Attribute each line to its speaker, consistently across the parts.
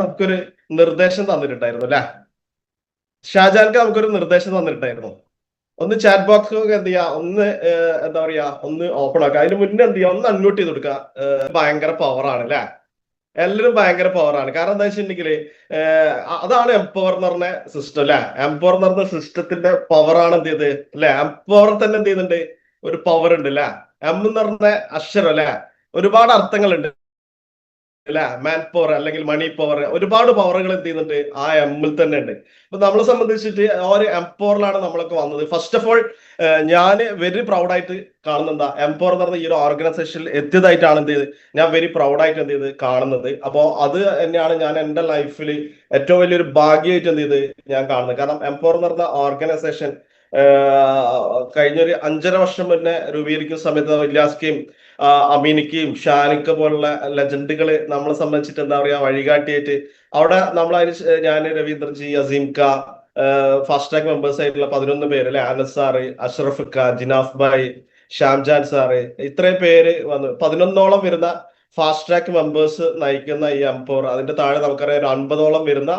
Speaker 1: നമുക്കൊരു നിർദ്ദേശം തന്നിട്ടുണ്ടായിരുന്നു അല്ലെ? ഷാജാൻക്ക് നമുക്കൊരു നിർദ്ദേശം തന്നിട്ടുണ്ടായിരുന്നു. ഒന്ന് ചാറ്റ് ബോക്സ് എന്ത് ചെയ്യാ, ഒന്ന് എന്താ പറയാ, ഒന്ന് ഓപ്പൺ ആക്കുക. അതിന് മുന്നേ എന്ത് ചെയ്യാ, ഒന്ന് അൺമ്യൂട്ട് ചെയ്ത് കൊടുക്കുക. ഭയങ്കര പവറാണ് അല്ലെ? എല്ലാവരും ഭയങ്കര പവറാണ്. കാരണം എന്താ വെച്ചിട്ടുണ്ടെങ്കിൽ അതാണ് എംപവർ എന്ന് പറഞ്ഞ സിസ്റ്റം അല്ലെ? എംപവർ എന്ന് പറഞ്ഞ സിസ്റ്റത്തിന്റെ പവറാണ് എന്ത് ചെയ്ത് അല്ലെ? എംപവർ തന്നെ എന്ത് ചെയ്യുന്നുണ്ട്, ഒരു പവർ ഉണ്ട് അല്ലെ? എം എന്ന് പറഞ്ഞ അക്ഷരം അല്ലെ, ഒരുപാട് അർത്ഥങ്ങളുണ്ട് അല്ലെ? മാൻ പവർ അല്ലെങ്കിൽ മണി പവർ, ഒരുപാട് പവറുകൾ എന്ത് ചെയ്യുന്നുണ്ട് ആ എമ്മിൽ തന്നെ ഉണ്ട്. അപ്പൊ നമ്മളെ സംബന്ധിച്ചിട്ട് ആ ഒരു എംപവറിലാണ് നമ്മളൊക്കെ വന്നത്. ഫസ്റ്റ് ഓഫ് ഓൾ ഞാൻ വെരി പ്രൗഡായിട്ട് കാണുന്നത് എന്താ, എംപവർ എന്ന് പറഞ്ഞ ഈ ഒരു ഓർഗനൈസേഷനിൽ എത്തിയതായിട്ടാണ് എന്ത് ചെയ്ത് ഞാൻ വെരി പ്രൗഡായിട്ട് എന്ത് ചെയ്ത് കാണുന്നത്. അപ്പോൾ അത് തന്നെയാണ് ഞാൻ എൻ്റെ ലൈഫിൽ ഏറ്റവും വലിയൊരു ഭാഗ്യമായിട്ട് എന്ത് ചെയ്ത് ഞാൻ കാണുന്നത്. കാരണം എംപവർ എന്ന് പറഞ്ഞ ഓർഗനൈസേഷൻ കഴിഞ്ഞൊരു 5.5 വർഷം മുന്നേ രൂപീകരിക്കുന്ന സമയത്ത് ഇല്യാസ്കയും അമീനിക്കയും ഷാനിക്ക പോലുള്ള ലെജൻഡുകള് നമ്മളെ സംബന്ധിച്ചിട്ട് എന്താ പറയാ വഴികാട്ടിയായിട്ട് അവിടെ നമ്മളതിന് ഞാൻ രവീന്ദ്രജി, അസീം ക, ഫാസ്റ്റ് ട്രാക്ക് മെമ്പേഴ്സ് ആയിട്ടുള്ള 11 പേര് അല്ലെ, അനസ് സാറ്, അഷ്റഫ് ക, ജിനാഫ് ഭായ്, ഷ്യാംജാൻ സാറ്, ഇത്രയും പേര് വന്നു. 11ഓളം വരുന്ന ഫാസ്റ്റ് ട്രാക്ക് മെമ്പേഴ്സ് നയിക്കുന്ന ഈ എംപവർ, അതിന്റെ താഴെ നമുക്കറിയാം ഒരു 50ഓളം വരുന്ന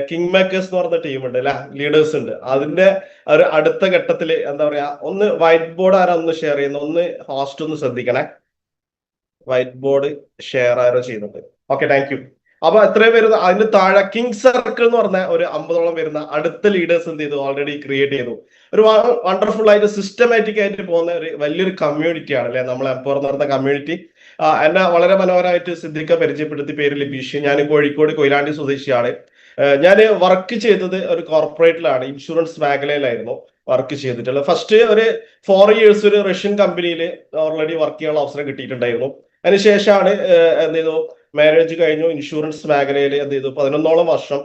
Speaker 1: കിങ് മേക്കേഴ്സ് എന്ന് പറഞ്ഞ ടീമുണ്ട് അല്ലെ, ലീഡേഴ്സ് ഉണ്ട്. അതിന്റെ ഒരു അടുത്ത ഘട്ടത്തിൽ എന്താ പറയാ, ഒന്ന് വൈറ്റ് ബോർഡ് ആരാ ഒന്ന് ഷെയർ ചെയ്യുന്ന, ഒന്ന് ഹോസ്റ്റ് ഒന്ന് ശ്രദ്ധിക്കണേ. വൈറ്റ് ബോർഡ് ഷെയർ ആരോ ചെയ്യുന്നുണ്ട്. Okay, thank you. അപ്പൊ എത്രയും വരുന്ന അതിന് താഴെ കിങ് സർക്കിൾ എന്ന് പറഞ്ഞ ഒരു 50ഓളം വരുന്ന അടുത്ത ലീഡേഴ്സ് എന്ത് ചെയ്തു, ഓൾറെഡി ക്രിയേറ്റ് ചെയ്തു. ഒരു വണ്ടർഫുൾ ആയിട്ട് സിസ്റ്റമാറ്റിക് ആയിട്ട് പോകുന്ന ഒരു വലിയൊരു കമ്മ്യൂണിറ്റിയാണ് അല്ലെ നമ്മൾ എംപവർ എന്ന് പറഞ്ഞ കമ്മ്യൂണിറ്റി. എന്നെ വളരെ മനോഹരമായിട്ട് സിദ്ദിഖ പരിചയപ്പെടുത്തി. പേര് ലിബീഷ്. ഞാൻ കോഴിക്കോട് കൊയിലാണ്ടി സ്വദേശിയാണ്. ഞാൻ വർക്ക് ചെയ്തത് ഒരു കോർപ്പറേറ്റിലാണ്, ഇൻഷുറൻസ് മേഖലയിലായിരുന്നു വർക്ക് ചെയ്തിട്ടുള്ളത്. ഫസ്റ്റ് ഒരു 4 ഇയേഴ്സ് ഒരു റഷ്യൻ കമ്പനിയിൽ ഓൾറെഡി വർക്ക് ചെയ്യാനുള്ള അവസരം കിട്ടിയിട്ടുണ്ടായിരുന്നു. അതിനുശേഷമാണ് എന്ത് ചെയ്തു, മാരേജ് കഴിഞ്ഞു. ഇൻഷുറൻസ് മേഖലയിൽ എന്ത് ചെയ്തു 11ഓളം വർഷം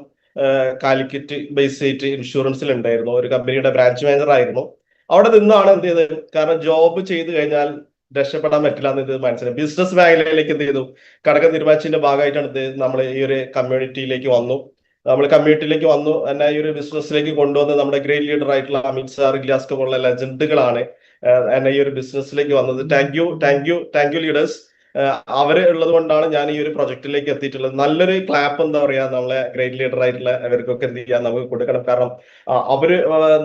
Speaker 1: കാലിക്കറ്റ് ബേസ് ചെയ്തിട്ട് ഇൻഷുറൻസിൽ ഉണ്ടായിരുന്നു. ഒരു കമ്പനിയുടെ ബ്രാഞ്ച് മാനേജർ ആയിരുന്നു. അവിടെ നിന്നാണ് എന്ത് ചെയ്തത്, കാരണം ജോബ് ചെയ്ത് കഴിഞ്ഞാൽ രക്ഷപ്പെടാൻ പറ്റില്ല എന്ന് ഇത് മനസ്സിലായി. ബിസിനസ് മേഖലയിലേക്ക് എന്ത് ചെയ്തു, ഘടക നിർമ്മാണത്തിന്റെ ഭാഗമായിട്ടാണ് എന്ത് നമ്മൾ ഈ ഒരു കമ്മ്യൂണിറ്റിയിലേക്ക് വന്നു. എന്നെ ഈ ഒരു ബിസിനസ്സിലേക്ക് കൊണ്ടുവന്ന് നമ്മുടെ ഗ്രേറ്റ് ലീഡർ ആയിട്ടുള്ള അമിത് സാർ, ഇല്യാസ്ക പോലുള്ള ലെജൻഡുകളാണ് എന്നെ ഈ ഒരു ബിസിനസ്സിലേക്ക് വന്നത്. Thank you, thank you, thank you leaders. അവര് ഉള്ളത് കൊണ്ടാണ് ഞാൻ ഈ ഒരു പ്രൊജക്റ്റിലേക്ക് എത്തിയിട്ടുള്ളത്. നല്ലൊരു ക്ലാപ്പ് എന്താ പറയാ നമ്മളെ ഗ്രേറ്റ് ലീഡർ ആയിട്ടുള്ള അവർക്കൊക്കെ എന്ത് ചെയ്യാൻ നമുക്ക് കൊടുക്കണം. കാരണം അവര്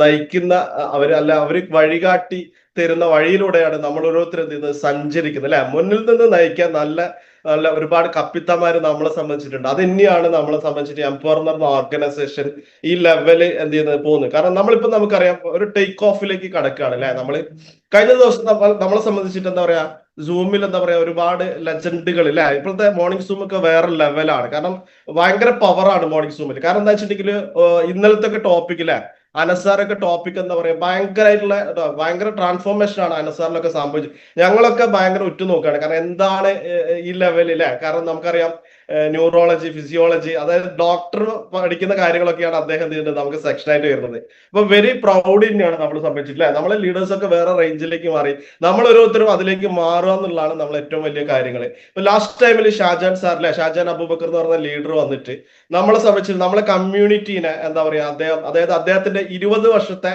Speaker 1: നയിക്കുന്ന അവര് വഴികാട്ടി തരുന്ന വഴിയിലൂടെയാണ് നമ്മൾ ഓരോരുത്തരും എന്ത് ചെയ്യുന്നത് സഞ്ചരിക്കുന്നത് അല്ലെ? മുന്നിൽ നിന്ന് നയിക്കാൻ നല്ല നല്ല ഒരുപാട് കപ്പിത്തമാര് നമ്മളെ സംബന്ധിച്ചിട്ടുണ്ട്. അത് തന്നെയാണ് നമ്മളെ സംബന്ധിച്ചിട്ട് എംപവർ എന്ന് പറഞ്ഞ ഓർഗനൈസേഷൻ ഈ ലെവല് എന്ത് ചെയ്യുന്നത് പോകുന്നത്. കാരണം നമ്മളിപ്പോ നമുക്കറിയാം ഒരു ടേക്ക് ഓഫിലേക്ക് കടക്കുകയാണ് അല്ലെ? കഴിഞ്ഞ ദിവസം നമ്മളെ സംബന്ധിച്ചിട്ട് എന്താ പറയാ, സൂമിൽ എന്താ പറയാ ഒരുപാട് ലെജൻഡുകൾ അല്ലെ? ഇപ്പോഴത്തെ മോർണിംഗ് സൂം ഒക്കെ വേറെ ലെവലാണ്. കാരണം ഭയങ്കര പവറാണ് മോർണിംഗ് സൂമിൽ. കാരണം എന്താ വെച്ചിട്ടുണ്ടെങ്കിൽ ഇന്നലത്തെ ഒക്കെ ടോപ്പിക് അല്ലെ, അനസാറൊക്കെ ടോപ്പിക് എന്താ പറയാ ഭയങ്കരമായിട്ടുള്ള ഭയങ്കര ട്രാൻസ്ഫോർമേഷൻ ആണ് അനസാറിലൊക്കെ സംഭവിച്ചത്. ഞങ്ങളൊക്കെ ഭയങ്കര ഉറ്റുനോക്കുകയാണ്. കാരണം എന്താണ് ഈ ലെവലിലെ, കാരണം നമുക്കറിയാം ന്യൂറോളജി, ഫിസിയോളജി, അതായത് ഡോക്ടർ പഠിക്കുന്ന കാര്യങ്ങളൊക്കെയാണ് അദ്ദേഹം ചെയ്യുന്നത് നമുക്ക് സെക്ഷനായിട്ട് വരുന്നത്. അപ്പൊ വെരി പ്രൗഡ് തന്നെയാണ് നമ്മൾ സംബന്ധിച്ചിട്ടില്ല. നമ്മളെ ലീഡേഴ്സ് ഒക്കെ വേറെ റേഞ്ചിലേക്ക് മാറി, നമ്മൾ ഓരോരുത്തരും അതിലേക്ക് മാറുക എന്നുള്ളതാണ് നമ്മൾ ഏറ്റവും വലിയ കാര്യങ്ങൾ. ഇപ്പൊ ലാസ്റ്റ് ടൈമിൽ ഷാജാൻ സാർ അല്ലെ, ഷാജാൻ അബൂബക്കർ എന്ന് പറഞ്ഞ ലീഡർ വന്നിട്ട് നമ്മളെ സംബന്ധിച്ച് നമ്മളെ കമ്മ്യൂണിറ്റീനെ എന്താ പറയാ, അതായത് അദ്ദേഹത്തിന്റെ 20 വർഷത്തെ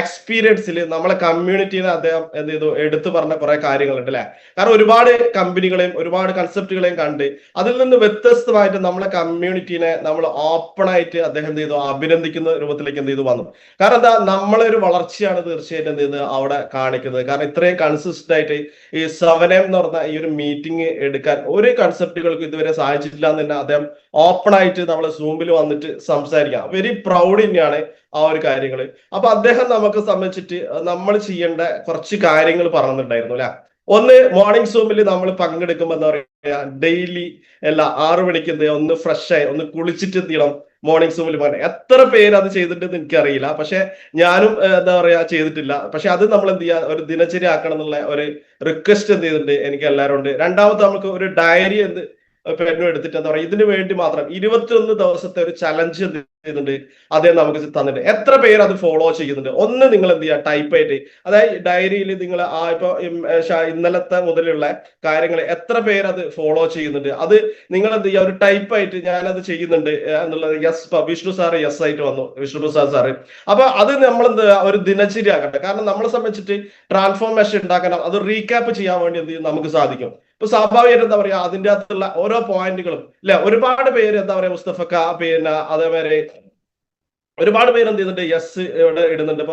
Speaker 1: എക്സ്പീരിയൻസിൽ നമ്മളെ കമ്മ്യൂണിറ്റീനെ അദ്ദേഹം എന്ത് ചെയ്തു എടുത്തു പറഞ്ഞ കുറെ കാര്യങ്ങളുണ്ട് അല്ലെ? കാരണം ഒരുപാട് കമ്പനികളെയും ഒരുപാട് കൺസെപ്റ്റുകളെയും കണ്ട് അതിൽ നിന്ന് വ്യത്യസ്തമായിട്ട് നമ്മളെ കമ്മ്യൂണിറ്റീനെ നമ്മൾ ഓപ്പൺ ആയിട്ട് അദ്ദേഹം എന്ത് ചെയ്തു അഭിനന്ദിക്കുന്ന രൂപത്തിലേക്ക് എന്ത് ചെയ്തു വന്നു. കാരണം എന്താ, നമ്മളെ ഒരു വളർച്ചയാണ് തീർച്ചയായിട്ടും എന്ത് ചെയ്യുന്നത് അവിടെ കാണിക്കുന്നത്. കാരണം ഇത്രയും കൺസിസ്റ്റന്റ് ആയിട്ട് ഈ 7M എന്ന് പറഞ്ഞ ഈ ഒരു മീറ്റിംഗ് എടുക്കാൻ ഒരു കൺസെപ്റ്റുകൾക്ക് ഇതുവരെ സാധിച്ചിട്ടില്ല എന്ന് തന്നെ അദ്ദേഹം ഓപ്പൺ ആയിട്ട് നമ്മളെ സൂമിൽ വന്നിട്ട് സംസാരിക്കാം. വെരി പ്രൗഡ് തന്നെയാണ് ആ ഒരു കാര്യങ്ങള്. അപ്പൊ അദ്ദേഹം നമുക്ക് സംബന്ധിച്ചിട്ട് നമ്മൾ ചെയ്യേണ്ട കുറച്ച് കാര്യങ്ങൾ പറഞ്ഞിട്ടുണ്ടായിരുന്നു അല്ലെ? ഒന്ന്, മോർണിംഗ് സൂമിൽ നമ്മൾ പങ്കെടുക്കുമ്പോൾ എന്താ പറയാ, ഡെയിലി എല്ലാ 6 മണിക്ക് എന്ത് ചെയ്യുക, ഒന്ന് ഫ്രഷ് ആയി ഒന്ന് കുളിച്ചിട്ട് എന്ത് ചെയ്യണം മോർണിംഗ് സൂമിൽ പോകാൻ. എത്ര പേര് അത് ചെയ്തിട്ടുണ്ടെന്ന് എനിക്കറിയില്ല, പക്ഷെ ഞാനും എന്താ പറയാ ചെയ്തിട്ടില്ല. പക്ഷെ അത് നമ്മൾ എന്ത് ചെയ്യുക, ഒരു ദിനചര്യ ആക്കണം എന്നുള്ള ഒരു റിക്വസ്റ്റ് എന്ത് ചെയ്തിട്ടുണ്ട് എനിക്ക് എല്ലാവരും ഉണ്ട്. രണ്ടാമത്തെ, നമുക്ക് ഒരു ഡയറി പെണ്ണും എടുത്തിട്ട് എന്താ പറയാ ഇതിനു വേണ്ടി മാത്രം 21 ദിവസത്തെ ഒരു ചലഞ്ച് എന്ത് ചെയ്യുന്നുണ്ട് അദ്ദേഹം നമുക്ക് തന്നിട്ടുണ്ട്. എത്ര പേര് അത് ഫോളോ ചെയ്യുന്നുണ്ട് ഒന്ന് നിങ്ങൾ എന്ത് ചെയ്യുക, ടൈപ്പ് ആയിട്ട്, അതായത് ഡയറിയിൽ നിങ്ങൾ ഇപ്പൊ ഇന്നലത്തെ മുതലുള്ള കാര്യങ്ങൾ എത്ര പേര് അത് ഫോളോ ചെയ്യുന്നുണ്ട്, അത് നിങ്ങൾ എന്ത് ചെയ്യുക ഒരു ടൈപ്പ് ആയിട്ട് ഞാനത് ചെയ്യുന്നുണ്ട് എന്നുള്ളത്. യെസ്, വിഷ്ണു സാറ് യെസ് ആയിട്ട് വന്നു, വിഷ്ണു പ്രസാദ് സാറ്. അപ്പൊ അത് നമ്മൾ എന്ത് ഒരു ദിനചര്യ ആക്കട്ടെ. കാരണം നമ്മളെ സംബന്ധിച്ചിട്ട് ട്രാൻസ്ഫോർമേഷൻ ഉണ്ടാക്കണം, അത് റീക്യാപ്പ് ചെയ്യാൻ വേണ്ടി എന്ത് ചെയ്യും നമുക്ക് സാധിക്കും. ഇപ്പൊ സ്വാഭാവികമായിട്ട് എന്താ പറയാ അതിന്റെ അകത്തുള്ള ഓരോ പോയിന്റുകളും അല്ലെ, ഒരുപാട് പേര് എന്താ പറയാ മുസ്തഫക്ക, പിന്നെ അതേമാതിരി ഒരുപാട് പേര് എന്ത് ചെയ്യുന്നുണ്ട്, യെസ് ഇവിടെ ഇടുന്നുണ്ട്.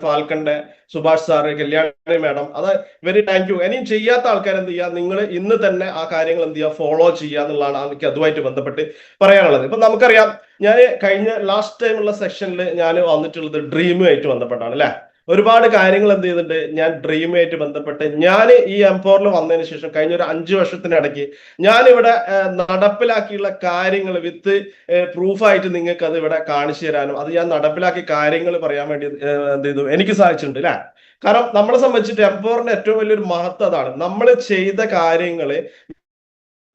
Speaker 1: ഫാൽക്കന്റെ സുഭാഷ് സാറ്, കല്യാണി മാഡം, അത് വെരി താങ്ക് യു. ഇനിയും ചെയ്യാത്ത ആൾക്കാർ എന്ത് ചെയ്യുക, നിങ്ങൾ ഇന്ന് തന്നെ ആ കാര്യങ്ങൾ എന്ത് ചെയ്യുക, ഫോളോ ചെയ്യുക എന്നുള്ളതാണ് എനിക്ക് അതുമായിട്ട് ബന്ധപ്പെട്ട് പറയാനുള്ളത്. ഇപ്പൊ നമുക്കറിയാം, ഞാൻ കഴിഞ്ഞ ലാസ്റ്റ് ടൈമുള്ള സെഷനിൽ ഞാൻ വന്നിട്ടുള്ളത് ഡ്രീമുമായിട്ട് ബന്ധപ്പെട്ടാണ് അല്ലെ. ഒരുപാട് കാര്യങ്ങൾ എന്ത് ചെയ്യുന്നുണ്ട്, ഞാൻ ഡ്രീമുമായിട്ട് ബന്ധപ്പെട്ട് ഞാൻ ഈ എംപവറിൽ വന്നതിന് ശേഷം കഴിഞ്ഞ ഒരു 5 വർഷത്തിനിടയ്ക്ക് ഞാനിവിടെ നടപ്പിലാക്കിയുള്ള കാര്യങ്ങൾ വിത്ത് പ്രൂഫായിട്ട് നിങ്ങൾക്ക് അത് ഇവിടെ കാണിച്ചു തരാനും അത് ഞാൻ നടപ്പിലാക്കിയ കാര്യങ്ങൾ പറയാൻ വേണ്ടി എന്ത് ചെയ്തു എനിക്ക് സാധിച്ചിട്ടുണ്ട് അല്ലെ. കാരണം നമ്മളെ സംബന്ധിച്ചിട്ട് എംപവറിന്റെ ഏറ്റവും വലിയൊരു മഹത്വം അതാണ്, നമ്മൾ ചെയ്ത കാര്യങ്ങള്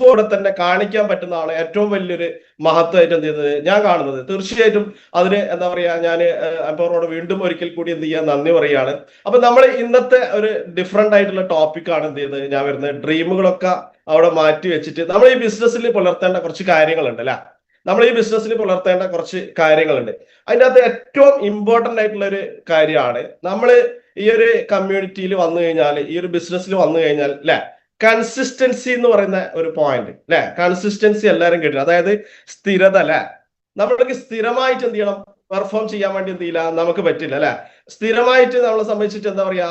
Speaker 1: ോടെ തന്നെ കാണിക്കാൻ പറ്റുന്നതാണ് ഏറ്റവും വലിയൊരു മഹത്വമായിട്ട് എന്ത് ചെയ്യുന്നത് ഞാൻ കാണുന്നത്. തീർച്ചയായിട്ടും അതിന് എന്താ പറയാ, ഞാൻ എംപവറോട് വീണ്ടും ഒരിക്കൽ കൂടി എന്ത് ചെയ്യാൻ നന്ദി പറയാണ്. അപ്പൊ നമ്മൾ ഇന്നത്തെ ഒരു ഡിഫറെന്റ് ആയിട്ടുള്ള ടോപ്പിക്കാണ് എന്ത് ചെയ്യുന്നത് ഞാൻ വരുന്നത്. ഡ്രീമുകളൊക്കെ അവിടെ മാറ്റി വെച്ചിട്ട് നമ്മൾ ഈ ബിസിനസ്സിൽ പുലർത്തേണ്ട കുറച്ച് കാര്യങ്ങളുണ്ട് അല്ലെ. നമ്മൾ ഈ ബിസിനസ്സിൽ പുലർത്തേണ്ട കുറച്ച് കാര്യങ്ങളുണ്ട്. അതിൻ്റെ അകത്ത് ഏറ്റവും ഇമ്പോർട്ടന്റ് ആയിട്ടുള്ള ഒരു കാര്യമാണ്, നമ്മൾ ഈ ഒരു കമ്മ്യൂണിറ്റിയിൽ വന്നു കഴിഞ്ഞാൽ, ഈ ഒരു ബിസിനസ്സിൽ വന്നു കഴിഞ്ഞാൽ അല്ലെ, കൺസിസ്റ്റൻസി എന്ന് പറയുന്ന ഒരു പോയിന്റ് അല്ലെ. കൺസിസ്റ്റൻസി എല്ലാവരും കേട്ടില്ല, അതായത് സ്ഥിരത അല്ലെ. നമ്മൾക്ക് സ്ഥിരമായിട്ട് എന്ത് ചെയ്യണം, പെർഫോം ചെയ്യാൻ വേണ്ടി എന്ത് ചെയ്യില്ല, നമുക്ക് പറ്റില്ല അല്ലെ. സ്ഥിരമായിട്ട് നമ്മളെ സംബന്ധിച്ചിട്ട് എന്താ പറയാ,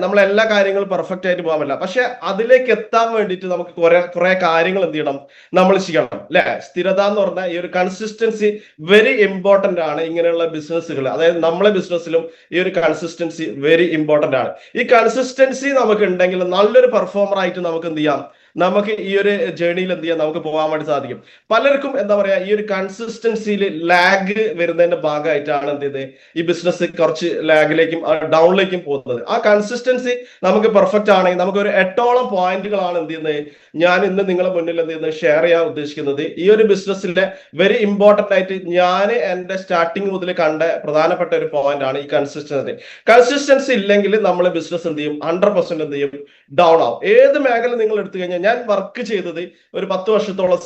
Speaker 1: നമ്മളെല്ലാ കാര്യങ്ങളും പെർഫെക്റ്റ് ആയിട്ട് പോകാൻ പറ്റില്ല. പക്ഷെ അതിലേക്ക് എത്താൻ വേണ്ടിയിട്ട് നമുക്ക് കുറെ കാര്യങ്ങൾ എന്ത് ചെയ്യണം, നമ്മൾ ചെയ്യണം അല്ലെ. സ്ഥിരത എന്ന് പറഞ്ഞാൽ ഈ ഒരു കൺസിസ്റ്റൻസി വെരി ഇമ്പോർട്ടന്റ് ആണ് ഇങ്ങനെയുള്ള ബിസിനസ്സുകൾ. അതായത് നമ്മളെ ബിസിനസ്സിലും ഈ ഒരു കൺസിസ്റ്റൻസി വെരി ഇമ്പോർട്ടന്റ് ആണ്. ഈ കൺസിസ്റ്റൻസി നമുക്ക് ഉണ്ടെങ്കിൽ നല്ലൊരു പെർഫോമർ ആയിട്ട് നമുക്ക് എന്ത് ചെയ്യാം, നമുക്ക് ഈ ഒരു ജേർണിയിൽ എന്ത് ചെയ്യാം, നമുക്ക് പോകാൻ വേണ്ടി സാധിക്കും. പലർക്കും എന്താ പറയാ, ഈ ഒരു കൺസിസ്റ്റൻസിയിൽ ലാഗ് വരുന്നതിന്റെ ഭാഗമായിട്ടാണ് എന്ത് ചെയ്ത് ഈ ബിസിനസ് കുറച്ച് ലാഗിലേക്കും ഡൗണിലേക്കും പോകുന്നത്. ആ കൺസിസ്റ്റൻസി നമുക്ക് പെർഫെക്റ്റ് ആണെങ്കിൽ നമുക്ക് ഒരു 8ഓളം പോയിന്റുകളാണ് എന്ത് ചെയ്യുന്നത് ഞാൻ ഇന്ന് നിങ്ങളെ മുന്നിൽ എന്ത് ചെയ്യുന്നത് ഷെയർ ചെയ്യാൻ ഉദ്ദേശിക്കുന്നത്. ഈ ഒരു ബിസിനസ്സിന്റെ വെരി ഇമ്പോർട്ടന്റ് ആയിട്ട് ഞാൻ എന്റെ സ്റ്റാർട്ടിങ് മുതൽ കണ്ട പ്രധാനപ്പെട്ട ഒരു പോയിന്റ് ആണ് ഈ കൺസിസ്റ്റൻസി. കൺസിസ്റ്റൻസി ഇല്ലെങ്കിൽ നമ്മൾ ബിസിനസ് എന്ത് ചെയ്യും, 100% എന്ത് ചെയ്യും, ഡൗൺ ആവും. ഏത് മേഖല നിങ്ങൾ എടുത്തു കഴിഞ്ഞാൽ, ഞാൻ വർക്ക് ചെയ്തത് ഒരു 10 വർഷത്തോളം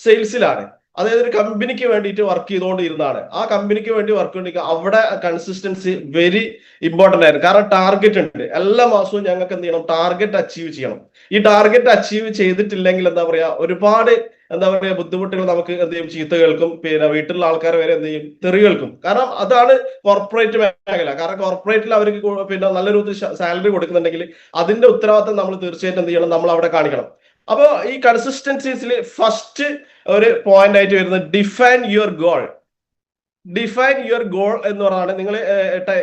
Speaker 1: സെയിൽസിലാണ്. അതായത് ഒരു കമ്പനിക്ക് വേണ്ടിയിട്ട് വർക്ക് ചെയ്തുകൊണ്ടിരുന്നതാണ്. ആ കമ്പനിക്ക് വേണ്ടി വർക്ക് ചെയ്തിരിക്കുക, അവിടെ കൺസിസ്റ്റൻസി വെരി ഇമ്പോർട്ടന്റ് ആയിരുന്നു. കാരണം ടാർഗറ്റ് ഉണ്ട്, എല്ലാ മാസവും ഞങ്ങൾക്ക് എന്ത് ചെയ്യണം, ടാർഗറ്റ് അച്ചീവ് ചെയ്യണം. ഈ ടാർഗറ്റ് അച്ചീവ് ചെയ്തിട്ടില്ലെങ്കിൽ എന്താ പറയാ, ഒരുപാട് എന്താ പറയാ ബുദ്ധിമുട്ടുകൾ നമുക്ക് എന്ത് ചെയ്യും, ചീത്ത കേൾക്കും. പിന്നെ വീട്ടിലുള്ള ആൾക്കാർ വരെ എന്ത് ചെയ്യും, തെറി കേൾക്കും. കാരണം അതാണ് കോർപ്പറേറ്റ് മേഖല. കാരണം കോർപ്പറേറ്റിൽ അവർക്ക് പിന്നെ നല്ലൊരു സാലറി കൊടുക്കുന്നുണ്ടെങ്കിൽ അതിന്റെ ഉത്തരവാദിത്തം നമ്മൾ തീർച്ചയായിട്ടും എന്ത് ചെയ്യണം, നമ്മൾ അവിടെ കാണിക്കണം. അപ്പൊ ഈ കൺസിസ്റ്റൻസിയിൽ ഫസ്റ്റ് ഒരു പോയിന്റ് ആയിട്ട് വരുന്നത് define your goal. Define your goal എന്ന് പറഞ്ഞാൽ നിങ്ങൾ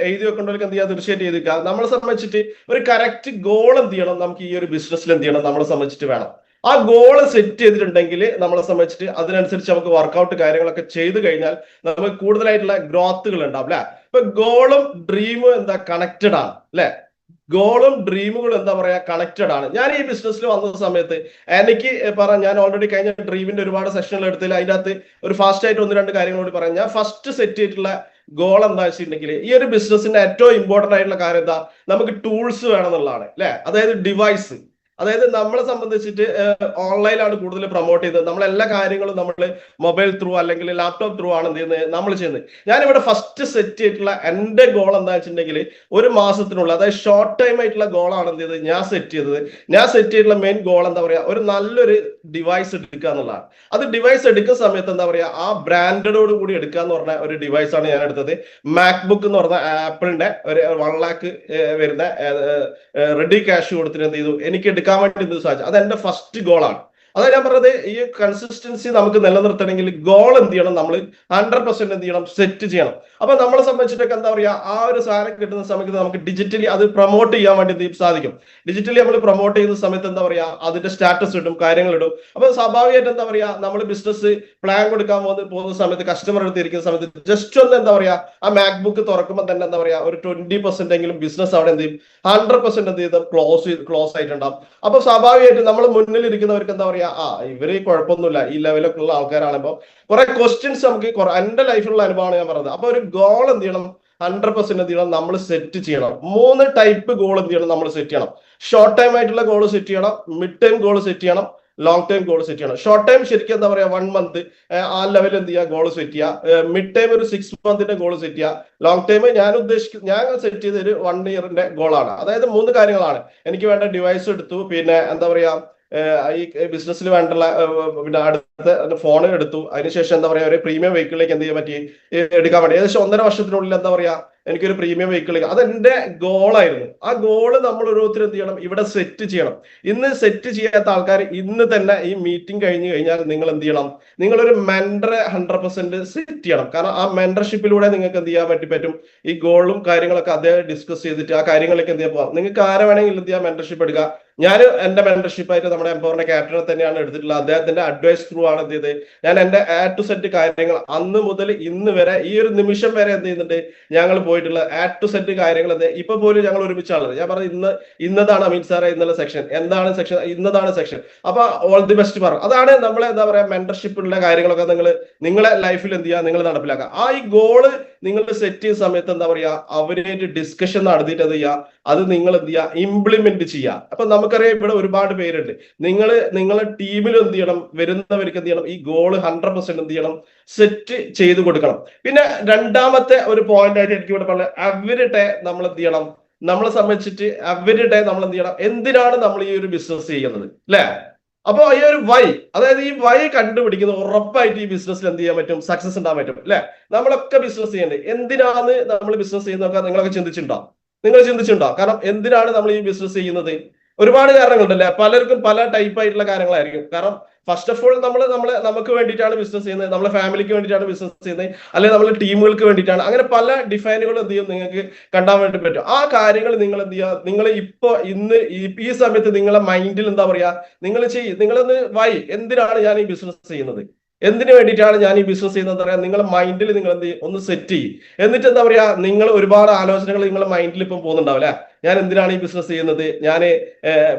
Speaker 1: എഴുതി വെക്കേണ്ടവർക്ക് എന്ത് ചെയ്യാൻ തീർച്ചയായിട്ടും എഴുതിക്കുക. നമ്മളെ സംബന്ധിച്ചിട്ട് ഒരു കറക്റ്റ് ഗോൾ എന്ത് ചെയ്യണം, നമുക്ക് ഈ ഒരു ബിസിനസ്സിൽ എന്ത് ചെയ്യണം, നമ്മളെ സംബന്ധിച്ചിട്ട് വേണം. ആ ഗോൾ സെറ്റ് ചെയ്തിട്ടുണ്ടെങ്കിൽ നമ്മളെ സംബന്ധിച്ചിട്ട് അതിനനുസരിച്ച് നമുക്ക് വർക്കൗട്ട് കാര്യങ്ങളൊക്കെ ചെയ്തു കഴിഞ്ഞാൽ നമുക്ക് കൂടുതലായിട്ടുള്ള ഗ്രോത്തുകൾ ഉണ്ടാവും അല്ലെ. ഇപ്പൊ ഗോളും ഡ്രീമും എന്താ കണക്റ്റഡ് ആണ് അല്ലെ. ഗോളും ഡ്രീമുകളും എന്താ പറയാ കണക്റ്റഡ് ആണ്. ഞാൻ ഈ ബിസിനസ്സിൽ വന്ന സമയത്ത് എനിക്ക് ഞാൻ ഓൾറെഡി കഴിഞ്ഞ ഡ്രീമിന്റെ ഒരുപാട് സെഷനുകൾ എടുത്തില്ല. അതിന്റെ അകത്ത് ഒരു ഫാസ്റ്റ് ആയിട്ട് 1-2 കാര്യങ്ങളോട് പറയാം. ഞാൻ ഫസ്റ്റ് സെറ്റ് ചെയ്തിട്ടുള്ള ഗോൾ എന്താ വെച്ചിട്ടുണ്ടെങ്കിൽ, ഈ ഒരു ബിസിനസിന്റെ ഏറ്റവും ഇമ്പോർട്ടന്റ് ആയിട്ടുള്ള കാര്യം എന്താ, നമുക്ക് ടൂൾസ് വേണം എന്നുള്ളതാണ് അല്ലെ. അതായത് ഡിവൈസ്. അതായത് നമ്മളെ സംബന്ധിച്ചിട്ട് ഓൺലൈനാണ് കൂടുതൽ പ്രൊമോട്ട് ചെയ്തത്. നമ്മളെല്ലാ കാര്യങ്ങളും നമ്മൾ മൊബൈൽ ത്രൂ അല്ലെങ്കിൽ ലാപ്ടോപ്പ് ത്രൂ ആണ് എന്ത് ചെയ്യുന്നത്, നമ്മൾ ചെയ്യുന്നത്. ഞാനിവിടെ ഫസ്റ്റ് സെറ്റ് ചെയ്തിട്ടുള്ള എന്റെ ഗോൾ എന്താ വെച്ചിട്ടുണ്ടെങ്കിൽ, ഒരു മാസത്തിനുള്ള, അതായത് ഷോർട്ട് ടൈം ആയിട്ടുള്ള ഗോളാണ് എന്ത് ചെയ്തത് ഞാൻ സെറ്റ് ചെയ്തത്. ഞാൻ സെറ്റ് ചെയ്തിട്ടുള്ള മെയിൻ ഗോൾ എന്താ പറയാ, ഒരു നല്ലൊരു ഡിവൈസ് എടുക്കുക എന്നുള്ളതാണ്. അത് ഡിവൈസ് എടുക്കുന്ന സമയത്ത് എന്താ പറയാ, ആ ബ്രാൻഡഡോട് കൂടി എടുക്കുക എന്ന് പറഞ്ഞ ഒരു ഡിവൈസ് ആണ് ഞാൻ എടുത്തത്. മാക്ബുക്ക് എന്ന് പറഞ്ഞ ആപ്പിളിന്റെ ഒരു 1 lakh വരുന്ന റെഡി ക്യാഷ് കൊടുത്തിട്ട് എന്ത് ചെയ്തു എനിക്ക് എടുക്കാൻ വേണ്ടി സാധിച്ചു. അത് എന്റെ ഫസ്റ്റ് ഗോളാണ്. അതായത് ഞാൻ പറഞ്ഞത്, ഈ കൺസിസ്റ്റൻസി നമുക്ക് നിലനിർത്തണമെങ്കിൽ ഗോൾ എന്ത് ചെയ്യണം, നമ്മൾ 100% എന്ത് ചെയ്യണം, സെറ്റ് ചെയ്യണം. അപ്പൊ നമ്മളെ സംബന്ധിച്ചിട്ടൊക്കെ എന്താ പറയാ, ആ ഒരു സാധനം കിട്ടുന്ന സമയത്ത് നമുക്ക് ഡിജിറ്റലി അത് പ്രൊമോട്ട് ചെയ്യാൻ വേണ്ടി സാധിക്കും. ഡിജിറ്റലി നമ്മൾ പ്രൊമോട്ട് ചെയ്യുന്ന സമയത്ത് എന്താ പറയാ, അതിന്റെ സ്റ്റാറ്റസ് ഇടും, കാര്യങ്ങൾ ഇടും. അപ്പൊ സ്വാഭാവികമായിട്ട് എന്താ പറയാ, നമ്മൾ ബിസിനസ് പ്ലാൻ കൊടുക്കാൻ പോകുന്ന സമയത്ത്, കസ്റ്റമർ അടുത്ത് ഇരിക്കുന്ന സമയത്ത് ജസ്റ്റ് ഒന്ന് എന്താ പറയാ, ആ മാക്ബുക്ക് തുറക്കുമ്പോൾ തന്നെ എന്താ പറയാ, ഒരു 20% എങ്കിലും ബിസിനസ് അവിടെ എന്ത് ചെയ്യും, 100% എന്ത് ചെയ്ത് ക്ലോസ് ആയിട്ടുണ്ടാവും. അപ്പൊ സ്വാഭാവികമായിട്ട് നമ്മൾ മുന്നിൽ ഇരിക്കുന്നവർക്ക് എന്താ പറയാ, ഇവര് കുഴപ്പമൊന്നുമില്ല, ഈ ലെവലൊക്കെ ഉള്ള ആൾക്കാരാണിപ്പോ. കുറെ ക്വസ്റ്റ്യൻസ് നമുക്ക് എന്റെ ലൈഫിലുള്ള അനുഭവമാണ് ഞാൻ പറഞ്ഞത്. അപ്പൊ ഒരു ഗോൾ എന്ത് ചെയ്യണം, 100% എന്ത് ചെയ്യണം, നമ്മൾ സെറ്റ് ചെയ്യണം. 3 ടൈപ്പ് ഗോൾ എന്ത് ചെയ്യണം, നമ്മൾ സെറ്റ് ചെയ്യണം. ഷോർട്ട് ടൈം ആയിട്ടുള്ള ഗോൾ സെറ്റ് ചെയ്യണം, മിഡ് ടൈം ഗോൾ സെറ്റ് ചെയ്യണം, ലോങ് ടൈം ഗോൾ സെറ്റ് ചെയ്യണം. ഷോർട്ട് ടൈം ശരിക്കും എന്താ പറയാ 1 മന്ത് ആ ലെവലിൽ എന്ത് ചെയ്യുക, ഗോൾ സെറ്റ് ചെയ്യുക. മിഡ് ടൈം ഒരു 6 മന്തിന്റെ ഗോൾ സെറ്റ് ചെയ്യുക. ലോങ് ടൈം ഞാൻ സെറ്റ് ചെയ്ത ഒരു 1 ഇയറിന്റെ ഗോളാണ്. അതായത് 3 കാര്യങ്ങളാണ്. എനിക്ക് വേണ്ട ഡിവൈസ് എടുത്തു, പിന്നെ എന്താ പറയാ ഈ ബിസിനസ്സിൽ വേണ്ടുള്ള പിന്നെ അടുത്ത ഫോൺ എടുത്തു. അതിനുശേഷം എന്താ പറയാ ഒരു പ്രീമിയം വെഹിക്കിളിലേക്ക് എന്ത് ചെയ്യാൻ പറ്റി, എടുക്കാൻ വേണ്ടി ഏകദേശം 1.5 വർഷത്തിനുള്ളിൽ എന്താ പറയാ എനിക്കൊരു പ്രീമിയം വെഹിക്കിൾ, അതെന്റെ ഗോളായിരുന്നു. ആ ഗോള് നമ്മൾ ഓരോരുത്തർ എന്ത് ചെയ്യണം, ഇവിടെ സെറ്റ് ചെയ്യണം. ഇന്ന് സെറ്റ് ചെയ്യാത്ത ആൾക്കാർ ഇന്ന് തന്നെ ഈ മീറ്റിംഗ് കഴിഞ്ഞു കഴിഞ്ഞാൽ നിങ്ങൾ എന്ത് ചെയ്യണം, നിങ്ങളൊരു മെന്ററെ 100% സെറ്റ് ചെയ്യണം. കാരണം ആ മെന്റർഷിപ്പിലൂടെ നിങ്ങൾക്ക് എന്ത് ചെയ്യാൻ പറ്റും, ഈ ഗോളും കാര്യങ്ങളൊക്കെ അദ്ദേഹം ഡിസ്കസ് ചെയ്തിട്ട് ആ കാര്യങ്ങളിലേക്ക് എന്ത് ചെയ്യാൻ പോകാം. നിങ്ങൾക്ക് ആരെ വേണമെങ്കിലും എന്ത് ചെയ്യാൻ മെന്റർഷിപ്പ് എടുക്കുക. ഞാൻ എന്റെ മെന്റർഷിപ്പായിട്ട് നമ്മുടെ എംപവറിന്റെ ക്യാപ്റ്റനെ തന്നെയാണ് എടുത്തിട്ടുള്ളത്. അദ്ദേഹത്തിന്റെ അഡ്വൈസ് ത്രൂ ആണ് എന്ത് ചെയ്ത് ഞാൻ എന്റെ A to Z കാര്യങ്ങൾ അന്ന് മുതൽ ഇന്ന് വരെ ഈ ഒരു നിമിഷം വരെ എന്ത് ചെയ്യുന്നുണ്ട്, ഞങ്ങൾ പോയിട്ടുള്ള A to Z കാര്യങ്ങൾ എന്ത് ഇപ്പൊ പോലും ഞങ്ങൾ ഒരുമിച്ചാണുള്ളത്. ഞാൻ പറഞ്ഞു ഇന്നതാണ് അമീൻ സാറേ ഇന്നലെ സെക്ഷൻ, എന്താണ് സെക്ഷൻ, ഇന്നതാണ് സെക്ഷൻ. അപ്പൊ ഓൾ ദി ബെസ്റ്റ് പറഞ്ഞു. അതാണ് നമ്മളെ എന്താ പറയാ മെന്റർഷിപ്പിലുള്ള കാര്യങ്ങളൊക്കെ നിങ്ങളെ ലൈഫിൽ എന്ത് ചെയ്യുക, നിങ്ങൾ നടപ്പിലാക്കുക. ആ ഈ ഗോള് നിങ്ങൾ സെറ്റ് ചെയ്യുന്ന സമയത്ത് എന്താ പറയാ അവരായിട്ട് ഡിസ്കഷൻ നടത്തിയിട്ട് എന്ത് ചെയ്യുക, അത് നിങ്ങൾ എന്ത് ചെയ്യുക, ഇംപ്ലിമെന്റ് ചെയ്യുക. അപ്പൊ നമുക്കറിയാം ഇവിടെ ഒരുപാട് പേരുണ്ട്. നിങ്ങളെ ടീമിൽ എന്ത് ചെയ്യണം, വരുന്നവർക്ക് എന്ത് ചെയ്യണം, ഈ ഗോള് 100% എന്ത് ചെയ്യണം, സെറ്റ് ചെയ്ത് കൊടുക്കണം. പിന്നെ രണ്ടാമത്തെ ഒരു പോയിന്റ് ആയിട്ട് എനിക്ക് ഇവിടെ പറഞ്ഞത് അവരുടെ നമ്മൾ എന്ത് ചെയ്യണം, നമ്മളെ സംബന്ധിച്ചിട്ട് അവരുടെ നമ്മൾ എന്ത് ചെയ്യണം, എന്തിനാണ് നമ്മൾ ഈ ഒരു ബിസിനസ് ചെയ്യുന്നത് അല്ലെ. അപ്പൊ ഈ ഒരു വൈ, അതായത് ഈ വൈ കണ്ടുപിടിക്കുന്നത് ഉറപ്പായിട്ട് ഈ ബിസിനസ്സിൽ എന്ത് ചെയ്യാൻ പറ്റും, സക്സസ് ഉണ്ടാകാൻ പറ്റും അല്ലെ. നമ്മളൊക്കെ ബിസിനസ് ചെയ്യേണ്ടത് എന്തിനാണ് നമ്മൾ ബിസിനസ് ചെയ്യുന്നതൊക്കെ നിങ്ങളൊക്കെ ചിന്തിച്ചിട്ടുണ്ടോ? കാരണം എന്തിനാണ് നമ്മൾ ഈ ബിസിനസ് ചെയ്യുന്നത്? ഒരുപാട് കാരണങ്ങളുണ്ടല്ലേ. പലർക്കും പല ടൈപ്പ് ആയിട്ടുള്ള കാര്യങ്ങളായിരിക്കും. കാരണം ഫസ്റ്റ് ഓഫ് ഓൾ നമുക്ക് വേണ്ടിയിട്ടാണ് ബിസിനസ് ചെയ്യുന്നത്, നമ്മളെ ഫാമിലിക്ക് വേണ്ടിയിട്ടാണ് ബിസിനസ് ചെയ്യുന്നത്, അല്ലെങ്കിൽ നമ്മളെ ടീമുകൾക്ക് വേണ്ടിയിട്ടാണ്. അങ്ങനെ പല ഡിഫൈനുകൾ എന്ത് ചെയ്യും നിങ്ങൾക്ക് കണ്ടാൻ വേണ്ടി പറ്റും. ആ കാര്യങ്ങൾ നിങ്ങൾ എന്ത് ചെയ്യുക, നിങ്ങൾ ഇപ്പൊ ഇന്ന് ഈ സമയത്ത് നിങ്ങളെ മൈൻഡിൽ എന്താ പറയാ നിങ്ങളൊന്ന് എന്തിനാണ് ഞാൻ ഈ ബിസിനസ് ചെയ്യുന്നത്, എന്തിനു വേണ്ടിയിട്ടാണ് ഞാൻ ഈ ബിസിനസ് ചെയ്യുന്നത് പറയാ നിങ്ങളുടെ മൈൻഡിൽ നിങ്ങൾ എന്ത് ചെയ്യും, ഒന്ന് സെറ്റ് ചെയ്യും. എന്നിട്ട് എന്താ പറയാ നിങ്ങൾ ഒരുപാട് ആലോചനകൾ നിങ്ങളുടെ മൈൻഡിൽ ഇപ്പം പോകുന്നുണ്ടാവില്ല. ഞാൻ എന്തിനാണ് ഈ ബിസിനസ് ചെയ്യുന്നത്, ഞാൻ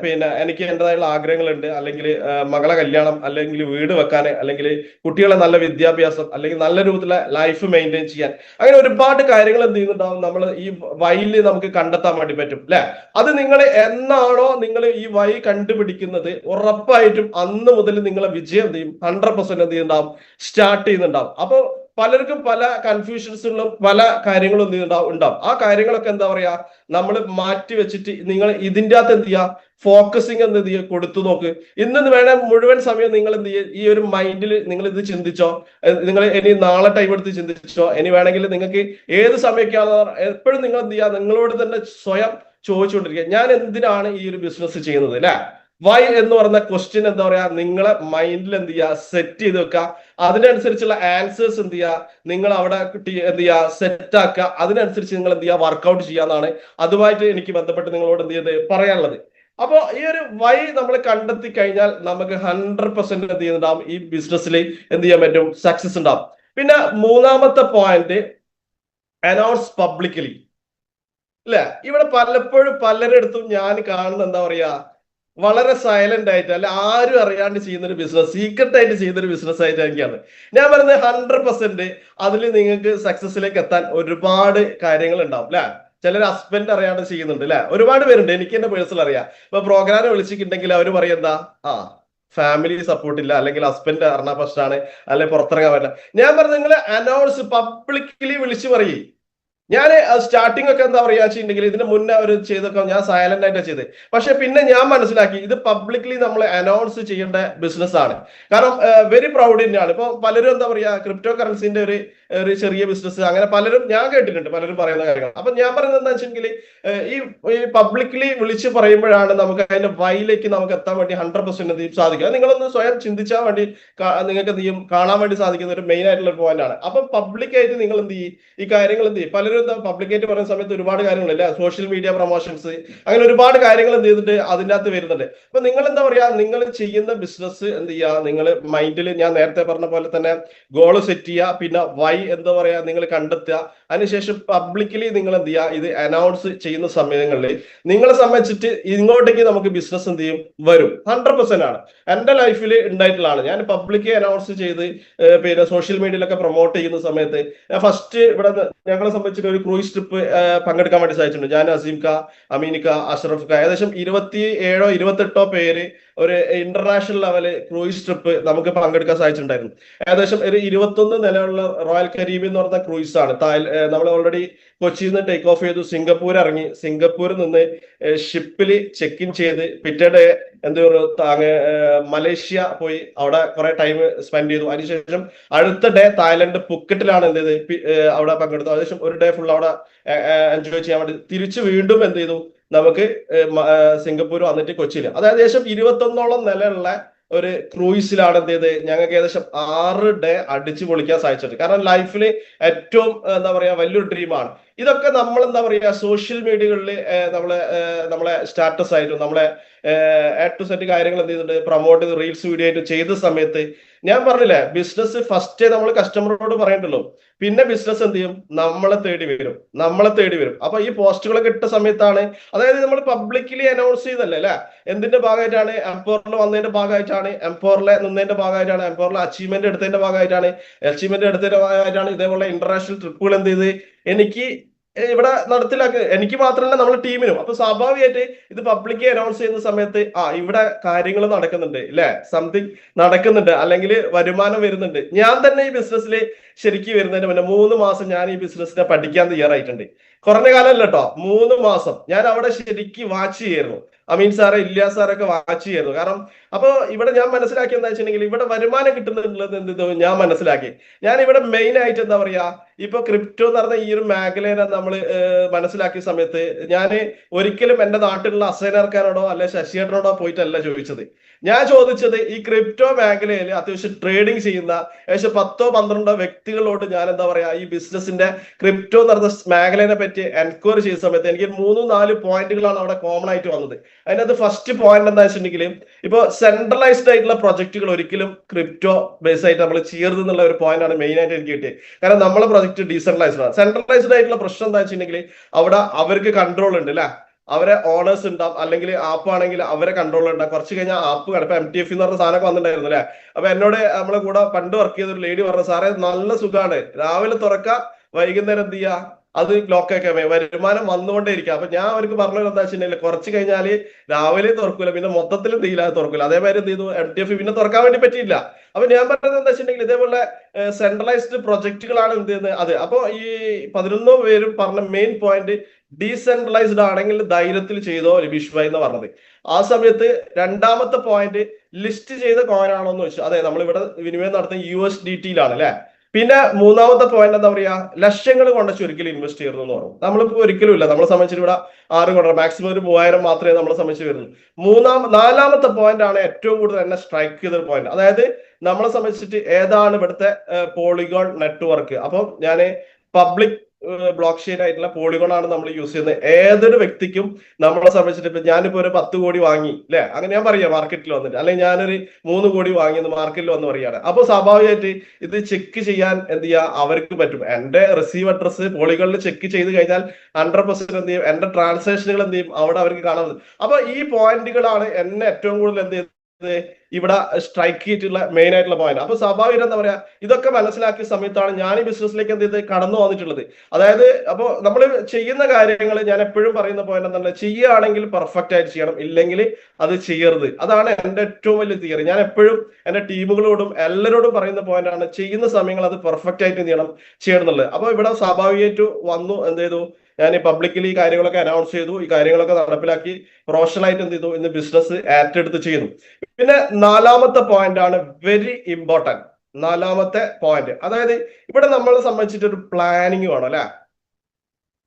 Speaker 1: പിന്നെ എനിക്ക് എൻ്റെതായുള്ള ആഗ്രഹങ്ങളുണ്ട്, അല്ലെങ്കിൽ മകളെ കല്യാണം, അല്ലെങ്കിൽ വീട് വെക്കാൻ, അല്ലെങ്കിൽ കുട്ടികളെ നല്ല വിദ്യാഭ്യാസം, അല്ലെങ്കിൽ നല്ല രൂപത്തിലുള്ള ലൈഫ് മെയിൻറ്റെയിൻ ചെയ്യാൻ, അങ്ങനെ ഒരുപാട് കാര്യങ്ങൾ എന്ത് ചെയ്യുന്നുണ്ടാവും നമ്മൾ ഈ വൈയില് നമുക്ക് കണ്ടെത്താൻ വേണ്ടി പറ്റും അല്ലെ. അത് നിങ്ങൾ എന്നാണോ നിങ്ങൾ ഈ വൈ കണ്ടുപിടിക്കുന്നത് ഉറപ്പായിട്ടും അന്ന് മുതൽ നിങ്ങളെ വിജയം എന്ത് ചെയ്യും, 100% എന്ത് ചെയ്യുന്നുണ്ടാവും, സ്റ്റാർട്ട് ചെയ്യുന്നുണ്ടാവും. അപ്പൊ പലർക്കും പല കൺഫ്യൂഷൻസുകളും പല കാര്യങ്ങളും എന്ത് ഉണ്ടാവും. ആ കാര്യങ്ങളൊക്കെ എന്താ പറയാ നമ്മൾ മാറ്റി വെച്ചിട്ട് നിങ്ങൾ ഇതിൻ്റെ അകത്ത് എന്ത് ചെയ്യുക, ഫോക്കസിങ് എന്ത് ചെയ്യുക, കൊടുത്തു നോക്ക്. ഇന്ന് വേണം മുഴുവൻ സമയം നിങ്ങൾ എന്ത് ചെയ്യുക, ഈ ഒരു മൈൻഡിൽ നിങ്ങൾ ഇത് ചിന്തിച്ചോ, നിങ്ങൾ ഇനി നാളെ ടൈം എടുത്ത് ചിന്തിച്ചോ, ഇനി വേണമെങ്കിൽ നിങ്ങൾക്ക് ഏത് സമയമൊക്കെയാണ് എപ്പോഴും നിങ്ങൾ എന്ത് ചെയ്യുക, നിങ്ങളോട് തന്നെ സ്വയം ചോദിച്ചുകൊണ്ടിരിക്കുക, ഞാൻ എന്തിനാണ് ഈ ഒരു ബിസിനസ് ചെയ്യുന്നത് അല്ലെ. വൈ എന്ന് പറയുന്ന ക്വസ്റ്റ്യൻ എന്താ പറയാ നിങ്ങളെ മൈൻഡിൽ എന്ത് ചെയ്യുക, സെറ്റ് ചെയ്ത് വെക്കുക. അതിനനുസരിച്ചുള്ള ആൻസേഴ്സ് എന്ത് ചെയ്യുക, നിങ്ങൾ അവിടെ എന്ത് ചെയ്യുക, സെറ്റ് ആക്കുക. അതിനനുസരിച്ച് നിങ്ങൾ എന്ത് ചെയ്യുക, വർക്ക്ഔട്ട് ചെയ്യാന്നാണ് അതുമായിട്ട് എനിക്ക് ബന്ധപ്പെട്ട് നിങ്ങളോട് എന്ത് ചെയ്ത് പറയാനുള്ളത്. അപ്പൊ ഈ ഒരു വൈ നമ്മൾ കണ്ടെത്തി കഴിഞ്ഞാൽ നമുക്ക് 100% എന്ത് ചെയ്യുന്നുണ്ടാവും, ഈ ബിസിനസ്സിൽ എന്ത് ചെയ്യാൻ പറ്റും, സക്സസ് ഉണ്ടാവും. പിന്നെ മൂന്നാമത്തെ പോയിന്റ്, അനൗൺസ് പബ്ലിക്കലി അല്ലെ. ഇവിടെ പലപ്പോഴും പലരിടത്തും ഞാൻ കാണുന്ന എന്താ പറയാ വളരെ സൈലന്റ് ആയിട്ട് അല്ലെ ആരും അറിയാണ്ട് ചെയ്യുന്ന ഒരു ബിസിനസ്, സീക്രട്ട് ആയിട്ട് ചെയ്യുന്ന ഒരു ബിസിനസ് ആയിട്ടാണ് ഞാൻ പറയുന്നത്. 100% അതിൽ നിങ്ങൾക്ക് സക്സസിലേക്ക് എത്താൻ ഒരുപാട് കാര്യങ്ങൾ ഉണ്ടാവും അല്ലെ. ചിലർ ഹസ്ബൻഡ് അറിയാണ്ട് ചെയ്യുന്നുണ്ട് അല്ലെ, ഒരുപാട് പേരുണ്ട്. എനിക്ക് എന്റെ പേഴ്സണൽ അറിയാം. ഇപ്പൊ പ്രോഗ്രാം വിളിച്ചിട്ടുണ്ടെങ്കിൽ അവർ പറയുന്ന ഫാമിലി സപ്പോർട്ട് ഇല്ല, അല്ലെങ്കിൽ ഹസ്ബൻഡ് അറിഞ്ഞ പ്രശ്നമാണ്, അല്ലെങ്കിൽ പുറത്തിറങ്ങാൻ പറ്റില്ല. ഞാൻ പറഞ്ഞു നിങ്ങൾ അനൗൺസ് പബ്ലിക്കലി വിളിച്ചു പറയും. ഞാൻ സ്റ്റാർട്ടിംഗ് ഒക്കെ എന്താ പറയാ വെച്ചിട്ടുണ്ടെങ്കിൽ ഇതിന് മുന്നേ അവർ ചെയ്തൊക്കെ ഞാൻ സൈലന്റ് ആയിട്ടാണ് ചെയ്തത്. പക്ഷെ പിന്നെ ഞാൻ മനസ്സിലാക്കി ഇത് പബ്ലിക്കലി നമ്മൾ അനൗൺസ് ചെയ്യേണ്ട ബിസിനസ് ആണ്. കാരണം വെരി പ്രൗഡ് തന്നെയാണ്. ഇപ്പൊ പലരും എന്താ പറയാ ക്രിപ്റ്റോ കറൻസിന്റെ ഒരു ചെറിയ ബിസിനസ്, അങ്ങനെ പലരും ഞാൻ കേട്ടിട്ടുണ്ട് പലരും പറയുന്ന കാര്യങ്ങൾ. അപ്പൊ ഞാൻ പറയുന്നത് എന്താ വെച്ചെങ്കിൽ ഈ പബ്ലിക്കലി വിളിച്ച് പറയുമ്പോഴാണ് നമുക്ക് അതിന്റെ വൈയിലേക്ക് നമുക്ക് എത്താൻ വേണ്ടി 100% എന്ത് ചെയ്യും സാധിക്കും. നിങ്ങളൊന്ന് സ്വയം ചിന്തിച്ചാൽ വേണ്ടി നിങ്ങൾക്ക് എന്ത് ചെയ്യും കാണാൻ വേണ്ടി സാധിക്കുന്ന ഒരു മെയിൻ ആയിട്ടുള്ള ഒരു പോയിന്റ് ആണ്. അപ്പൊ പബ്ലിക്കായിട്ട് നിങ്ങൾ എന്ത് ചെയ്യും ഈ കാര്യങ്ങൾ എന്ത് ചെയ്യും. പലരും എന്താ പബ്ലിക്കായിട്ട് പറയുന്ന സമയത്ത് ഒരുപാട് കാര്യങ്ങളില്ല, സോഷ്യൽ മീഡിയ പ്രൊമോഷൻസ്, അങ്ങനെ ഒരുപാട് കാര്യങ്ങൾ എന്ത് ചെയ്തിട്ട് അതിൻ്റെ അകത്ത് വരുന്നുണ്ട്. അപ്പൊ നിങ്ങൾ എന്താ പറയാ നിങ്ങൾ ചെയ്യുന്ന ബിസിനസ് എന്ത് ചെയ്യുക, നിങ്ങൾ മൈൻഡിൽ ഞാൻ നേരത്തെ പറഞ്ഞ പോലെ തന്നെ ഗോള് സെറ്റ് ചെയ്യുക. പിന്നെ വൈ എന്താ പറയാ നിങ്ങൾ കണ്ടെത്തുക. അതിനുശേഷം പബ്ലിക്കലി നിങ്ങൾ എന്ത് ചെയ്യുക, ഇത് അനൗൺസ് ചെയ്യുന്ന സമയങ്ങളിൽ നിങ്ങളെ സംബന്ധിച്ചിട്ട് ഇങ്ങോട്ടേക്ക് നമുക്ക് ബിസിനസ് എന്ത് ചെയ്യും വരും. 100% ആണ് എന്റെ ലൈഫിൽ ഉണ്ടായിട്ടുള്ളതാണ്. ഞാൻ പബ്ലിക് അനൗൺസ് ചെയ്ത് പിന്നെ സോഷ്യൽ മീഡിയയിലൊക്കെ പ്രൊമോട്ട് ചെയ്യുന്ന സമയത്ത് ഞാൻ ഫസ്റ്റ് ഇവിടെ ഞങ്ങളെ സംബന്ധിച്ചിട്ട് ഒരു ക്രൂയിസ് ട്രിപ്പ് പങ്കെടുക്കാൻ വേണ്ടി സാധിച്ചിട്ടുണ്ട്. ഞാൻ അസീം ക, അമീനിക്ക, അഷ്റഫ് ക, ഏകദേശം 27-28 പേര് ഒരു ഇന്റർനാഷണൽ ലെവല് ക്രൂയിസ് ട്രിപ്പ് നമുക്ക് പങ്കെടുക്കാൻ സാധിച്ചിട്ടുണ്ടായിരുന്നു. ഏകദേശം ഒരു 21 നിലയുള്ള റോയൽ കരീബിയൻ എന്ന് പറഞ്ഞ ക്രൂയിസ് ആണ്. നമ്മൾ ഓൾറെഡി കൊച്ചിയിൽ നിന്ന് ടേക്ക് ഓഫ് ചെയ്തു, സിംഗപ്പൂർ ഇറങ്ങി, സിംഗപ്പൂരിൽ നിന്ന് ഷിപ്പിൽ ചെക്ക് ഇൻ ചെയ്ത് പിറ്റേ ഡേ എന്താ പറയുക മലേഷ്യ പോയി അവിടെ കുറെ ടൈം സ്പെൻഡ് ചെയ്തു. അതിനുശേഷം അടുത്ത ഡേ തായ്ലൻഡ് പുക്കറ്റിലാണ് എന്ത് ചെയ്ത് അവിടെ പങ്കെടുത്തു. ഏകദേശം ഒരു ഡേ ഫുൾ അവിടെ എൻജോയ് ചെയ്യാൻ വേണ്ടി തിരിച്ചു വീണ്ടും എന്ത് ചെയ്തു നമുക്ക് സിംഗപ്പൂർ വന്നിട്ട് കൊച്ചിയിൽ, അതായത് ഏകദേശം 21ഓളം നിലയുള്ള ഒരു ക്രൂയിസിലാണ് എന്ത് ചെയ്ത് ഞങ്ങൾക്ക് ഏകദേശം 6 ഡേ അടിച്ചു പൊളിക്കാൻ സാധിച്ചിട്ടുണ്ട്. കാരണം ലൈഫിൽ ഏറ്റവും എന്താ പറയാ വലിയൊരു ഡ്രീമാണ് ഇതൊക്കെ. നമ്മൾ എന്താ പറയാ സോഷ്യൽ മീഡിയകളിൽ നമ്മളെ സ്റ്റാറ്റസ് ആയിട്ടും നമ്മളെ എ ടു സെറ്റ് കാര്യങ്ങൾ എന്ത് ചെയ്തിട്ടുണ്ട് പ്രൊമോട്ട് ചെയ്ത് റീൽസ് വീഡിയോ ആയിട്ട് ചെയ്ത സമയത്ത് ഞാൻ പറഞ്ഞില്ലേ, ബിസിനസ് ഫസ്റ്റ് നമ്മൾ കസ്റ്റമറോട് പറയണ്ടല്ലോ, പിന്നെ ബിസിനസ് എന്ത് ചെയ്യും നമ്മളെ തേടി വരും. അപ്പൊ ഈ പോസ്റ്റുകളൊക്കെ ഇട്ട സമയത്താണ്, അതായത് നമ്മൾ പബ്ലിക്കലി അനൗൺസ് ചെയ്തല്ലേ അല്ലെ, എന്തിന്റെ ഭാഗമായിട്ടാണ് എംപവറിൽ വന്നതിന്റെ ഭാഗമായിട്ടാണ്, എംപവറിലെ നിന്നതിന്റെ ഭാഗമായിട്ടാണ്, എംപവറിലെ അച്ചീവ്മെന്റ് എടുത്തതിന്റെ ഭാഗമായിട്ടാണ് ഇതേപോലെ ഇന്റർനാഷണൽ ട്രിപ്പുകൾ എന്ത് ചെയ്ത് എനിക്ക് ഇവിടെ നടത്തിലാക്കുക, എനിക്ക് മാത്രമല്ല നമ്മുടെ ടീമിനും. അപ്പൊ സ്വാഭാവികമായിട്ട് ഇത് പബ്ലിക് അനൗൺസ് ചെയ്യുന്ന സമയത്ത് ഇവിടെ കാര്യങ്ങൾ നടക്കുന്നുണ്ട് അല്ലെ, സംതിങ് നടക്കുന്നുണ്ട്, അല്ലെങ്കിൽ വരുമാനം വരുന്നുണ്ട്. ഞാൻ തന്നെ ഈ ബിസിനസ്സിൽ ശരിക്കും വരുന്നതിന് മുന്നേ 3 മാസം ഞാൻ ഈ ബിസിനസ്സിനെ പഠിക്കാൻ തയ്യാറായിട്ടുണ്ട്. കുറഞ്ഞ കാലമല്ല കേട്ടോ, 3 മാസം ഞാൻ അവിടെ ശരിക്കും വാച്ച് ചെയ്യായിരുന്നു. അമീൻ സാറെ, ഇല്യാസ് സാറൊക്കെ വാച്ച് ചെയ്യായിരുന്നു. കാരണം അപ്പൊ ഇവിടെ ഞാൻ മനസ്സിലാക്കി എന്താ വെച്ചിട്ടുണ്ടെങ്കിൽ ഇവിടെ വരുമാനം കിട്ടുന്നുള്ളത് എന്ത് ഞാൻ മനസ്സിലാക്കി. ഞാൻ ഇവിടെ മെയിൻ ആയിട്ട് എന്താ പറയാ ഇപ്പൊ ക്രിപ്റ്റോ എന്ന് പറഞ്ഞ ഈ ഒരു മേഖലയെ നമ്മൾ മനസ്സിലാക്കിയ സമയത്ത് ഞാൻ ഒരിക്കലും എന്റെ നാട്ടിലുള്ള അസൈനർക്കാരോടോ അല്ലെ ശശിയേട്ടനോടോ പോയിട്ടല്ല ചോദിച്ചത്. ഞാൻ ചോദിച്ചത് ഈ ക്രിപ്റ്റോ മേഖലയിൽ അത്യാവശ്യം ട്രേഡിങ് ചെയ്യുന്ന ഏകദേശം 10-12 വ്യക്തികളോട് ഞാൻ എന്താ പറയാ ഈ ബിസിനസിന്റെ ക്രിപ്റ്റോ എന്ന് പറഞ്ഞ മേഖലയെ പറ്റി എൻക്വയറി ചെയ്ത സമയത്ത് എനിക്ക് 3-4 പോയിന്റുകളാണ് അവിടെ കോമൺ ആയിട്ട് വന്നത്. അതിനകത്ത് ഫസ്റ്റ് പോയിന്റ് എന്താ വെച്ചിട്ടുണ്ടെങ്കിൽ ഇപ്പൊ സെൻട്രലൈസ്ഡ് ആയിട്ടുള്ള പ്രൊജക്ടുകൾ ഒരിക്കലും ക്രിപ്റ്റോ ബേസ് ആയിട്ട് നമ്മൾ ചെയ്യരുത് എന്നുള്ള ഒരു പോയിന്റ് ആണ് മെയിൻ ആയിട്ട് എനിക്ക് കിട്ടിയത്. കാരണം നമ്മളെ പ്രൊജക്ട് ഡീസെൻട്രലൈസ്ഡ് ആണ്. സെൻട്രലൈസ്ഡ് ആയിട്ടുള്ള പ്രശ്നം എന്താ വെച്ചിട്ടുണ്ടെങ്കിൽ അവിടെ അവർക്ക് കൺട്രോൾ ഉണ്ട് അല്ലെ, അവരെ ഓണേഴ്സ് ഉണ്ടാവും, അല്ലെങ്കിൽ ആപ്പ് ആണെങ്കിൽ അവരെ കൺട്രോൾ ഉണ്ടാവും. കുറച്ച് കഴിഞ്ഞാൽ ആപ്പ് ഇപ്പൊ MTF എന്ന് പറഞ്ഞ സാധനമൊക്കെ വന്നിട്ടുണ്ടായിരുന്നു അല്ലെ. അപ്പൊ എന്നോട് നമ്മളെ കൂടെ പണ്ട് വർക്ക് ചെയ്ത ഒരു ലേഡി പറഞ്ഞു, സാറേ നല്ല സുഖമാണ്, രാവിലെ തുറക്കാം വൈകുന്നേരം എന്ത് ചെയ്യാ അത് ലോക്കൊക്കെ വരുമാനം വന്നുകൊണ്ടേ ഇരിക്കുക. അപ്പൊ ഞാൻ അവർക്ക് പറഞ്ഞത് എന്താ വെച്ചിട്ടുണ്ടെങ്കിൽ കുറച്ച് കഴിഞ്ഞാല് രാവിലെ തുറക്കൂല, പിന്നെ മൊത്തത്തിൽ എന്ത് ചെയ്യില്ല തുറക്കൂല. അതേമാതിരി എന്ത് ചെയ്തു MTF പിന്നെ തുറക്കാൻ വേണ്ടി പറ്റിയില്ല. അപ്പൊ ഞാൻ പറഞ്ഞത് എന്താ വെച്ചിട്ടുണ്ടെങ്കിൽ ഇതേപോലെ സെൻട്രലൈസ്ഡ് പ്രൊജക്ടുകളാണ് എന്ത് ചെയ്യുന്നത് അത്. അപ്പൊ ഈ 11 പേരും പറഞ്ഞ മെയിൻ പോയിന്റ് ഡീസെൻട്രലൈസ്ഡ് ആണെങ്കിൽ ധൈര്യത്തിൽ ചെയ്തോ രബീഷ് ഭായ് എന്ന് പറഞ്ഞത്. ആ സമയത്ത് രണ്ടാമത്തെ പോയിന്റ് ലിസ്റ്റ് ചെയ്ത കോയിൻ ആണോ എന്ന് വെച്ചു. അതെ, നമ്മളിവിടെ വിനിമയം നടത്തുന്ന USDT-യിലാണ് അല്ലെ. പിന്നെ മൂന്നാമത്തെ പോയിന്റ് എന്താ പറയാ ലക്ഷങ്ങൾ കൊണ്ടച്ച് ഒരിക്കലും ഇൻവെസ്റ്റ് ചെയ്യരുത് എന്ന് പറഞ്ഞു. നമ്മളിപ്പോ ഒരിക്കലും ഇല്ല, നമ്മളെ സംബന്ധിച്ചിട്ട് ഇവിടെ 6 കൊണ്ട മാക്സിമം ഒരു 3000 മാത്രമേ നമ്മളെ സംബന്ധിച്ച് വരുന്നുള്ളൂ. നാലാമത്തെ പോയിന്റ് ആണ് ഏറ്റവും കൂടുതൽ എന്നെ സ്ട്രൈക്ക് ചെയ്ത പോയിന്റ്. അതായത് നമ്മളെ സംബന്ധിച്ചിട്ട് ഏതാണ് ഇവിടുത്തെ പോളിഗോൺ നെറ്റ്വർക്ക്. അപ്പം ഞാൻ പബ്ലിക് ബ്ലോക്ക് ചെയിൻ ആയിട്ടുള്ള പോളിഗോൺ ആണ് നമ്മൾ യൂസ് ചെയ്യുന്നത്. ഏതൊരു വ്യക്തിക്കും നമ്മളെ സംബന്ധിച്ചിട്ട് ഇപ്പൊ ഞാനിപ്പോ ഒരു 10 കോടി വാങ്ങി അല്ലെ, അങ്ങനെ ഞാൻ പറയാം മാർക്കറ്റിൽ വന്നിട്ട്, അല്ലെങ്കിൽ ഞാനൊരു 3 കോടി വാങ്ങിയെന്ന് മാർക്കറ്റിൽ വന്ന് പറയാണ്. അപ്പൊ സ്വാഭാവികമായിട്ട് ഇത് ചെക്ക് ചെയ്യാൻ എന്ത് ചെയ്യാ അവർക്ക് പറ്റും. എന്റെ റിസീവ് അഡ്രസ് പോളിഗോണിൽ ചെക്ക് ചെയ്ത് കഴിഞ്ഞാൽ 100% എന്ത് ചെയ്യും എന്റെ ട്രാൻസാക്ഷനുകൾ എന്ത് ചെയ്യും അവിടെ അവർക്ക് കാണുന്നത്. അപ്പൊ ഈ പോയിന്റുകളാണ് എന്നെ ഏറ്റവും കൂടുതൽ എന്ത് ചെയ്യുന്നത് ഇവിടെ സ്ട്രൈക്ക് ചെയ്തിട്ടുള്ള മെയിൻ ആയിട്ടുള്ള പോയിന്റ്. അപ്പൊ സ്വാഭാവികം എന്താ പറയാ ഇതൊക്കെ മനസ്സിലാക്കിയ സമയത്താണ് ഞാൻ ഈ ബിസിനസ്സിലേക്ക് എന്ത് ചെയ്ത് കടന്നു വന്നിട്ടുള്ളത്. അതായത് അപ്പൊ നമ്മൾ ചെയ്യുന്ന കാര്യങ്ങൾ ഞാൻ എപ്പോഴും പറയുന്ന പോയിന്റ് എന്താ, ചെയ്യുകയാണെങ്കിൽ പെർഫെക്റ്റ് ആയിട്ട് ചെയ്യണം, ഇല്ലെങ്കിൽ അത് ചെയ്യരുത്. അതാണ് എന്റെ ഏറ്റവും വലിയ തിയറി. ഞാൻ എപ്പോഴും എന്റെ ടീമുകളോടും എല്ലാവരോടും പറയുന്ന പോയിന്റ് ആണ്, ചെയ്യുന്ന സമയങ്ങൾ അത് പെർഫെക്റ്റ് ആയിട്ട് ചെയ്യണം എന്നുള്ളത്. അപ്പൊ ഇവിടെ സ്വാഭാവികമായിട്ട് വന്നു എന്ത് ചെയ്തു, ഞാൻ പബ്ലിക്കലി ഈ കാര്യങ്ങളൊക്കെ അനൗൺസ് ചെയ്തു, ഈ കാര്യങ്ങളൊക്കെ നടപ്പിലാക്കി പ്രൊഫഷണലായിട്ട് എന്ത് ചെയ്തു ഇന്ന് ബിസിനസ് ഏറ്റെടുത്ത് ചെയ്യുന്നു. പിന്നെ നാലാമത്തെ പോയിന്റ് ആണ് വെരി ഇമ്പോർട്ടന്റ്. നാലാമത്തെ പോയിന്റ് അതായത് ഇവിടെ നമ്മളെ സംബന്ധിച്ചിട്ട് ഒരു പ്ലാനിങ് വേണം അല്ലെ,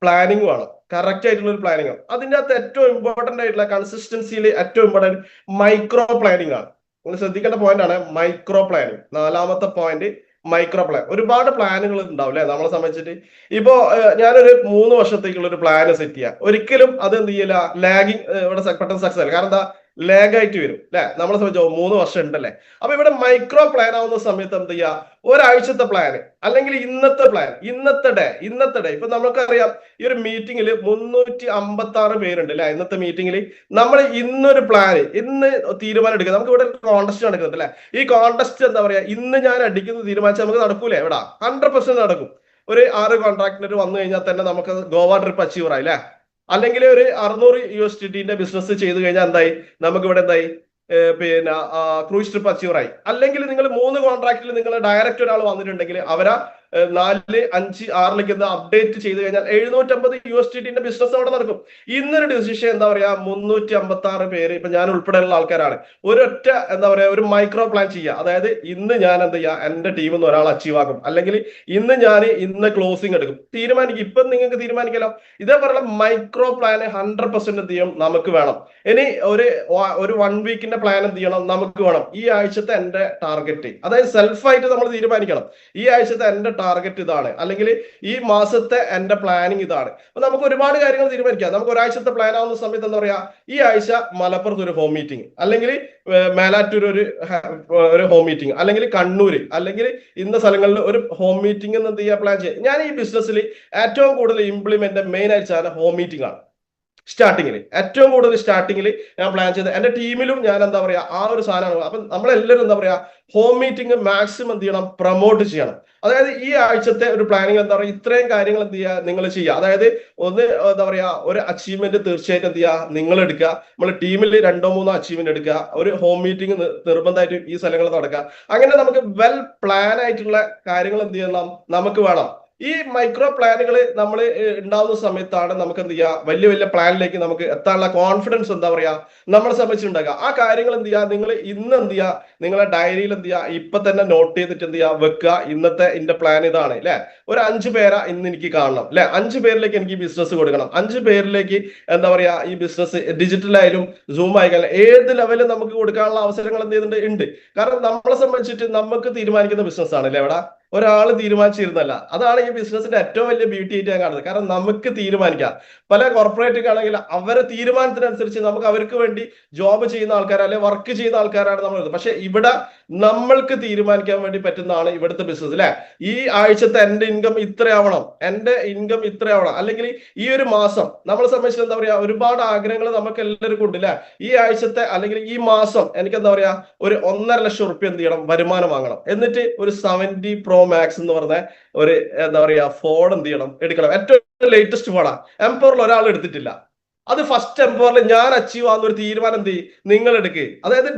Speaker 1: പ്ലാനിങ് വേണം, കറക്റ്റ് ആയിട്ടുള്ള ഒരു പ്ലാനിങ്. അതിൻ്റെ അകത്ത് ഏറ്റവും ഇമ്പോർട്ടന്റ് ആയിട്ടുള്ള കൺസിസ്റ്റൻസിയിൽ ഏറ്റവും ഇമ്പോർട്ടന്റ് മൈക്രോ പ്ലാനിങ് ആണ്. നിങ്ങൾ ശ്രദ്ധിക്കേണ്ട പോയിന്റ് ആണ് മൈക്രോ പ്ലാനിങ്. നാലാമത്തെ പോയിന്റ് മൈക്രോ പ്ലാൻ. ഒരുപാട് പ്ലാനുകൾ ഉണ്ടാവും അല്ലെ നമ്മളെ സംബന്ധിച്ചിട്ട്. ഇപ്പോ ഞാനൊരു 3 വർഷത്തേക്കുള്ള ഒരു പ്ലാന് സെറ്റ് ചെയ്യാം, ഒരിക്കലും അത് എന്ത് ചെയ്യില്ല ലാഗിങ് ഇവിടെ പെട്ടെന്ന് സക്സസ് അല്ല. കാരണം എന്താ ലാഗ് ആയിട്ട് വരും അല്ലെ, നമ്മളെ സംബന്ധിച്ചോ 3 വർഷം ഉണ്ടല്ലേ. അപ്പൊ ഇവിടെ മൈക്രോ പ്ലാൻ ആവുന്ന സമയത്ത് എന്ത് ചെയ്യാ ഒരാഴ്ചത്തെ പ്ലാന് അല്ലെങ്കിൽ ഇന്നത്തെ പ്ലാൻ, ഇന്നത്തെ ഡേ. ഇപ്പൊ നമുക്കറിയാം ഈ ഒരു മീറ്റിംഗിൽ 356 പേരുണ്ട് അല്ലെ. ഇന്നത്തെ മീറ്റിംഗിൽ നമ്മൾ ഇന്നൊരു പ്ലാന് ഇന്ന് തീരുമാനം എടുക്കുക. നമുക്ക് ഇവിടെ കോൺടെസ്റ്റ് നടക്കുന്നുണ്ട് അല്ലെ. ഈ കോൺടെസ്റ്റ് എന്താ പറയാ ഇന്ന് ഞാൻ അടിക്കുന്ന തീരുമാനിച്ചാൽ നമുക്ക് നടക്കൂലേ, ഇവിടെ 100% നടക്കും. ഒരു 6 കോൺട്രാക്ടർ വന്നു കഴിഞ്ഞാൽ തന്നെ നമുക്ക് ഗോവ ട്രിപ്പ് അച്ചീവർ ആയി അല്ലെ. അല്ലെങ്കിൽ ഒരു 600 USDT ബിസിനസ് ചെയ്ത് കഴിഞ്ഞാൽ എന്തായി നമുക്ക് ഇവിടെ എന്തായി പിന്നെ ക്രൂയിസ് ട്രിപ്പ് അച്ചീവർ ആയി. അല്ലെങ്കിൽ നിങ്ങൾ 3 കോൺട്രാക്റ്റിൽ നിങ്ങൾ ഡയറക്റ്റ് ഒരാൾ വന്നിട്ടുണ്ടെങ്കിൽ അവരാ 4, 5, 6ലേക്ക് എന്താ അപ്ഡേറ്റ് ചെയ്ത് കഴിഞ്ഞാൽ $750 ബിസിനസ് അവിടെ നടക്കും. ഇന്നൊരു ഡിസിഷൻ എന്താ പറയാ 356 പേര്, ഇപ്പൊ ഞാൻ ഉൾപ്പെടെയുള്ള ആൾക്കാരാണ്, ഒരൊറ്റ എന്താ പറയാ ഒരു മൈക്രോ പ്ലാൻ ചെയ്യുക. അതായത് ഇന്ന് ഞാൻ എന്താ ചെയ്യാ എന്റെ ടീമിൽ നിന്ന് ഒരാൾ അച്ചീവ് ആക്കും, അല്ലെങ്കിൽ ഇന്ന് ക്ലോസിംഗ് എടുക്കും, തീരുമാനിക്കും. ഇപ്പൊ നിങ്ങൾക്ക് തീരുമാനിക്കാലോ. ഇതേപോലുള്ള മൈക്രോ പ്ലാൻ 100% എന്ത് ചെയ്യും നമുക്ക് വേണം. ഇനി ഒരു 1 വീക്കിന്റെ പ്ലാൻ എന്ത് ചെയ്യണം നമുക്ക് വേണം. ഈ ആഴ്ചത്തെ എന്റെ ടാർഗറ്റ്, അതായത് സെൽഫായിട്ട് നമ്മൾ തീരുമാനിക്കണം. ഈ ആഴ്ചത്തെ എന്റെ ടാർഗറ്റ് ഇതാണ്, അല്ലെങ്കിൽ ഈ മാസത്തെ എന്റെ പ്ലാനിങ് ഇതാണ്. അപ്പൊ നമുക്ക് ഒരുപാട് കാര്യങ്ങൾ തീരുമാനിക്കാം. നമുക്ക് ഒരാഴ്ചത്തെ പ്ലാൻ ആവുന്ന സമയത്ത് എന്താ പറയാ, ഈ ആഴ്ച മലപ്പുറത്ത് ഒരു ഹോം മീറ്റിംഗ്, അല്ലെങ്കിൽ മേലാറ്റൂർ ഒരു ഹോം മീറ്റിംഗ്, അല്ലെങ്കിൽ കണ്ണൂര്, അല്ലെങ്കിൽ ഇന്ന സ്ഥലങ്ങളിൽ ഒരു ഹോം മീറ്റിംഗ് എന്ന് എന്ത് ചെയ്യാ പ്ലാൻ ചെയ്യാം. ഞാൻ ഈ ബിസിനസ്സിൽ ഏറ്റവും കൂടുതൽ ഇംപ്ലിമെന്റ് മെയിൻ ആയിട്ട് ഹോം മീറ്റിംഗ് ആണ്. ഏറ്റവും കൂടുതൽ സ്റ്റാർട്ടിങ്ങിൽ ഞാൻ പ്ലാൻ ചെയ്ത് എന്റെ ടീമിലും ഞാൻ എന്താ പറയാ ആ ഒരു സാധനമാണ്. അപ്പൊ നമ്മളെല്ലാവരും എന്താ പറയാ ഹോം മീറ്റിംഗ് മാക്സിമം എന്ത് ചെയ്യണം, പ്രൊമോട്ട് ചെയ്യണം. അതായത് ഈ ആഴ്ചത്തെ ഒരു പ്ലാനിങ് എന്താ പറയുക, ഇത്രയും കാര്യങ്ങൾ എന്ത് ചെയ്യുക നിങ്ങൾ ചെയ്യുക. അതായത് ഒന്ന് എന്താ പറയാ ഒരു അച്ചീവ്മെന്റ് തീർച്ചയായിട്ടും എന്ത് ചെയ്യുക നിങ്ങൾ എടുക്കുക. നമ്മൾ ടീമിൽ 2-3 അച്ചീവ്മെന്റ് എടുക്കുക. ഒരു ഹോം മീറ്റിംഗ് നിർബന്ധമായിട്ട് ഈ സ്ഥലങ്ങൾ നടക്കുക. അങ്ങനെ നമുക്ക് വെൽ പ്ലാൻ ആയിട്ടുള്ള കാര്യങ്ങൾ എന്ത് ചെയ്യണം നമുക്ക് വേണം. ഈ മൈക്രോ പ്ലാനുകൾ നമ്മൾ ഉണ്ടാവുന്ന സമയത്താണ് നമുക്ക് എന്ത് ചെയ്യുക വലിയ വലിയ പ്ലാനിലേക്ക് നമുക്ക് എത്താനുള്ള കോൺഫിഡൻസ് എന്താ പറയാ നമ്മളെ സംബന്ധിച്ചുണ്ടാക്കുക. ആ കാര്യങ്ങൾ എന്ത് ചെയ്യുക നിങ്ങൾ ഇന്ന് എന്ത് ചെയ്യുക നിങ്ങളെ ഡയറിയിൽ എന്ത് ചെയ്യുക ഇപ്പൊ തന്നെ നോട്ട് ചെയ്തിട്ട് എന്ത് ചെയ്യുക വെക്കുക. ഇന്നത്തെ എന്റെ പ്ലാൻ ഇതാണ് അല്ലെ, ഒരു 5 പേരാ ഇന്ന് എനിക്ക് കാണണം അല്ലെ, 5 പേരിലേക്ക് എനിക്ക് ബിസിനസ് കൊടുക്കണം, 5 പേരിലേക്ക് എന്താ പറയാ ഈ ബിസിനസ് ഡിജിറ്റലായാലും സൂം ആയിക്കാലും ഏത് ലെവലിൽ നമുക്ക് കൊടുക്കാനുള്ള അവസരങ്ങൾ എന്ത് ചെയ്യുന്നുണ്ട് ഉണ്ട്. കാരണം നമ്മളെ സംബന്ധിച്ചിട്ട് നമുക്ക് തീരുമാനിക്കുന്ന ബിസിനസ് ആണ് അല്ലെ, ഇവിടെ ഒരാൾ തീരുമാനിച്ചിരുന്നല്ല. അതാണ് ഈ ബിസിനസിന്റെ ഏറ്റവും വലിയ ബ്യൂട്ടി ആയിട്ട് ഞാൻ കാണുന്നത്. കാരണം നമുക്ക് തീരുമാനിക്കാം. പല കോർപ്പറേറ്റ് ആണെങ്കിൽ അവരെ തീരുമാനത്തിനനുസരിച്ച് നമുക്ക് അവർക്ക് വേണ്ടി ജോബ് ചെയ്യുന്ന ആൾക്കാർ അല്ലെങ്കിൽ വർക്ക് ചെയ്യുന്ന ആൾക്കാരാണ് നമ്മൾ. പക്ഷെ ഇവിടെ നമ്മൾക്ക് തീരുമാനിക്കാൻ വേണ്ടി പറ്റുന്നതാണ് ഇവിടുത്തെ ബിസിനസ് അല്ലെ. ഈ ആഴ്ചത്തെ എന്റെ ഇൻകം ഇത്രയാവണം, അല്ലെങ്കിൽ ഈ ഒരു മാസം നമ്മളെ സംബന്ധിച്ച് എന്താ പറയാ ഒരുപാട് ആഗ്രഹങ്ങൾ നമുക്ക് എല്ലാവർക്കും ഉണ്ട് അല്ലെ. ഈ ആഴ്ചത്തെ അല്ലെങ്കിൽ ഈ മാസം എനിക്ക് എന്താ പറയാ ഒരു 1.5 ലക്ഷം റുപ്യ എന്ത് ചെയ്യണം വരുമാനം വാങ്ങണം. എന്നിട്ട് ഒരു 70 Pro Max എന്ന് പറഞ്ഞ ഒരു എന്താ പറയാ ഫോൺ എന്ത് ചെയ്യണം എടുക്കണം. ഏറ്റവും ലേറ്റസ്റ്റ് ഫോണാ. എംപവറിൽ ഒരാൾ എടുത്തിട്ടില്ല. അത് ഫസ്റ്റ് എംപവറിൽ ഞാൻ അച്ചീവ് ആവുന്ന ഒരു തീരുമാനം എന്ത് ചെയ്യും നിങ്ങൾ എടുക്കുക. അതായത്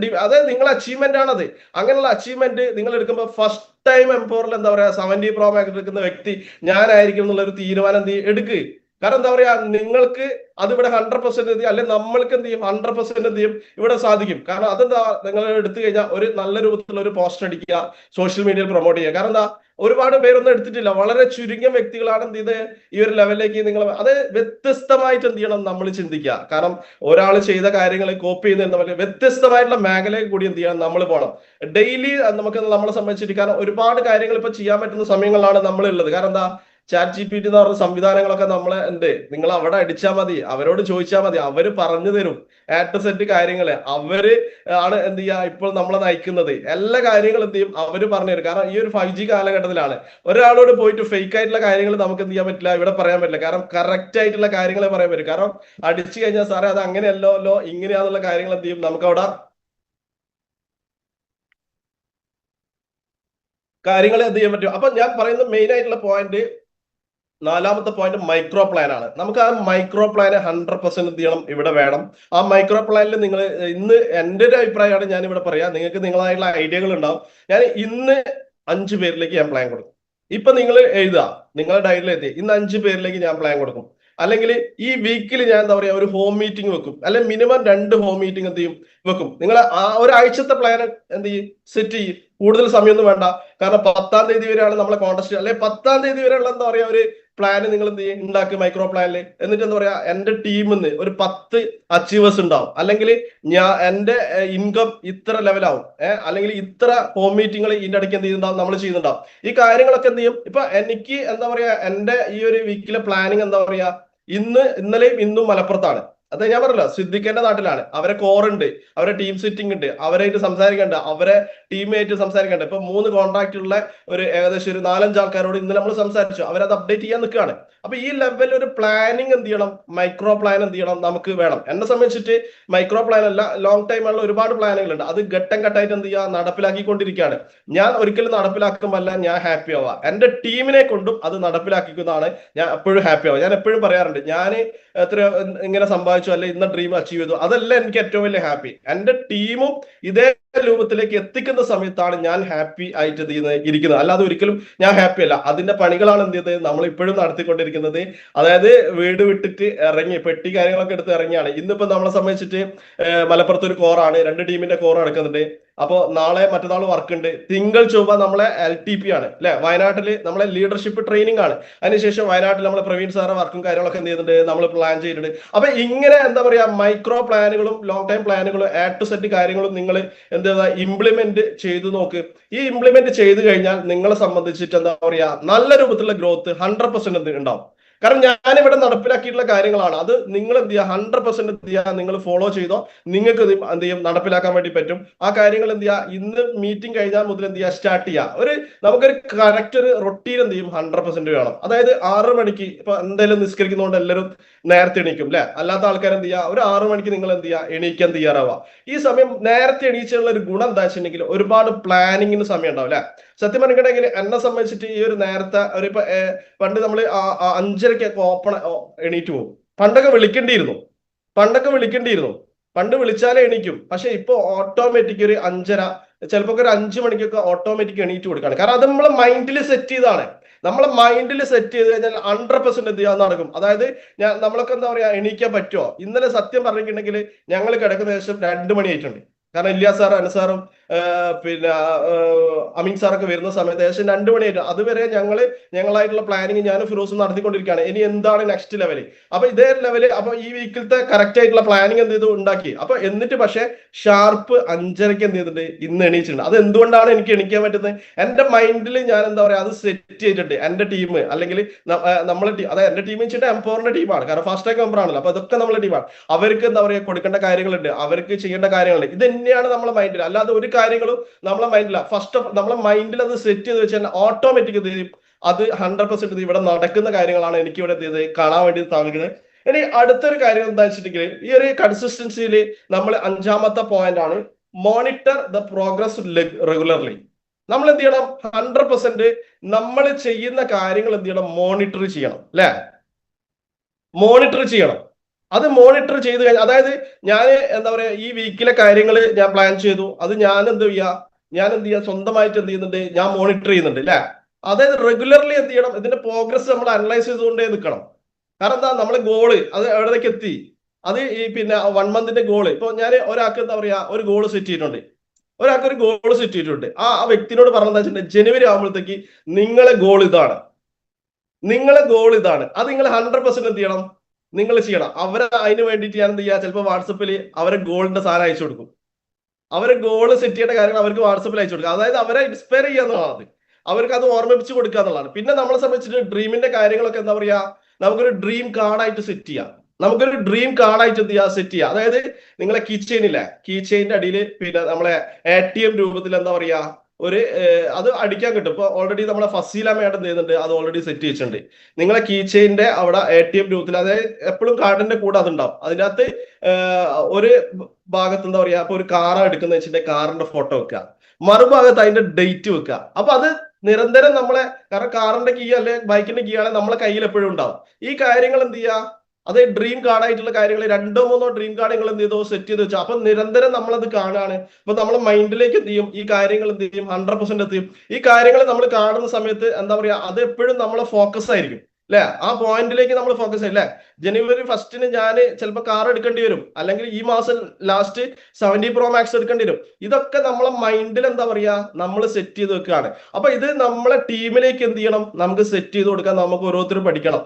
Speaker 1: നിങ്ങളെ അച്ചീവ്മെന്റ് ആണത്. അങ്ങനെയുള്ള അച്ചീവ്മെന്റ് നിങ്ങൾ എടുക്കുമ്പോൾ ഫസ്റ്റ് ടൈം എംപവറിൽ എന്താ പറയാ 70 Pro Max എടുക്കുന്ന വ്യക്തി ഞാനായിരിക്കും എന്നുള്ള ഒരു തീരുമാനം എന്ത് ചെയ്യും എടുക്കുക. കാരണം എന്താ പറയാ നിങ്ങൾക്ക് അത് ഇവിടെ 100% എന്ത് ചെയ്യും, അല്ലെങ്കിൽ നമ്മൾക്ക് എന്ത് ചെയ്യും 100% എന്ത് ചെയ്യും ഇവിടെ സാധിക്കും. കാരണം അതെന്താ നിങ്ങൾ എടുത്തു കഴിഞ്ഞാൽ ഒരു നല്ല രൂപത്തിലുള്ള ഒരു പോസ്റ്റർ അടിക്കുക, സോഷ്യൽ മീഡിയയിൽ പ്രൊമോട്ട് ചെയ്യുക. കാരണം എന്താ ഒരുപാട് പേരൊന്നും എടുത്തിട്ടില്ല, വളരെ ചുരുങ്ങിയ വ്യക്തികളാണ് എന്ത് ചെയ്ത് ഈ ഒരു ലെവലിലേക്ക് നിങ്ങൾ അത് വ്യത്യസ്തമായിട്ട് എന്ത് ചെയ്യണം നമ്മൾ ചിന്തിക്കുക. കാരണം ഒരാൾ ചെയ്ത കാര്യങ്ങൾ കോപ്പി ചെയ്യുന്ന പോലെ വ്യത്യസ്തമായിട്ടുള്ള മേഖലയിൽ കൂടി എന്ത് ചെയ്യണം നമ്മൾ പോകണം. ഡെയിലി നമുക്ക് നമ്മളെ സംബന്ധിച്ചിട്ട് കാരണം ഒരുപാട് കാര്യങ്ങൾ ഇപ്പൊ ചെയ്യാൻ പറ്റുന്ന സമയങ്ങളിലാണ് നമ്മൾ ഉള്ളത്. കാരണം എന്താ ChatGPT എന്ന് പറഞ്ഞ സംവിധാനങ്ങളൊക്കെ നമ്മളെ ഉണ്ട്. നിങ്ങൾ അവിടെ അടിച്ചാൽ മതി, അവരോട് ചോദിച്ചാൽ മതി, അവര് പറഞ്ഞു തരും A to Z കാര്യങ്ങള്. അവര് ആണ് എന്ത് ചെയ്യുക ഇപ്പോൾ നമ്മളെ നയിക്കുന്നത്. എല്ലാ കാര്യങ്ങളും എന്ത് ചെയ്യും അവര് പറഞ്ഞു തരും. കാരണം ഈ ഒരു 5G കാലഘട്ടത്തിലാണ് ഒരാളോട് പോയിട്ട് ഫേക്ക് ആയിട്ടുള്ള കാര്യങ്ങൾ നമുക്ക് എന്ത് ചെയ്യാൻ പറ്റില്ല, ഇവിടെ പറയാൻ പറ്റില്ല. കാരണം കറക്റ്റ് ആയിട്ടുള്ള കാര്യങ്ങളെ പറയാൻ പറ്റും. കാരണം അടിച്ചു കഴിഞ്ഞാൽ സാറേ അത് അങ്ങനെയല്ലോ ഇങ്ങനെയാന്നുള്ള കാര്യങ്ങൾ എന്ത് ചെയ്യും നമുക്ക് അവിടെ കാര്യങ്ങൾ എന്ത് ചെയ്യാൻ പറ്റും. അപ്പൊ ഞാൻ പറയുന്ന മെയിൻ ആയിട്ടുള്ള പോയിന്റ് 4ാമത്തെ പോയിന്റ് മൈക്രോ പ്ലാൻ ആണ്. നമുക്ക് ആ മൈക്രോ പ്ലാൻ 100% എന്ത് ചെയ്യണം ഇവിടെ വേണം. ആ മൈക്രോ പ്ലാനിൽ നിങ്ങൾ ഇന്ന് എന്റെ ഒരു അഭിപ്രായമാണ് ഞാൻ ഇവിടെ പറയാം. നിങ്ങൾക്ക് നിങ്ങളായിട്ടുള്ള ഐഡിയകൾ ഉണ്ടാവും. ഞാൻ ഇന്ന് 5 പേരിലേക്ക് ഞാൻ പ്ലാൻ കൊടുക്കും. ഇപ്പൊ നിങ്ങൾ എഴുതുക നിങ്ങളുടെ ഡയറിയിൽ എത്തി ഇന്ന് 5 പേരിലേക്ക് ഞാൻ പ്ലാൻ കൊടുക്കും. അല്ലെങ്കിൽ ഈ വീക്കിൽ ഞാൻ എന്താ പറയാ ഒരു ഹോം മീറ്റിംഗ് വെക്കും, അല്ലെങ്കിൽ മിനിമം 2 ഹോം മീറ്റിംഗ് എന്ത് ചെയ്യും വെക്കും. നിങ്ങൾ ആ ഒരാഴ്ചത്തെ പ്ലാൻ എന്ത് ചെയ്യും സെറ്റ് ചെയ്യും. കൂടുതൽ സമയമൊന്നും വേണ്ട. കാരണം 10ാം തീയതി വരെയാണ് നമ്മളെ കോൺടസ്റ്റ്, അല്ലെങ്കിൽ 10ാം തീയതി വരെയുള്ള എന്താ പറയാ ഒരു പ്ലാന് നിങ്ങൾ എന്ത് ചെയ്യും ഉണ്ടാക്കുക മൈക്രോ പ്ലാനില്. എന്നിട്ട് എന്താ പറയാ എന്റെ ടീമിന്ന് ഒരു 10 അച്ചീവേഴ്സ് ഉണ്ടാവും, അല്ലെങ്കിൽ എന്റെ ഇൻകം ഇത്ര ലെവലാവും, അല്ലെങ്കിൽ ഇത്ര ഹോം മീറ്റിങ്ങൾ ഇതിന്റെ ഇടയ്ക്ക് എന്ത് ചെയ്യുന്നുണ്ടാവും നമ്മൾ ചെയ്യുന്നുണ്ടാവും. ഈ കാര്യങ്ങളൊക്കെ എന്ത് ചെയ്യും. ഇപ്പൊ എനിക്ക് എന്താ പറയാ എന്റെ ഈ ഒരു വീക്കിലെ പ്ലാനിങ് എന്താ പറയാ ഇന്നലെയും ഇന്നും മലപ്പുറത്താണ്. അത് ഞാൻ പറഞ്ഞല്ലോ സിദ്ദിഖിന്റെ നാട്ടിലാണ്. അവരെ കോറുണ്ട്, അവരെ ടീം സിറ്റിംഗ് ഉണ്ട്, അവരായിട്ട് സംസാരിക്കണ്ട, അവരെ ടീമായിട്ട് സംസാരിക്കണ്ട. ഇപ്പൊ 3 കോൺട്രാക്റ്റുള്ള ഒരു ഏകദേശം ഒരു 4-5 ആൾക്കാരോട് ഇന്ന് നമ്മൾ സംസാരിച്ചു. അവരത് അപ്ഡേറ്റ് ചെയ്യാൻ നിൽക്കുകയാണ്. അപ്പൊ ഈ ലെവലിൽ ഒരു പ്ലാനിങ് എന്ത് ചെയ്യണം, മൈക്രോ പ്ലാൻ എന്ത് ചെയ്യണം നമുക്ക് വേണം. എന്നെ സംബന്ധിച്ചിട്ട് മൈക്രോ പ്ലാൻ അല്ല ലോങ് ടൈം ഉള്ള ഒരുപാട് പ്ലാനുകളുണ്ട്. അത് ഘട്ടം ഘട്ടമായിട്ട് എന്ത് ചെയ്യുക നടപ്പിലാക്കിക്കൊണ്ടിരിക്കുകയാണ്. ഞാൻ ഒരിക്കലും നടപ്പിലാക്കുമല്ല ഞാൻ ഹാപ്പി ആവുക, എന്റെ ടീമിനെ കൊണ്ടും അത് നടപ്പിലാക്കുന്നതാണ് ഞാൻ എപ്പോഴും ഹാപ്പി ആവുക. ഞാൻ എപ്പോഴും പറയാറുണ്ട് ഞാൻ എത്ര ഇങ്ങനെ സമ്പാദിച്ചു വാങ്ങിച്ചു, അല്ലെ ഇന്ന ഡ്രീം അച്ചീവ് ചെയ്തു, അതല്ല എനിക്ക് ഏറ്റവും വലിയ ഹാപ്പി. എന്റെ ടീമും ഇതേ രൂപത്തിലേക്ക് എത്തിക്കുന്ന സമയത്താണ് ഞാൻ ഹാപ്പി ആയിട്ട് ഇരിക്കുന്നത്. അല്ലാതെ ഒരിക്കലും ഞാൻ ഹാപ്പി അല്ല. അതിന്റെ പണികളാണ് എന്ത് ചെയ്തത് നമ്മൾ ഇപ്പോഴും നടത്തിക്കൊണ്ടിരിക്കുന്നത്. അതായത് വീട് വിട്ടിട്ട് ഇറങ്ങി പെട്ടി കാര്യങ്ങളൊക്കെ എടുത്ത് ഇറങ്ങിയാണ്. ഇന്നിപ്പോ നമ്മളെ സംബന്ധിച്ചിട്ട് മലപ്പുറത്ത് ഒരു കോറാണ്, 2 ടീമിന്റെ കോർ നടക്കുന്നുണ്ട്. അപ്പോ നാളെ മറ്റന്നാൾ വർക്ക് ഉണ്ട്. തിങ്കൾ ചൊവ്വ നമ്മളെ LTP ആണ് അല്ലെ, വയനാട്ടിൽ നമ്മളെ ലീഡർഷിപ്പ് ട്രെയിനിങ് ആണ്. അതിനുശേഷം വയനാട്ടിൽ നമ്മളെ പ്രവീൺ സാറ് വർക്കും കാര്യങ്ങളൊക്കെ എന്ത് ചെയ്തിട്ടുണ്ട്, നമ്മൾ പ്ലാൻ ചെയ്തിട്ടുണ്ട്. അപ്പൊ ഇങ്ങനെ എന്താ പറയാ മൈക്രോ പ്ലാനുകളും ലോങ് ടൈം പ്ലാനുകളും ടു സെറ്റ് കാര്യങ്ങളും നിങ്ങൾ എന്താ ഇംപ്ലിമെന്റ് ചെയ്തു നോക്ക്. ഈ ഇംപ്ലിമെന്റ് ചെയ്തു കഴിഞ്ഞാൽ നിങ്ങളെ സംബന്ധിച്ചിട്ട് എന്താ പറയാ നല്ല രൂപത്തിലുള്ള ഗ്രോത്ത് 100% ഉണ്ടാവും. കാരണം ഞാൻ ഇവിടെ നടപ്പിലാക്കിയിട്ടുള്ള കാര്യങ്ങളാണ്. അത് നിങ്ങൾ എന്ത് ചെയ്യുക 100% എന്ത് ചെയ്യുക നിങ്ങൾ ഫോളോ ചെയ്തോ, നിങ്ങൾക്ക് എന്ത് ചെയ്യും നടപ്പിലാക്കാൻ വേണ്ടി പറ്റും. ആ കാര്യങ്ങൾ എന്ത് ചെയ്യുക ഇന്ന് മീറ്റിംഗ് കഴിഞ്ഞാൽ മുതൽ എന്ത് ചെയ്യുക സ്റ്റാർട്ട് ചെയ്യുക. നമുക്കൊരു കറക്റ്റ് ഒരു റൊട്ടീൻ എന്ത് ചെയ്യും 100% വേണം. അതായത് 6 മണിക്ക് ഇപ്പൊ എന്തായാലും നിസ്കരിക്കുന്നതുകൊണ്ട് എല്ലാവരും നേരത്തെ എണീക്കും അല്ലെ. അല്ലാത്ത ആൾക്കാർ എന്ത് ചെയ്യുക ഒരു 6 മണിക്ക് നിങ്ങൾ എന്ത് ചെയ്യുക എണീക്കാൻ തയ്യാറാവുക. ഈ സമയം നേരത്തെ എണീച്ചുള്ള ഒരു ഗുണം എന്താ വെച്ചിട്ടുണ്ടെങ്കിൽ ഒരുപാട് പ്ലാനിങ്ങിന് സമയം ഉണ്ടാവും അല്ലെ. സത്യം പറഞ്ഞിട്ടുണ്ടെങ്കിൽ എന്നെ സംബന്ധിച്ചിട്ട് ഈ ഒരു നേരത്തെ ഒരു പണ്ട് നമ്മൾ 5:30 ഓപ്പൺ എണീറ്റ് പോകും. പണ്ടൊക്കെ വിളിക്കേണ്ടിയിരുന്നു. പണ്ട് വിളിച്ചാലേ എണീക്കും. പക്ഷെ ഇപ്പൊ ഓട്ടോമാറ്റിക് ഒരു 5:30 ചിലപ്പോ ഒരു 5 മണിക്കൊക്കെ ഓട്ടോമാറ്റിക് എണീറ്റ് കൊടുക്കുകയാണ്. കാരണം അത് നമ്മളെ മൈൻഡിൽ സെറ്റ് ചെയ്താണ്. നമ്മളെ മൈൻഡിൽ സെറ്റ് ചെയ്ത് കഴിഞ്ഞാൽ 100% എന്ത് ചെയ്യാൻ നടക്കും. അതായത് നമ്മളൊക്കെ എന്താ പറയാ എണീക്കാൻ പറ്റുമോ? ഇന്നലെ സത്യം പറഞ്ഞിട്ടുണ്ടെങ്കിൽ ഞങ്ങൾ കിടക്കുന്ന ശേഷം 2 മണി ആയിട്ടുണ്ട്. കാരണം ഇല്യാസ് സാർ, അനസാറും പിന്നെ അമീൻ സാറൊക്കെ വരുന്ന സമയത്ത് ഏകദേശം 2 മണിയായിട്ട് അതുവരെ ഞങ്ങളായിട്ടുള്ള പ്ലാനിങ് ഞാൻ ഫിറോസും നടത്തിക്കൊണ്ടിരിക്കുകയാണ്. ഇനി എന്താണ് നെക്സ്റ്റ് ലെവല്. അപ്പൊ ഇതേ ലെവല് അപ്പൊ ഈ വീക്കിലത്തെ കറക്റ്റ് ആയിട്ടുള്ള പ്ലാനിങ് എന്ത് ചെയ്തു ഉണ്ടാക്കി. അപ്പൊ എന്നിട്ട് പക്ഷെ ഷാർപ്പ് 5:30 എന്ത് ചെയ്തിട്ടുണ്ട് ഇന്ന് എണീച്ചിട്ടുണ്ട്. അത് എന്തുകൊണ്ടാണ് എനിക്ക് എണീക്കാൻ പറ്റുന്നത്? എന്റെ മൈൻഡിൽ ഞാൻ എന്താ പറയാ അത് സെറ്റ് ചെയ്തിട്ടുണ്ട്. എന്റെ ടീം അല്ലെങ്കിൽ നമ്മളെ ടീം, അതായത് എന്റെ ടീം വെച്ചിട്ട് എംപവറിന്റെ ടീമാണ്. കാരണം ഫാസ്റ്റ് ട്രാക്ക് മെമ്പർ ആണല്ലോ. അപ്പൊ അതൊക്കെ നമ്മളെ ടീമാണ്. അവർക്ക് എന്താ പറയാ കൊടുക്കേണ്ട കാര്യങ്ങളുണ്ട്, അവർക്ക് ചെയ്യേണ്ട കാര്യങ്ങളുണ്ട്. ഇത് തന്നെയാണ് നമ്മളെ മൈൻഡിൽ. അല്ലാതെ ഒരു കാര്യങ്ങളും നമ്മളെ മൈൻഡില. ഫസ്റ്റ് നമ്മളെ മൈൻഡിൽ അത് സെറ്റ് ചെയ്ത് വെച്ചാൽ ഓട്ടോമാറ്റിക് അത് 100% ഇവിടെ നടക്കുന്ന കാര്യങ്ങളാണ് എനിക്ക് ഇവിടെ കാണാൻ വേണ്ടി സാധിക്കുന്നത്. ഇനി അടുത്തൊരു കാര്യം എന്താ വെച്ചിട്ടുണ്ടെങ്കിൽ ഈ ഒരു കൺസിസ്റ്റൻസിയിൽ നമ്മൾ 5ാമത്തെ പോയിന്റ് ആണ് മോണിറ്റർ ദ പ്രോഗ്രസ് റെഗുലർലി. നമ്മൾ എന്ത് ചെയ്യണം 100% നമ്മൾ ചെയ്യുന്ന കാര്യങ്ങൾ എന്ത് ചെയ്യണം മോണിറ്റർ ചെയ്യണം അല്ലെ. മോണിറ്റർ ചെയ്യണം. അത് മോണിറ്റർ ചെയ്ത് കഴിഞ്ഞാൽ അതായത് ഞാൻ എന്താ പറയാ ഈ വീക്കിലെ കാര്യങ്ങൾ ഞാൻ പ്ലാൻ ചെയ്തു. അത് ഞാൻ എന്ത് ചെയ്യാ സ്വന്തമായിട്ട് എന്ത് ചെയ്യുന്നുണ്ട്, ഞാൻ മോണിറ്റർ ചെയ്യുന്നുണ്ട് അല്ലെ. അതായത് റെഗുലർലി എന്ത് ചെയ്യണം ഇതിന്റെ പ്രോഗ്രസ് നമ്മൾ അനലൈസ് ചെയ്തുകൊണ്ടേ നിൽക്കണം. കാരണം എന്താ നമ്മളെ ഗോള് അത് എവിടേക്ക് എത്തി, അത് ഈ പിന്നെ 1 മന്തിന്റെ ഗോള്. ഇപ്പൊ ഞാൻ ഒരാൾക്ക് എന്താ പറയാ ഒരു ഗോള് സെറ്റ് ചെയ്തിട്ടുണ്ട്. ആ വ്യക്തിനോട് പറഞ്ഞെന്താ വെച്ചിട്ടുണ്ടെങ്കിൽ ജനുവരി ആകുമ്പോഴത്തേക്ക് നിങ്ങളെ ഗോൾ ഇതാണ്. അത് നിങ്ങൾ 100% എന്ത് ചെയ്യണം നിങ്ങൾ ചെയ്യണം. അവരെ അതിന് വേണ്ടിയിട്ട് ഞാൻ എന്ത് ചെയ്യുക ചിലപ്പോൾ വാട്സപ്പിൽ അവരെ ഗോളിന്റെ സാധനം അയച്ചു കൊടുക്കും. അവരെ ഗോള് സെറ്റ് ചെയ്യേണ്ട കാര്യങ്ങൾ അവർക്ക് വാട്സപ്പിൽ അയച്ചു കൊടുക്കുക. അതായത് അവരെ ഇൻസ്പയർ ചെയ്യുക എന്നുള്ളതാണ്. അവർക്ക് അത് ഓർമ്മിപ്പിച്ച് കൊടുക്കുക എന്നുള്ളതാണ്. പിന്നെ നമ്മളെ സംബന്ധിച്ചിട്ട് ഡ്രീമിന്റെ കാര്യങ്ങളൊക്കെ എന്താ പറയാ നമുക്കൊരു ഡ്രീം കാർഡായിട്ട് സെറ്റ് ചെയ്യാം. സെറ്റ് ചെയ്യാം. അതായത് നിങ്ങളെ കീ ചെയിന്റെ അടിയിൽ പിന്നെ നമ്മളെ ATM രൂപത്തിൽ എന്താ പറയാ ഒരു അത് അടിക്കാൻ കിട്ടും. ഇപ്പൊ ഓൾറെഡി നമ്മളെ ഫസീല മേഡം ചെയ്യുന്നുണ്ട്, അത് ഓൾറെഡി സെറ്റ് ചെയ്തിട്ടുണ്ട്. നിങ്ങളെ കീ ചെയിന്റെ അവിടെ ATM രൂപത്തിൽ, അതായത് എപ്പോഴും കാർഡിന്റെ കൂടെ അതുണ്ടാവും. അതിനകത്ത് ഒരു ഭാഗത്ത് എന്താ പറയാ ഇപ്പൊ ഒരു കാർ എടുക്കുന്ന വെച്ചിട്ടുണ്ടെങ്കിൽ കാറിന്റെ ഫോട്ടോ വെക്കുക, മറുഭാഗത്ത് അതിന്റെ ഡേറ്റ് വെക്കുക. അപ്പൊ അത് നിരന്തരം നമ്മളെ, കാരണം കാറിന്റെ കീ അല്ലെ ബൈക്കിന്റെ കീ ആണെങ്കിൽ നമ്മളെ കയ്യിൽ എപ്പോഴും ഉണ്ടാവും. ഈ കാര്യങ്ങൾ എന്ത് ചെയ്യുക, അത് ഡ്രീം കാർഡ് ആയിട്ടുള്ള കാര്യങ്ങൾ 2-3 ഡ്രീം കാർഡ് നിങ്ങൾ എന്ത് ചെയ്തോ സെറ്റ് ചെയ്ത് വെച്ചാൽ അപ്പൊ നിരന്തരം നമ്മളത് കാണുകയാണ്. അപ്പൊ നമ്മളെ മൈൻഡിലേക്ക് എന്ത് ചെയ്യും ഈ കാര്യങ്ങൾ എന്ത് ചെയ്യും 100% എത്തിയും. ഈ കാര്യങ്ങൾ നമ്മൾ കാണുന്ന സമയത്ത് എന്താ പറയാ അത് എപ്പോഴും നമ്മളെ ഫോക്കസ് ആയിരിക്കും അല്ലെ. ആ പോയിന്റിലേക്ക് നമ്മൾ ഫോക്കസ് ചെയ്യില്ലേ. ജനുവരി 1 ഞാൻ ചിലപ്പോൾ കാർ എടുക്കേണ്ടി വരും, അല്ലെങ്കിൽ ഈ മാസം ലാസ്റ്റ് 70 Pro Max എടുക്കേണ്ടി വരും. ഇതൊക്കെ നമ്മളെ മൈൻഡിൽ എന്താ പറയാ നമ്മൾ സെറ്റ് ചെയ്ത് വെക്കുകയാണ്. അപ്പൊ ഇത് നമ്മളെ ടീമിലേക്ക് എന്ത് ചെയ്യണം നമുക്ക് സെറ്റ് ചെയ്ത് കൊടുക്കാൻ നമുക്ക് ഓരോരുത്തരും പഠിക്കണം.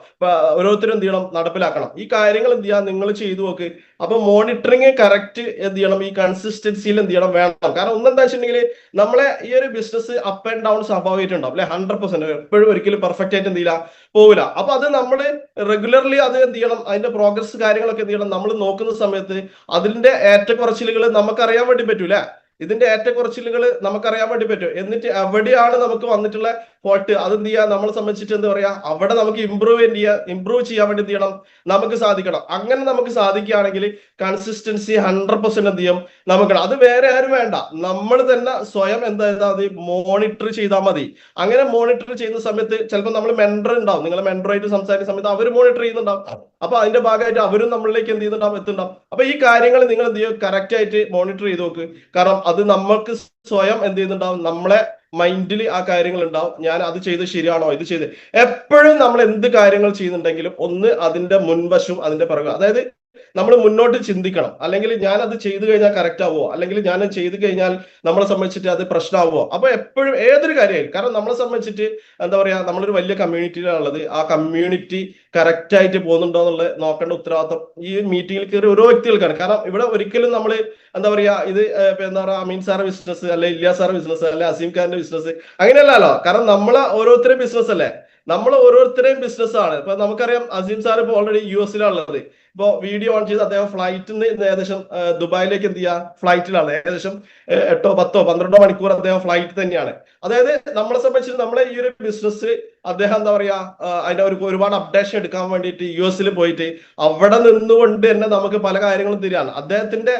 Speaker 1: ഓരോരുത്തരും എന്ത് ചെയ്യണം നടപ്പിലാക്കണം. ഈ കാര്യങ്ങൾ എന്ത് ചെയ്യാം നിങ്ങൾ ചെയ്തു നോക്ക്. അപ്പൊ മോണിറ്ററിങ് കറക്റ്റ് എന്ത് ചെയ്യണം ഈ കൺസിസ്റ്റൻസിയിൽ എന്ത് ചെയ്യണം വേണം. കാരണം ഒന്നെന്താ വെച്ചിട്ടുണ്ടെങ്കിൽ നമ്മളെ ഈ ഒരു ബിസിനസ് അപ്പ് ആൻഡ് ഡൗൺ സ്വാഭാവികമായിട്ടുണ്ടാവും അല്ലെ. 100% എപ്പോഴും ഒരിക്കലും പെർഫെക്റ്റ് ആയിട്ട് എന്ത് ചെയ്യില്ല പോവില്ല. അപ്പൊ അത് നമ്മൾ റെഗുലർലി അത് എന്ത് ചെയ്യണം അതിന്റെ പ്രോഗ്രസ് കാര്യങ്ങളൊക്കെ എന്ത് ചെയ്യണം നമ്മൾ നോക്കുന്ന സമയത്ത് അതിന്റെ ഏറ്റക്കുറച്ചിലുകൾ നമുക്ക് അറിയാൻ വേണ്ടി പറ്റൂല. ഇതിന്റെ ഏറ്റക്കുറച്ചിലുകൾ നമുക്കറിയാൻ വേണ്ടി പറ്റും. എന്നിട്ട് എവിടെയാണ് നമുക്ക് വന്നിട്ടുള്ള ഫോൾട്ട്, അതെന്ത് ചെയ്യുക, നമ്മളെ സംബന്ധിച്ചിട്ട് എന്താ പറയാ, അവിടെ നമുക്ക് ഇമ്പ്രൂവ് ചെയ്യാൻ വേണ്ടി എന്ത് ചെയ്യണം, നമുക്ക് സാധിക്കണം. അങ്ങനെ നമുക്ക് സാധിക്കുകയാണെങ്കിൽ കൺസിസ്റ്റൻസി 100% എന്ത് ചെയ്യും നമുക്ക്. അത് വേറെ ആരും വേണ്ട, നമ്മൾ തന്നെ സ്വയം എന്താ മോണിറ്റർ ചെയ്താൽ മതി. അങ്ങനെ മോണിറ്റർ ചെയ്യുന്ന സമയത്ത് ചിലപ്പോൾ നമ്മൾ മെന്റർ ഉണ്ടാവും, നിങ്ങളെ മെന്ററായിട്ട് സംസാരിക്കുന്ന സമയത്ത് അവർ മോണിറ്റർ ചെയ്യുന്നുണ്ടാവും. അപ്പൊ അതിന്റെ ഭാഗമായിട്ട് അവരും നമ്മളിലേക്ക് എന്ത് ചെയ്യുന്നുണ്ടാവും, എത്തുന്നുണ്ടാവും. അപ്പൊ ഈ കാര്യങ്ങൾ നിങ്ങൾ എന്ത് ചെയ്യും, കറക്റ്റ് ആയിട്ട് മോണിറ്റർ ചെയ്ത് നോക്ക്. കാരണം അത് നമ്മൾക്ക് സ്വയം എന്ത് ചെയ്യുന്നുണ്ടാവും, നമ്മളെ മൈൻഡിൽ ആ കാര്യങ്ങൾ ഉണ്ടാവും. ഞാൻ അത് ചെയ്ത് ശരിയാണോ, ഇത് ചെയ്ത്. എപ്പോഴും നമ്മൾ എന്ത് കാര്യങ്ങൾ ചെയ്യുന്നുണ്ടെങ്കിലും ഒന്ന് അതിന്റെ മുൻവശവും അതിന്റെ പിറകും, അതായത് നമ്മൾ മുന്നോട്ട് ചിന്തിക്കണം. അല്ലെങ്കിൽ ഞാൻ അത് ചെയ്തു കഴിഞ്ഞാൽ കറക്റ്റ് ആവുമോ, അല്ലെങ്കിൽ ഞാൻ ചെയ്തു കഴിഞ്ഞാൽ നമ്മളെ സംബന്ധിച്ചിട്ട് അത് പ്രശ്നമാവുമോ. അപ്പൊ എപ്പോഴും ഏതൊരു കാര്യമായാലും, കാരണം നമ്മളെ സംബന്ധിച്ചിട്ട് എന്താ പറയാ, നമ്മളൊരു വലിയ കമ്മ്യൂണിറ്റിയിലാണുള്ളത്. ആ കമ്മ്യൂണിറ്റി കറക്റ്റ് ആയിട്ട് പോകുന്നുണ്ടോ എന്നുള്ളത് നോക്കേണ്ട ഉത്തരവാദിത്വം ഈ മീറ്റിംഗിൽ കയറി ഓരോ വ്യക്തികൾക്കാണ്. കാരണം ഇവിടെ ഒരിക്കലും നമ്മൾ എന്താ പറയാ, ഇത് എന്താ പറയാ, അമീൻ സാറ് ബിസിനസ് അല്ലെ, ഇല്യാസ് സാറ് ബിസിനസ് അല്ലെ, അസീം ഖാന്റെ ബിസിനസ്, അങ്ങനെയല്ലല്ലോ. കാരണം നമ്മളെ ഓരോരുത്തരും ബിസിനസ് അല്ലേ, നമ്മൾ ഓരോരുത്തരെയും ബിസിനസ് ആണ്. ഇപ്പൊ നമുക്കറിയാം അസീം സാർ ഇപ്പൊ ഓൾറെഡി US-ലാണുള്ളത്. ഇപ്പൊ വീഡിയോ ഓൺ ചെയ്ത് അദ്ദേഹം ഫ്ലൈറ്റിൽ നിന്ന് ഏകദേശം ദുബായിലേക്ക് എന്ത് ചെയ്യുക, ഫ്ലൈറ്റിലാണ്. ഏകദേശം 8, 10, 12 മണിക്കൂർ അദ്ദേഹം ഫ്ലൈറ്റ് തന്നെയാണ്. അതായത് നമ്മളെ സംബന്ധിച്ച് നമ്മളെ ഈ ഒരു ബിസിനസ് അദ്ദേഹം എന്താ പറയാ, അതിന്റെ ഒരുപാട് അപ്ഡേഷൻ എടുക്കാൻ വേണ്ടിയിട്ട് US-ൽ പോയിട്ട് അവിടെ നിന്നുകൊണ്ട് തന്നെ നമുക്ക് പല കാര്യങ്ങളും തരികയാണ്. അദ്ദേഹത്തിന്റെ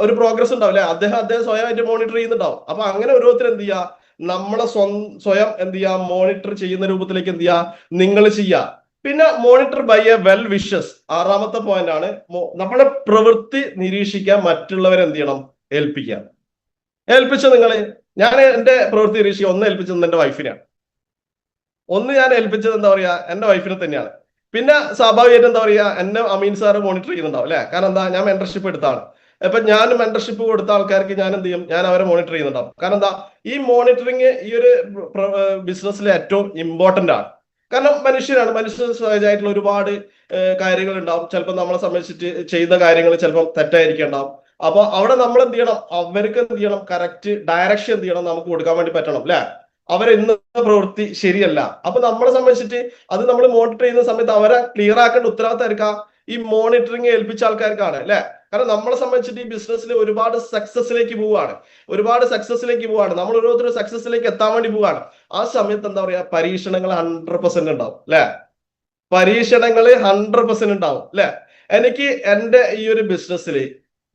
Speaker 1: ഒരു പ്രോഗ്രസ് ഉണ്ടാവില്ലേ, അദ്ദേഹം സ്വയമായിട്ട് മോണിറ്റർ ചെയ്യുന്നുണ്ടാവും. അപ്പൊ അങ്ങനെ ഓരോരുത്തർ എന്ത് ചെയ്യുക, നമ്മളെ സ്വയം എന്ത് ചെയ്യുക, മോണിറ്റർ ചെയ്യുന്ന രൂപത്തിലേക്ക് എന്ത് ചെയ്യുക, നിങ്ങൾ ചെയ്യുക. പിന്നെ monitor by a well wishes, 6ാമത്തെ പോയിന്റ് ആണ്. നമ്മുടെ പ്രവൃത്തി നിരീക്ഷിക്കാൻ മറ്റുള്ളവരെ എന്ത് ചെയ്യണം, ഏൽപ്പിക്കുക. ഏൽപ്പിച്ച നിങ്ങള്, ഞാൻ എന്റെ പ്രവൃത്തി നിരീക്ഷിക്കുക, ഒന്ന് ഏൽപ്പിച്ചത് എന്റെ വൈഫിനെയാണ്. ഞാൻ ഏൽപ്പിച്ചത് എന്താ പറയാ, എന്റെ വൈഫിനെ തന്നെയാണ്. പിന്നെ സ്വാഭാവികമായിട്ട് എന്താ പറയാ, എന്നെ അമീൻ സാറ് മോണിറ്റർ ചെയ്യുന്നുണ്ടാവും അല്ലെ. കാരണം എന്താ, ഞാൻ മെന്റർഷിപ്പ് എടുത്താണ്. അപ്പൊ ഞാൻ മെന്റർഷിപ്പ് കൊടുത്ത ആൾക്കാർക്ക് ഞാൻ എന്ത് ചെയ്യും, ഞാൻ അവരെ മോണിറ്റർ ചെയ്യുന്നുണ്ടാവും. കാരണം എന്താ, ഈ മോണിറ്ററിങ് ഈ ഒരു ബിസിനസ്സിലെ ഏറ്റവും ഇമ്പോർട്ടന്റ് ആണ്. കാരണം മനുഷ്യ സഹജമായിട്ടുള്ള ഒരുപാട് കാര്യങ്ങൾ ഉണ്ടാവും. ചിലപ്പോൾ നമ്മളെ സംബന്ധിച്ചിട്ട് ചെയ്യുന്ന കാര്യങ്ങൾ ചിലപ്പോൾ തെറ്റായിരിക്കുണ്ടാവും. അപ്പൊ അവിടെ നമ്മൾ എന്ത് ചെയ്യണം, അവർക്ക് എന്ത് ചെയ്യണം, കറക്റ്റ് ഡയറക്ഷൻ എന്ത് ചെയ്യണം, നമുക്ക് കൊടുക്കാൻ വേണ്ടി പറ്റണം അല്ലെ. അവരെ ഇന്നത്തെ പ്രവൃത്തി ശരിയല്ല. അപ്പൊ നമ്മളെ സംബന്ധിച്ചിട്ട് അത് നമ്മൾ മോണിറ്റർ ചെയ്യുന്ന സമയത്ത് അവരെ ക്ലിയർ ആക്കേണ്ട ഉത്തരവാദിത്തം ഈ മോണിറ്ററിങ് ഏൽപ്പിച്ച ആൾക്കാർക്കാണ് അല്ലെ. കാരണം നമ്മളെ സംബന്ധിച്ചിട്ട് ഈ ബിസിനസ്സിൽ ഒരുപാട് സക്സസിലേക്ക് പോവുകയാണ്. നമ്മൾ ഓരോരുത്തരും സക്സസിലേക്ക് എത്താൻ വേണ്ടി പോവുകയാണ്. ആ സമയത്ത് എന്താ പറയാ, പരീക്ഷണങ്ങൾ 100% ഉണ്ടാവും അല്ലെ. പരീക്ഷണങ്ങൾ 100% ഉണ്ടാവും അല്ലെ. എനിക്ക് എന്റെ ഈ ഒരു ബിസിനസ്സിൽ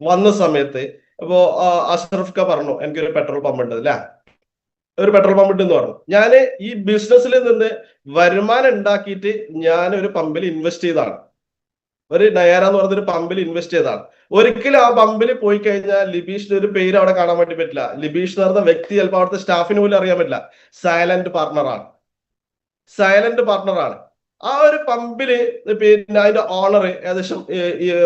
Speaker 1: വന്ന സമയത്ത് ഇപ്പോ അഷ്റഫ് ക പറഞ്ഞു എനിക്കൊരു പെട്രോൾ പമ്പ് ഉണ്ട് അല്ലെ, ഒരു പെട്രോൾ പമ്പ് ഉണ്ടെന്ന് പറഞ്ഞു. ഞാൻ ഈ ബിസിനസ്സിൽ നിന്ന് വരുമാനം ഉണ്ടാക്കിയിട്ട് ഞാൻ ഒരു പമ്പിൽ ഇൻവെസ്റ്റ് ചെയ്താണ്. ഒരു നയാര എന്ന് പറഞ്ഞൊരു പമ്പിൽ ഇൻവെസ്റ്റ് ചെയ്തതാണ്. ഒരിക്കലും ആ പമ്പിൽ പോയി കഴിഞ്ഞാൽ ലിബീഷിന്റെ ഒരു പേര് അവിടെ കാണാൻ വേണ്ടി പറ്റില്ല. ലിബീഷ് എന്ന് പറഞ്ഞ വ്യക്തി ചിലപ്പോൾ അവിടുത്തെ സ്റ്റാഫിന് പോലും അറിയാൻ പറ്റില്ല. സൈലന്റ് പാർട്ണറാണ്. ആ ഒരു പമ്പില് പിന്നെ അതിന്റെ ഓണർ ഏകദേശം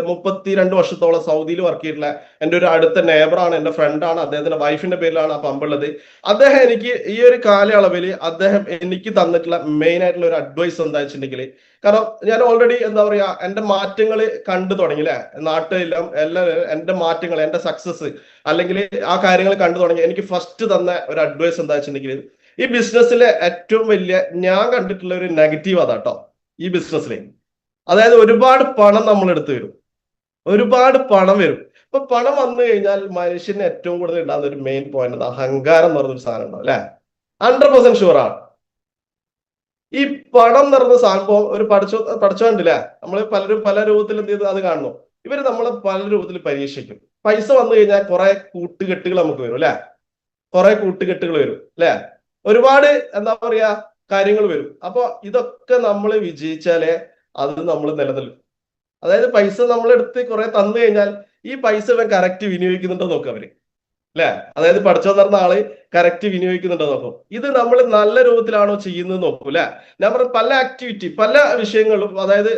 Speaker 1: 32 വർഷത്തോളം സൗദിയിൽ വർക്ക് ചെയ്തിട്ടുള്ള എൻ്റെ ഒരു അടുത്ത നെയ്ബറാണ്, എൻ്റെ ഫ്രണ്ടാണ്. അദ്ദേഹത്തിന്റെ വൈഫിന്റെ പേരിലാണ് ആ പമ്പുള്ളത്. അദ്ദേഹം എനിക്ക് ഈ ഒരു കാലയളവിൽ അദ്ദേഹം എനിക്ക് തന്നിട്ടുള്ള മെയിൻ ആയിട്ടുള്ള ഒരു അഡ്വൈസ് എന്താ വെച്ചിട്ടുണ്ടെങ്കിൽ, കാരണം ഞാൻ ഓൾറെഡി എന്താ പറയാ, എന്റെ മാറ്റങ്ങൾ കണ്ടു തുടങ്ങി അല്ലെ, നാട്ടിലെല്ലാം എല്ലാവരും എന്റെ മാറ്റങ്ങൾ, എന്റെ സക്സസ് അല്ലെങ്കിൽ ആ കാര്യങ്ങൾ കണ്ടു തുടങ്ങി. എനിക്ക് ഫസ്റ്റ് തന്ന ഒരു അഡ്വൈസ് എന്താ വെച്ചിട്ടുണ്ടെങ്കിൽ, ഈ ബിസിനസ്സിലെ ഏറ്റവും വലിയ ഞാൻ കണ്ടിട്ടുള്ള ഒരു നെഗറ്റീവ് അതാട്ടോ ഈ ബിസിനസ്സിലെ. അതായത് ഒരുപാട് പണം നമ്മൾ എടുത്തു വരും, ഒരുപാട് പണം വരും. ഇപ്പൊ പണം വന്നു കഴിഞ്ഞാൽ മനുഷ്യന് ഏറ്റവും കൂടുതൽ ഉണ്ടാകുന്ന ഒരു മെയിൻ പോയിന്റ് അഹങ്കാരം എന്ന് പറഞ്ഞൊരു സാധനം ഉണ്ടാവും അല്ലെ. 100% ഷുവറാണ്. ഈ പണം നിറഞ്ഞ സംഭവം ഒരു പഠിച്ചോണ്ടില്ലേ, നമ്മൾ പലരും പല രൂപത്തിൽ എന്ത് ചെയ്ത് അത് കാണുന്നു. ഇവര് നമ്മളെ പല രൂപത്തിൽ പരീക്ഷിക്കും. പൈസ വന്നു കഴിഞ്ഞാൽ കുറെ കൂട്ടുകെട്ടുകൾ നമുക്ക് വരും അല്ലെ, അല്ലെ. ഒരുപാട് എന്താ പറയാ കാര്യങ്ങൾ വരും. അപ്പൊ ഇതൊക്കെ നമ്മൾ വിജയിച്ചാലേ അത് നമ്മൾ നിലനിൽക്കും. അതായത് പൈസ നമ്മളെടുത്ത് കുറെ തന്നു കഴിഞ്ഞാൽ ഈ പൈസ ഇവൻ കറക്റ്റ് വിനിയോഗിക്കുന്നുണ്ടോ നോക്കുക അവര് അല്ലെ. അതായത് പഠിച്ചോ പറഞ്ഞ ആള് കറക്റ്റ് വിനിയോഗിക്കുന്നുണ്ടോ നോക്കും. ഇത് നമ്മൾ നല്ല രൂപത്തിലാണോ ചെയ്യുന്നത് നോക്കൂ അല്ലെ. ഞാൻ പറഞ്ഞ പല ആക്ടിവിറ്റി, പല വിഷയങ്ങളും, അതായത്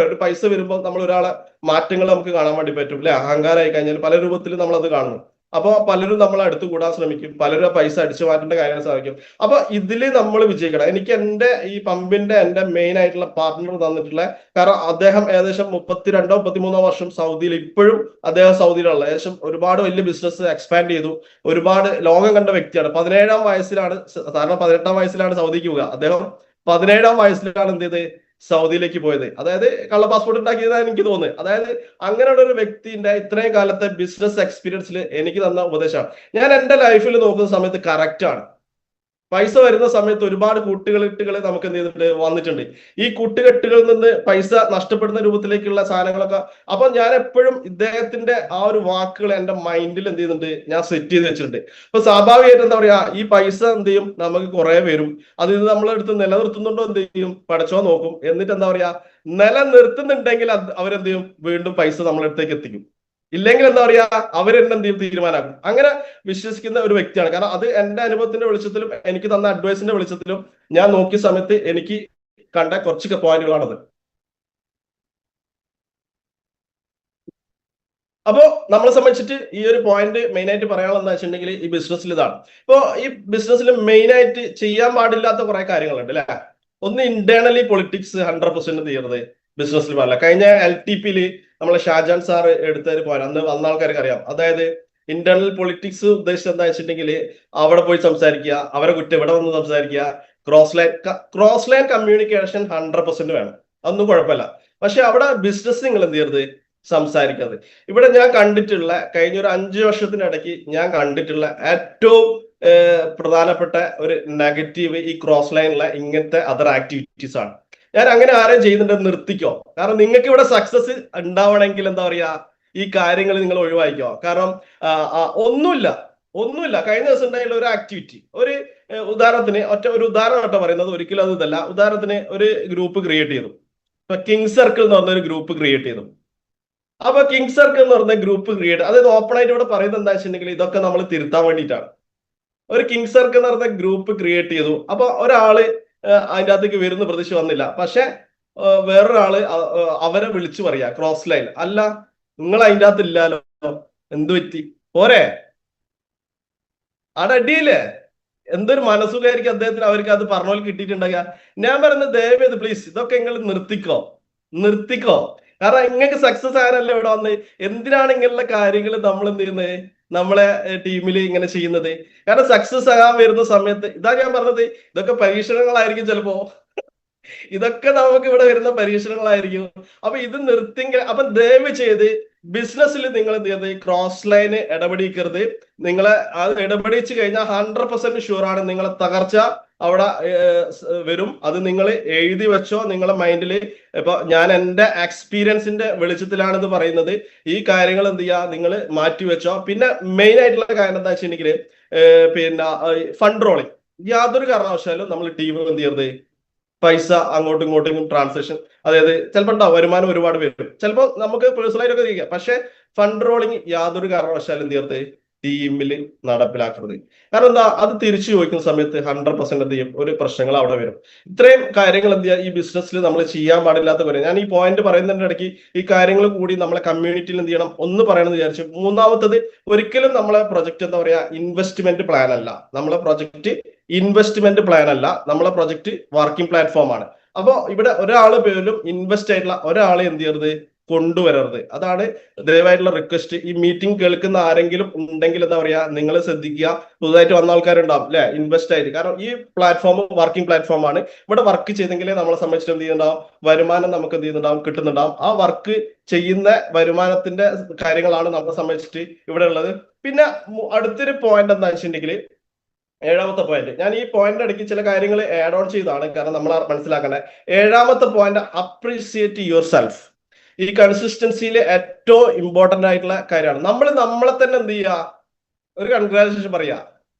Speaker 1: ഒരു പൈസ വരുമ്പോൾ നമ്മൾ ഒരാളെ മാറ്റങ്ങൾ നമുക്ക് കാണാൻ വേണ്ടി പറ്റും അല്ലെ. അഹങ്കാരമായി കഴിഞ്ഞാൽ പല രൂപത്തിൽ നമ്മൾ അത് കാണുന്നു. അപ്പൊ പലരും നമ്മളെ അടുത്ത് കൂടാൻ ശ്രമിക്കും, പലരും പൈസ അടിച്ചു മാറ്റേണ്ട കാര്യങ്ങൾ സാധിക്കും. അപ്പൊ ഇതില് നമ്മൾ വിജയിക്കണം. എനിക്ക് എന്റെ ഈ പമ്പിന്റെ എന്റെ മെയിൻ ആയിട്ടുള്ള പാർട്ട്ണർ തന്നിട്ടുള്ള, കാരണം അദ്ദേഹം ഏകദേശം 32 33 വർഷം സൗദിയിൽ, ഇപ്പോഴും അദ്ദേഹം സൗദിയിലുള്ള, ഏകദേശം ഒരുപാട് വലിയ ബിസിനസ് എക്സ്പാൻഡ് ചെയ്തു, ഒരുപാട് ലോകം കണ്ട വ്യക്തിയാണ്. 17-ാം വയസ്സിലാണ്, സാധാരണ 18-ാം വയസ്സിലാണ് സൗദിക്ക് പോവുക. അദ്ദേഹം 17-ാം വയസ്സിലാണ് എന്ത് ചെയ്ത് സൗദിയിലേക്ക് പോയത്. അതായത് കള്ള പാസ്പോർട്ട് ഉണ്ടാക്കിയതാണ് എനിക്ക് തോന്നുന്നത്. അതായത് അങ്ങനെയുള്ള ഒരു വ്യക്തിന്റെ ഇത്രയും കാലത്തെ ബിസിനസ് എക്സ്പീരിയൻസിൽ എനിക്ക് തന്ന ഉപദേശമാണ്. ഞാൻ എന്റെ ലൈഫിൽ നോക്കുന്ന സമയത്ത് കറക്റ്റ് ആണ്. പൈസ വരുന്ന സമയത്ത് ഒരുപാട് കൂട്ടുകെട്ടുകൾ നമുക്ക് എന്ത് ചെയ്തിട്ടുണ്ട്, വന്നിട്ടുണ്ട്. ഈ കൂട്ടുകെട്ടുകളിൽ നിന്ന് പൈസ നഷ്ടപ്പെടുന്ന രൂപത്തിലേക്കുള്ള സാധനങ്ങളൊക്കെ. അപ്പൊ ഞാൻ എപ്പോഴും ഇദ്ദേഹത്തിന്റെ ആ ഒരു വാക്കുകൾ എന്റെ മൈൻഡിൽ എന്ത് ചെയ്യുന്നുണ്ട്, ഞാൻ സെറ്റ് ചെയ്ത് വെച്ചിട്ടുണ്ട്. അപ്പൊ സ്വാഭാവികമായിട്ട് എന്താ പറയാ, ഈ പൈസ എന്ത് ചെയ്യും, നമുക്ക് കുറെ വരും. അത് ഇത് നമ്മളെടുത്ത് നിലനിർത്തുന്നുണ്ടോ എന്ത് ചെയ്യും, പഠിച്ചോ നോക്കും. എന്നിട്ട് എന്താ പറയാ, നിലനിർത്തുന്നുണ്ടെങ്കിൽ അവരെന്ത് ചെയ്യും, വീണ്ടും പൈസ നമ്മളടുത്തേക്ക് എത്തിക്കും. ഇല്ലെങ്കിൽ എന്താ പറയാ, അവരെന്ത് ചെയ്യും, തീരുമാനമാക്കും. അങ്ങനെ വിശ്വസിക്കുന്ന ഒരു വ്യക്തിയാണ്. കാരണം അത് എന്റെ അനുഭവത്തിന്റെ വെളിച്ചത്തിലും എനിക്ക് തന്ന അഡ്വൈസിന്റെ വെളിച്ചത്തിലും ഞാൻ നോക്കിയ സമയത്ത് എനിക്ക് കണ്ട കുറച്ച് പോയിന്റുകളാണത്. അപ്പോ നമ്മളെ സംബന്ധിച്ചിട്ട് ഈ ഒരു പോയിന്റ് മെയിൻ ആയിട്ട് പറയാനുള്ളത് എന്താ വെച്ചിട്ടുണ്ടെങ്കിൽ, ഈ ബിസിനസ്സിൽ ഇതാണ്. ഇപ്പോ ഈ ബിസിനസ്സിൽ മെയിൻ ആയിട്ട് ചെയ്യാൻ പാടില്ലാത്ത കുറെ കാര്യങ്ങളുണ്ട് അല്ലെ. ഒന്ന്, ഇന്റേണലി പൊളിറ്റിക്സ് 100% തീരുന്നത് ബിസിനസ്സിൽ പാടില്ല. കഴിഞ്ഞ LTP-യില് നമ്മളെ ഷാജാൻ സാർ എടുത്തൊരു പോയിന്റ് അന്ന് വന്ന ആൾക്കാർക്ക് അറിയാം. അതായത് ഇന്റേണൽ പൊളിറ്റിക്സ് ഉദ്ദേശിച്ചത് എന്താ വെച്ചിട്ടുണ്ടെങ്കിൽ, അവിടെ പോയി സംസാരിക്കുക, അവരെ കുറ്റം ഇവിടെ വന്ന് സംസാരിക്കുക. ക്രോസ് ലൈൻ കമ്മ്യൂണിക്കേഷൻ 100% വേണം, അതൊന്നും കുഴപ്പമില്ല. പക്ഷെ അവിടെ ബിസിനസ് നിങ്ങൾ എന്ത് ചെയ്യരുത്, സംസാരിക്കാതെ. ഇവിടെ ഞാൻ കണ്ടിട്ടുള്ള കഴിഞ്ഞ ഒരു 5 വർഷത്തിനിടയ്ക്ക് ഞാൻ കണ്ടിട്ടുള്ള ഏറ്റവും പ്രധാനപ്പെട്ട ഒരു നെഗറ്റീവ് ഈ ക്രോസ് ലൈനിലെ ഇങ്ങനത്തെ അതർ ആക്ടിവിറ്റീസ് ആണ്. ഞാൻ അങ്ങനെ ആരെയും ചെയ്യുന്നുണ്ടെന്ന് നിർത്തിക്കോ. കാരണം നിങ്ങൾക്ക് ഇവിടെ സക്സസ് ഉണ്ടാവണമെങ്കിൽ എന്താ പറയാ, ഈ കാര്യങ്ങൾ നിങ്ങൾ ഒഴിവാക്കിക്കോ. കാരണം ഒന്നുമില്ല. കഴിഞ്ഞ ദിവസം ഉണ്ടായുള്ള ഒരു ആക്ടിവിറ്റി, ഒരു ഉദാഹരണത്തിന് ഒരു ഉദാഹരണം കേട്ടോ പറയുന്നത്, ഒരിക്കലും അത് ഇതല്ല. ഉദാഹരണത്തിന് ഒരു ഗ്രൂപ്പ് ക്രിയേറ്റ് ചെയ്തു. ഇപ്പൊ കിങ് സർക്കിൾ എന്ന് പറഞ്ഞ ഒരു ഗ്രൂപ്പ് ക്രിയേറ്റ് ചെയ്തു. അപ്പൊ കിങ് സർക്കിൾ എന്ന് പറഞ്ഞ ഗ്രൂപ്പ് ക്രിയേറ്റ്, അതായത് ഓപ്പൺ ആയിട്ട് ഇവിടെ പറയുന്നത് എന്താ വെച്ചിട്ടുണ്ടെങ്കിൽ, ഇതൊക്കെ നമ്മൾ തിരുത്താൻ വേണ്ടിയിട്ടാണ്. ഒരു കിങ് സർക്കിൾ എന്ന് പറഞ്ഞ ഗ്രൂപ്പ് ക്രിയേറ്റ് ചെയ്തു. അപ്പൊ ഒരാള് അതിൻ്റെ അകത്തേക്ക് വരുന്ന പ്രതീക്ഷ വന്നില്ല. പക്ഷെ വേറൊരാള് അവരെ വിളിച്ചു പറയാ, ക്രോസ് ലൈൻ അല്ല, നിങ്ങൾ അതിൻ്റെ അകത്ത് ഇല്ലാലോ, എന്ത് പറ്റി, പോരെ, അവിടെ അടിയില്ലേ. എന്തൊരു മനസ്സുകാരിക്കും അദ്ദേഹത്തിന്, അവർക്ക് അത് പറഞ്ഞ പോലെ കിട്ടിയിട്ടുണ്ടാകുക. ഞാൻ പറയുന്നത് ദയവേത് പ്ലീസ് ഇതൊക്കെ നിങ്ങൾ നിർത്തിക്കോ. കാരണം ഇങ്ങൾക്ക് സക്സസ് ആകാനല്ലേ ഇവിടെ വന്ന്. എന്തിനാണ് ഇങ്ങനെയുള്ള കാര്യങ്ങൾ നമ്മൾ എന്ത് ചെയ്യുന്നത്, നമ്മളെ ടീമിൽ ഇങ്ങനെ ചെയ്യുന്നത്? കാരണം സക്സസ് ആകാൻ വരുന്ന സമയത്ത് ഇതാ ഞാൻ പറഞ്ഞത്, ഇതൊക്കെ പരീക്ഷണങ്ങളായിരിക്കും ചിലപ്പോ. ഇതൊക്കെ നമുക്ക് ഇവിടെ വരുന്ന പരീക്ഷണങ്ങളായിരിക്കും. അപ്പൊ ഇത് നിർത്തിങ്കിൽ, അപ്പൊ ദയവ് ചെയ്ത് ബിസിനസ്സിൽ നിങ്ങൾ എന്ത് ചെയ്ത്, ക്രോസ് ലൈന് ഇടപെടിക്കരുത്. നിങ്ങളെ അത് ഇടപെടിച്ച് കഴിഞ്ഞാൽ 100% ഷുവറാണ് നിങ്ങളെ തകർച്ച അവിടെ വരും. അത് നിങ്ങൾ എഴുതി വെച്ചോ നിങ്ങളെ മൈൻഡിൽ. ഇപ്പൊ ഞാൻ എന്റെ എക്സ്പീരിയൻസിന്റെ വെളിച്ചത്തിലാണ് ഇത് പറയുന്നത്. ഈ കാര്യങ്ങൾ എന്ത് ചെയ്യാ, നിങ്ങൾ മാറ്റി വെച്ചോ. പിന്നെ മെയിൻ ആയിട്ടുള്ള കാര്യം എന്താ വെച്ചിട്ടുണ്ടെങ്കിൽ, പിന്നെ ഫണ്ട് റോളിങ് യാതൊരു കാരണവശാലും നമ്മൾ ടീം എന്ത് ചെയ്യരുത്, പൈസ അങ്ങോട്ടും ഇങ്ങോട്ടും ട്രാൻസാക്ഷൻ, അതായത് ചിലപ്പോൾ ഉണ്ടാവും വരുമാനം ഒരുപാട് വരും, ചിലപ്പോൾ നമുക്ക് പേഴ്സണലായിട്ടൊക്കെ ചെയ്യാം. പക്ഷെ ഫണ്ട് റോളിങ് യാതൊരു കാരണവശാലും എന്ത് ചെയ്യരുത്, ടീമിൽ നടപ്പിലാക്കുന്നത്. കാരണം എന്താ, അത് തിരിച്ചു ചോദിക്കുന്ന സമയത്ത് 100% എന്ത് ചെയ്യും, ഒരു പ്രശ്നങ്ങൾ അവിടെ വരും. ഇത്രയും കാര്യങ്ങൾ എന്ത് ചെയ്യുക, ഈ ബിസിനസ്സിൽ നമ്മൾ ചെയ്യാൻ പാടില്ലാത്ത കാര്യം. ഞാൻ ഈ പോയിന്റ് പറയുന്നതിന്റെ ഇടയ്ക്ക് ഈ കാര്യങ്ങൾ കൂടി നമ്മളെ കമ്മ്യൂണിറ്റിയിൽ എന്ത് ചെയ്യണം ഒന്ന് പറയണമെന്ന് വിചാരിച്ചു. മൂന്നാമത്തത്, ഒരിക്കലും നമ്മളെ പ്രൊജക്ട് എന്താ പറയാ, ഇൻവെസ്റ്റ്മെന്റ് പ്ലാൻ അല്ല. നമ്മളെ പ്രൊജക്ട് ഇൻവെസ്റ്റ്മെന്റ് പ്ലാൻ അല്ല, നമ്മളെ പ്രൊജക്ട് വർക്കിംഗ് പ്ലാറ്റ്ഫോം ആണ്. അപ്പൊ ഇവിടെ ഒരാള് പോലും ഇൻവെസ്റ്റ് ആയിട്ടുള്ള ഒരാളെ എന്ത് ചെയ്യരുത്, കൊണ്ടുവരരുത്. അതാണ് ദയവായിട്ടുള്ള റിക്വസ്റ്റ്. ഈ മീറ്റിംഗ് കേൾക്കുന്ന ആരെങ്കിലും ഉണ്ടെങ്കിൽ എന്താ പറയാ, നിങ്ങൾ ശ്രദ്ധിക്കുക. പുതുതായിട്ട് വന്ന ആൾക്കാരുണ്ടാവും അല്ലെ, ഇൻവെസ്റ്റ് ആയിട്ട്. കാരണം ഈ പ്ലാറ്റ്ഫോം വർക്കിംഗ് പ്ലാറ്റ്ഫോം ആണ്. ഇവിടെ വർക്ക് ചെയ്തെങ്കിലേ നമ്മളെ സംബന്ധിച്ചിട്ട് എന്ത് ചെയ്യുന്നുണ്ടാവും, വരുമാനം നമുക്ക് എന്ത് ചെയ്യുന്നുണ്ടാവും, കിട്ടുന്നുണ്ടാവും. ആ വർക്ക് ചെയ്യുന്ന വരുമാനത്തിന്റെ കാര്യങ്ങളാണ് നമ്മളെ സംബന്ധിച്ചിട്ട് ഇവിടെ ഉള്ളത്. പിന്നെ അടുത്തൊരു പോയിന്റ് എന്താ വെച്ചിട്ടുണ്ടെങ്കിൽ, 7ാമത്തെ പോയിന്റ്, ഞാൻ ഈ പോയിന്റ് ഇടയ്ക്ക് ചില കാര്യങ്ങൾ ആഡ് ഓൺ ചെയ്താണ്, കാരണം നമ്മൾ മനസ്സിലാക്കേണ്ടത്. 7ാമത്തെ പോയിന്റ്, അപ്രീസിയേറ്റ് യുവർ സെൽഫ്. ഈ കൺസിസ്റ്റൻസിയിലെ ഏറ്റവും ഇമ്പോർട്ടന്റ് ആയിട്ടുള്ള കാര്യമാണ്. നമ്മളെ തന്നെ എന്ത് ചെയ്യുക, ഒരു കൺഗ്രാജുലേഷൻ പറയാ.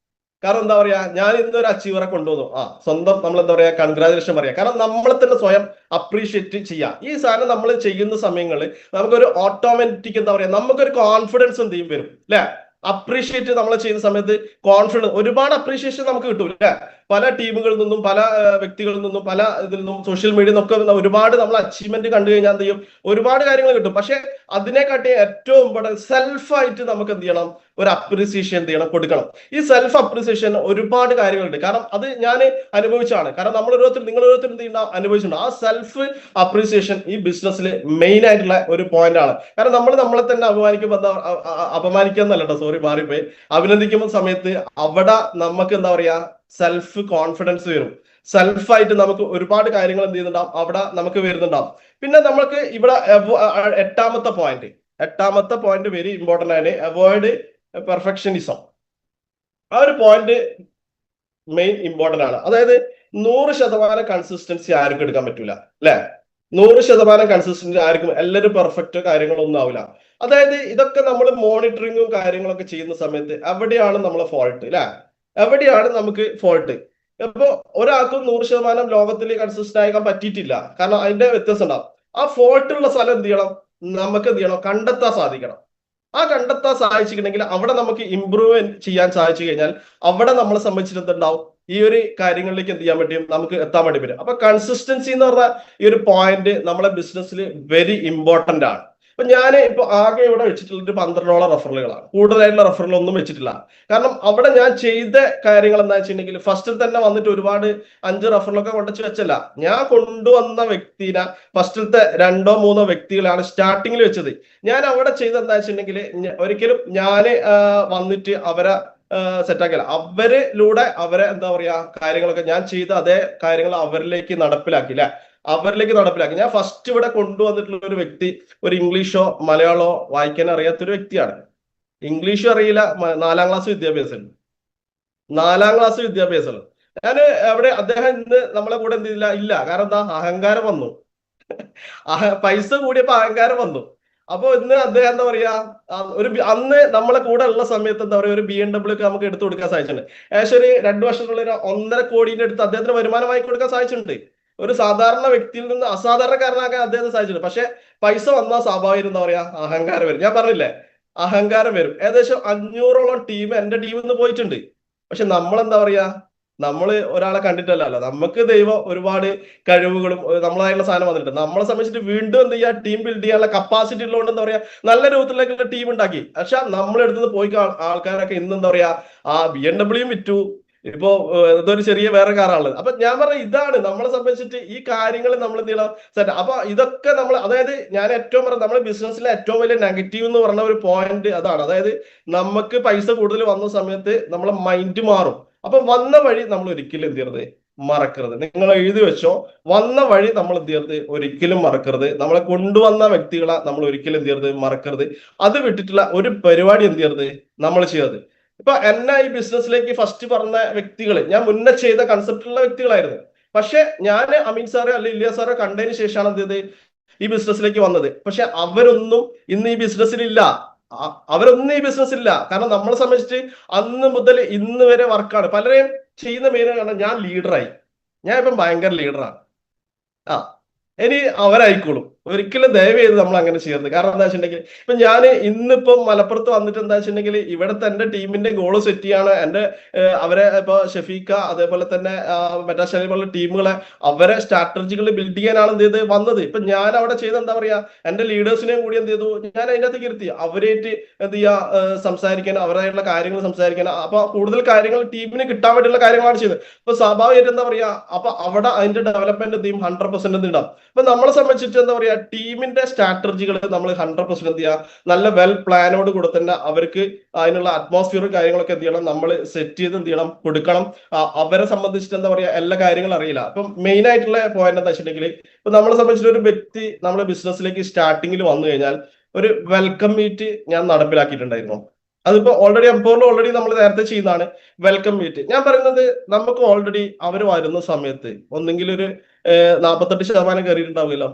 Speaker 1: കാരണം എന്താ പറയാ, ഞാൻ ഇന്നൊരു അച്ചീവറെ കൊണ്ടുവന്നു, സ്വന്തം നമ്മൾ എന്താ പറയാ, കൺഗ്രാജുലേഷൻ പറയാം. കാരണം നമ്മളെ തന്നെ സ്വയം അപ്രീഷിയേറ്റ് ചെയ്യാം. ഈ സാധനം നമ്മൾ ചെയ്യുന്ന സമയങ്ങളിൽ നമുക്കൊരു ഓട്ടോമാറ്റിക് എന്താ പറയാ, നമുക്കൊരു കോൺഫിഡൻസ് എന്ത് ചെയ്യും, വരും അല്ലെ. അപ്രീഷിയേറ്റ് നമ്മൾ ചെയ്യുന്ന സമയത്ത് കോൺഫിഡൻസ്, ഒരുപാട് അപ്രീഷിയേഷൻ നമുക്ക് കിട്ടും അല്ലെ. പല ടീമുകളിൽ നിന്നും, പല വ്യക്തികളിൽ നിന്നും, പല ഇതിൽ നിന്നും, സോഷ്യൽ മീഡിയ നിന്നൊക്കെ ഒരുപാട് നമ്മൾ അച്ചീവ്മെന്റ് കണ്ടു കഴിഞ്ഞാൽ എന്ത് ചെയ്യും, ഒരുപാട് കാര്യങ്ങൾ കിട്ടും. പക്ഷെ അതിനെക്കാട്ടി ഏറ്റവും ഇമ്പോർട്ടൻറ്റ് സെൽഫായിട്ട് നമുക്ക് എന്ത് ചെയ്യണം, ഒരു അപ്രീസിയേഷൻ എന്ത് ചെയ്യണം, കൊടുക്കണം. ഈ സെൽഫ് അപ്രീസിയേഷൻ ഒരുപാട് കാര്യങ്ങളുണ്ട്. കാരണം അത് ഞാൻ അനുഭവിച്ചാണ്. കാരണം നമ്മൾ നിങ്ങൾ ഓരോരുത്തർ എന്ത് ചെയ്യണം, അനുഭവിച്ചിട്ടുണ്ട്. ആ സെൽഫ് അപ്രീസിയേഷൻ ഈ ബിസിനസ്സിൽ മെയിൻ ആയിട്ടുള്ള ഒരു പോയിന്റ് ആണ്. കാരണം നമ്മളെ തന്നെ അപമാനിക്കുക എന്നല്ല കേട്ടോ, സോറി മാറിപ്പോയി, അഭിനന്ദിക്കുന്ന സമയത്ത് അവിടെ നമുക്ക് എന്താ പറയാ, സെൽഫ് കോൺഫിഡൻസ് വരും. സെൽഫായിട്ട് നമുക്ക് ഒരുപാട് കാര്യങ്ങൾ എന്ത് ചെയ്യുന്നുണ്ടാവും അവിടെ നമുക്ക് വരുന്നുണ്ടാവും. പിന്നെ നമുക്ക് ഇവിടെ എട്ടാമത്തെ പോയിന്റ് വെരി ഇമ്പോർട്ടന്റ് ആണ്, അവോയ്ഡ് പെർഫെക്ഷനിസം. ആ ഒരു പോയിന്റ് മെയിൻ ഇമ്പോർട്ടന്റ് ആണ്. അതായത് 100% കൺസിസ്റ്റൻസി ആർക്കും എടുക്കാൻ പറ്റൂല അല്ലെ. 100% കൺസിസ്റ്റൻസി ആർക്കും, എല്ലാവരും പെർഫെക്റ്റ് കാര്യങ്ങളൊന്നും ആവില്ല. അതായത് ഇതൊക്കെ നമ്മൾ മോണിറ്ററിങ്ങും കാര്യങ്ങളൊക്കെ ചെയ്യുന്ന സമയത്ത് എവിടെയാണ് നമ്മളെ ഫോൾട്ട് അല്ലെ, എവിടെയാണ് നമുക്ക് ഫോൾട്ട്. അപ്പൊ ഒരാൾക്കും 100% ലോകത്തിൽ കൺസിസ്റ്റന്റ് ആക്കാൻ പറ്റിയിട്ടില്ല, കാരണം അതിന്റെ വ്യത്യാസം ഉണ്ടാവും. ആ ഫോൾട്ട് ഉള്ള സ്ഥലം എന്ത് ചെയ്യണം, നമുക്ക് എന്ത് ചെയ്യണം, കണ്ടെത്താൻ സാധിക്കണം. ആ കണ്ടെത്താൻ സാധിച്ചിട്ടുണ്ടെങ്കിൽ അവിടെ നമുക്ക് ഇമ്പ്രൂവ് ചെയ്യാൻ സാധിച്ചു കഴിഞ്ഞാൽ അവിടെ നമ്മളെ സംബന്ധിച്ചിടത്തുണ്ടാവും ഈ ഒരു കാര്യങ്ങളിലേക്ക് എന്ത് ചെയ്യാൻ പറ്റും, നമുക്ക് എത്താൻ വേണ്ടി വരും. അപ്പൊ കൺസിസ്റ്റൻസി എന്ന് പറഞ്ഞ ഈ ഒരു പോയിന്റ് നമ്മളെ ബിസിനസ്സിൽ വെരി ഇമ്പോർട്ടന്റ് ആണ്. അപ്പൊ ഞാൻ ഇപ്പൊ ആകെ ഇവിടെ വെച്ചിട്ടുള്ളത് 12ഓളം റെഫറലുകളാണ്, കൂടുതലായിട്ടുള്ള റെഫറൽ ഒന്നും വെച്ചിട്ടില്ല. കാരണം അവിടെ ഞാൻ ചെയ്ത കാര്യങ്ങൾ എന്താ വെച്ചിട്ടുണ്ടെങ്കിൽ ഫസ്റ്റിൽ തന്നെ വന്നിട്ട് ഒരുപാട് 5 റെഫറലൊക്കെ കൊണ്ടുവച്ച് വെച്ചല്ല. ഞാൻ കൊണ്ടുവന്ന വ്യക്തിനെ ഫസ്റ്റിലത്തെ 2-3 വ്യക്തികളാണ് സ്റ്റാർട്ടിങ്ങിൽ വെച്ചത്. ഞാൻ അവിടെ ചെയ്ത എന്താ വെച്ചിട്ടുണ്ടെങ്കിൽ ഒരിക്കലും ഞാന് വന്നിട്ട് അവരെ സെറ്റാക്കിയല്ല, അവരിലൂടെ അവരെ എന്താ പറയാ കാര്യങ്ങളൊക്കെ ഞാൻ ചെയ്ത അതേ കാര്യങ്ങൾ അവരിലേക്ക് നടപ്പിലാക്കില്ല, ഞാൻ ഫസ്റ്റ് ഇവിടെ കൊണ്ടുവന്നിട്ടുള്ള ഒരു വ്യക്തി ഒരു ഇംഗ്ലീഷോ മലയാളമോ വായിക്കാൻ അറിയാത്തൊരു വ്യക്തിയാണ്. ഇംഗ്ലീഷും അറിയില്ല, 4ാം ക്ലാസ് വിദ്യാഭ്യാസമുള്ളൂ. ഞാൻ അവിടെ അദ്ദേഹം ഇന്ന് നമ്മളെ കൂടെ എന്ത് ഇല്ല. കാരണം എന്താ, അഹങ്കാരം വന്നു. പൈസ കൂടിയപ്പോ അഹങ്കാരം വന്നു. അപ്പൊ ഇന്ന് അദ്ദേഹം എന്താ പറയാ, അന്ന് നമ്മളെ കൂടെ ഉള്ള സമയത്ത് എന്താ പറയാ, ഒരു BMW ഒക്കെ നമുക്ക് എടുത്തു കൊടുക്കാൻ സാധിച്ചിട്ടുണ്ട്. ഏകദേശം ഒരു 2 വർഷത്തിനുള്ള 1.5 കോടിന്റെ അടുത്ത് അദ്ദേഹത്തിന് വരുമാനമായി കൊടുക്കാൻ സാധിച്ചിട്ടുണ്ട്. ഒരു സാധാരണ വ്യക്തിയിൽ നിന്ന് അസാധാരണക്കാരനാക്കാൻ അദ്ദേഹത്തിന് സാധിച്ചിട്ടുണ്ട്. പക്ഷെ പൈസ വന്നാൽ സ്വാഭാവികം എന്താ പറയാ, അഹങ്കാരം വരും. ഞാൻ പറഞ്ഞില്ലേ, അഹങ്കാരം വരും. ഏകദേശം 500ഓളം ടീം എന്റെ ടീമിൽ നിന്ന് പോയിട്ടുണ്ട്. പക്ഷെ നമ്മളെന്താ പറയാ, നമ്മൾ ഒരാളെ കണ്ടിട്ടല്ലോ, നമുക്ക് ദൈവം ഒരുപാട് കഴിവുകളും നമ്മളായിട്ടുള്ള സാധനം വന്നിട്ടുണ്ട്. നമ്മളെ സംബന്ധിച്ചിട്ട് വീണ്ടും എന്ത് ചെയ്യാ, ടീം ബിൽഡ് ചെയ്യാനുള്ള കപ്പാസിറ്റി ഉള്ളതുകൊണ്ട് എന്താ പറയാ, നല്ല രൂപത്തിലേക്കുള്ള ടീം ഉണ്ടാക്കി. പക്ഷെ നമ്മളെടുത്ത് പോയി ആൾക്കാരൊക്കെ ഇന്ന് എന്താ പറയാ, ആ BMW വിറ്റു, ഇപ്പോ ഇതൊരു ചെറിയ വേറെ കാറാണുള്ളത്. അപ്പൊ ഞാൻ പറഞ്ഞ ഇതാണ് നമ്മളെ സംബന്ധിച്ചിട്ട് ഈ കാര്യങ്ങൾ നമ്മൾ എന്ത് ചെയ്യണം, സെറ്റ്. അപ്പൊ ഇതൊക്കെ നമ്മൾ, അതായത് ഞാൻ ഏറ്റവും പറഞ്ഞ നമ്മുടെ ബിസിനസ്സിലെ ഏറ്റവും വലിയ നെഗറ്റീവ് എന്ന് പറഞ്ഞ ഒരു പോയിന്റ് അതാണ്. അതായത് നമുക്ക് പൈസ കൂടുതൽ വന്ന സമയത്ത് നമ്മളെ മൈൻഡ് മാറും. അപ്പൊ വന്ന വഴി നമ്മൾ ഒരിക്കലും എന്ത് ചെയ്യരുത്, മറക്കരുത്. നിങ്ങൾ എഴുതി വെച്ചോ, വന്ന വഴി നമ്മൾ എന്ത് ചെയ്യരുത്, ഒരിക്കലും മറക്കരുത്. നമ്മളെ കൊണ്ടുവന്ന വ്യക്തികളെ നമ്മൾ ഒരിക്കലും എന്ത് ചെയ്യരുത്, മറക്കരുത്. അത് വിട്ടിട്ടുള്ള ഒരു പരിപാടി എന്ത് ചെയ്യരുത്, നമ്മൾ ചെയ്യരുത്. ഇപ്പൊ എന്നെ ഈ ബിസിനസ്സിലേക്ക് ഫസ്റ്റ് പറഞ്ഞ വ്യക്തികൾ ഞാൻ മുന്നേ ചെയ്ത കൺസെപ്റ്റുള്ള വ്യക്തികളായിരുന്നു. പക്ഷെ ഞാൻ അമീൻ സാറെ അല്ലെ ഇല്ലിയ സാറെ കണ്ടതിന് ശേഷമാണ് എന്ത് ചെയ്ത് ഈ ബിസിനസ്സിലേക്ക് വന്നത്. പക്ഷെ അവരൊന്നും ഇന്ന് ഈ ബിസിനസ്സിലില്ല. കാരണം നമ്മളെ സംബന്ധിച്ചിട്ട് അന്ന് മുതൽ ഇന്ന് വരെ വർക്കാണ്. പലരെയും ചെയ്യുന്ന മെയിൻ കാരണം ഞാൻ ലീഡറായി, ഞാൻ ഇപ്പം ഭയങ്കര ലീഡറാണ്. ആ ഇനി അവരായിക്കോളും. ഒരിക്കലും ദയവ് ചെയ്ത് നമ്മൾ അങ്ങനെ ചെയ്യരുത്. കാരണം എന്താ വെച്ചിട്ടുണ്ടെങ്കിൽ ഇപ്പൊ ഞാൻ ഇന്നിപ്പം മലപ്പുറത്ത് വന്നിട്ട് എന്താ വെച്ചിട്ടുണ്ടെങ്കിൽ ഇവിടുത്തെ എന്റെ ടീമിന്റെ ഗോള് സെറ്റ് ചെയ്യാണ്. എന്റെ അവരെ ഇപ്പൊ ഷഫീഖ അതേപോലെ തന്നെ മെറ്റാശാലി പോലുള്ള ടീമുകളെ അവരെ സ്ട്രാറ്റജികൾ ബിൽഡ് ചെയ്യാനാണ് എന്ത് ചെയ്ത് വന്നത്. ഇപ്പൊ ഞാൻ അവിടെ ചെയ്ത് എന്താ പറയാ, എന്റെ ലീഡേഴ്സിനെയും കൂടി എന്ത് ചെയ്തു, ഞാൻ അതിൻ്റെ അകത്തേക്ക് ഇരുത്തി അവരായിട്ട് എന്ത് ചെയ്യാ, സംസാരിക്കാൻ, അവരായിട്ടുള്ള കാര്യങ്ങൾ സംസാരിക്കാൻ. അപ്പൊ കൂടുതൽ കാര്യങ്ങൾ ടീമിന് കിട്ടാൻ വേണ്ടിയുള്ള കാര്യങ്ങളാണ് ചെയ്തത്. അപ്പൊ സ്വാഭാവികമായിട്ട് എന്താ പറയാ, അപ്പൊ അവിടെ അതിന്റെ ഡെവലപ്മെന്റ് എന്ത് ചെയ്യും, 100% ഉണ്ടാവും. അപ്പൊ നമ്മളെ സംബന്ധിച്ചിട്ട് എന്താ പറയാ, ടീമിന്റെ സ്ട്രാറ്റജികൾ നമ്മൾ 100% എന്ത് ചെയ്യുക, നല്ല വെൽ പ്ലാനോട് കൂടെ തന്നെ അവർക്ക് അതിനുള്ള അറ്റ്മോസ്ഫിയറും കാര്യങ്ങളൊക്കെ എന്ത് ചെയ്യണം, നമ്മൾ സെറ്റ് ചെയ്ത് എന്ത് ചെയ്യണം, കൊടുക്കണം. അവരെ സംബന്ധിച്ചിട്ട് എന്താ പറയാ, എല്ലാ കാര്യങ്ങളും അറിയില്ല. അപ്പം മെയിൻ ആയിട്ടുള്ള പോയിന്റ് എന്താ വെച്ചിട്ടുണ്ടെങ്കിൽ ഇപ്പൊ നമ്മളെ സംബന്ധിച്ചിട്ട് ഒരു വ്യക്തി നമ്മളെ ബിസിനസ്സിലേക്ക് സ്റ്റാർട്ടിങ്ങിൽ വന്നു കഴിഞ്ഞാൽ ഒരു വെൽക്കം മീറ്റ് ഞാൻ നടപ്പിലാക്കിയിട്ടുണ്ടായിരുന്നു. അതിപ്പോ ഓൾറെഡി നമ്മൾ നേരത്തെ ചെയ്യുന്നതാണ് വെൽക്കം മീറ്റ്. ഞാൻ പറയുന്നത് നമുക്ക് ഓൾറെഡി അവർ വരുന്ന സമയത്ത് ഒന്നെങ്കിൽ ഒരു 48% കയറിയിട്ടുണ്ടാവുമല്ലോ,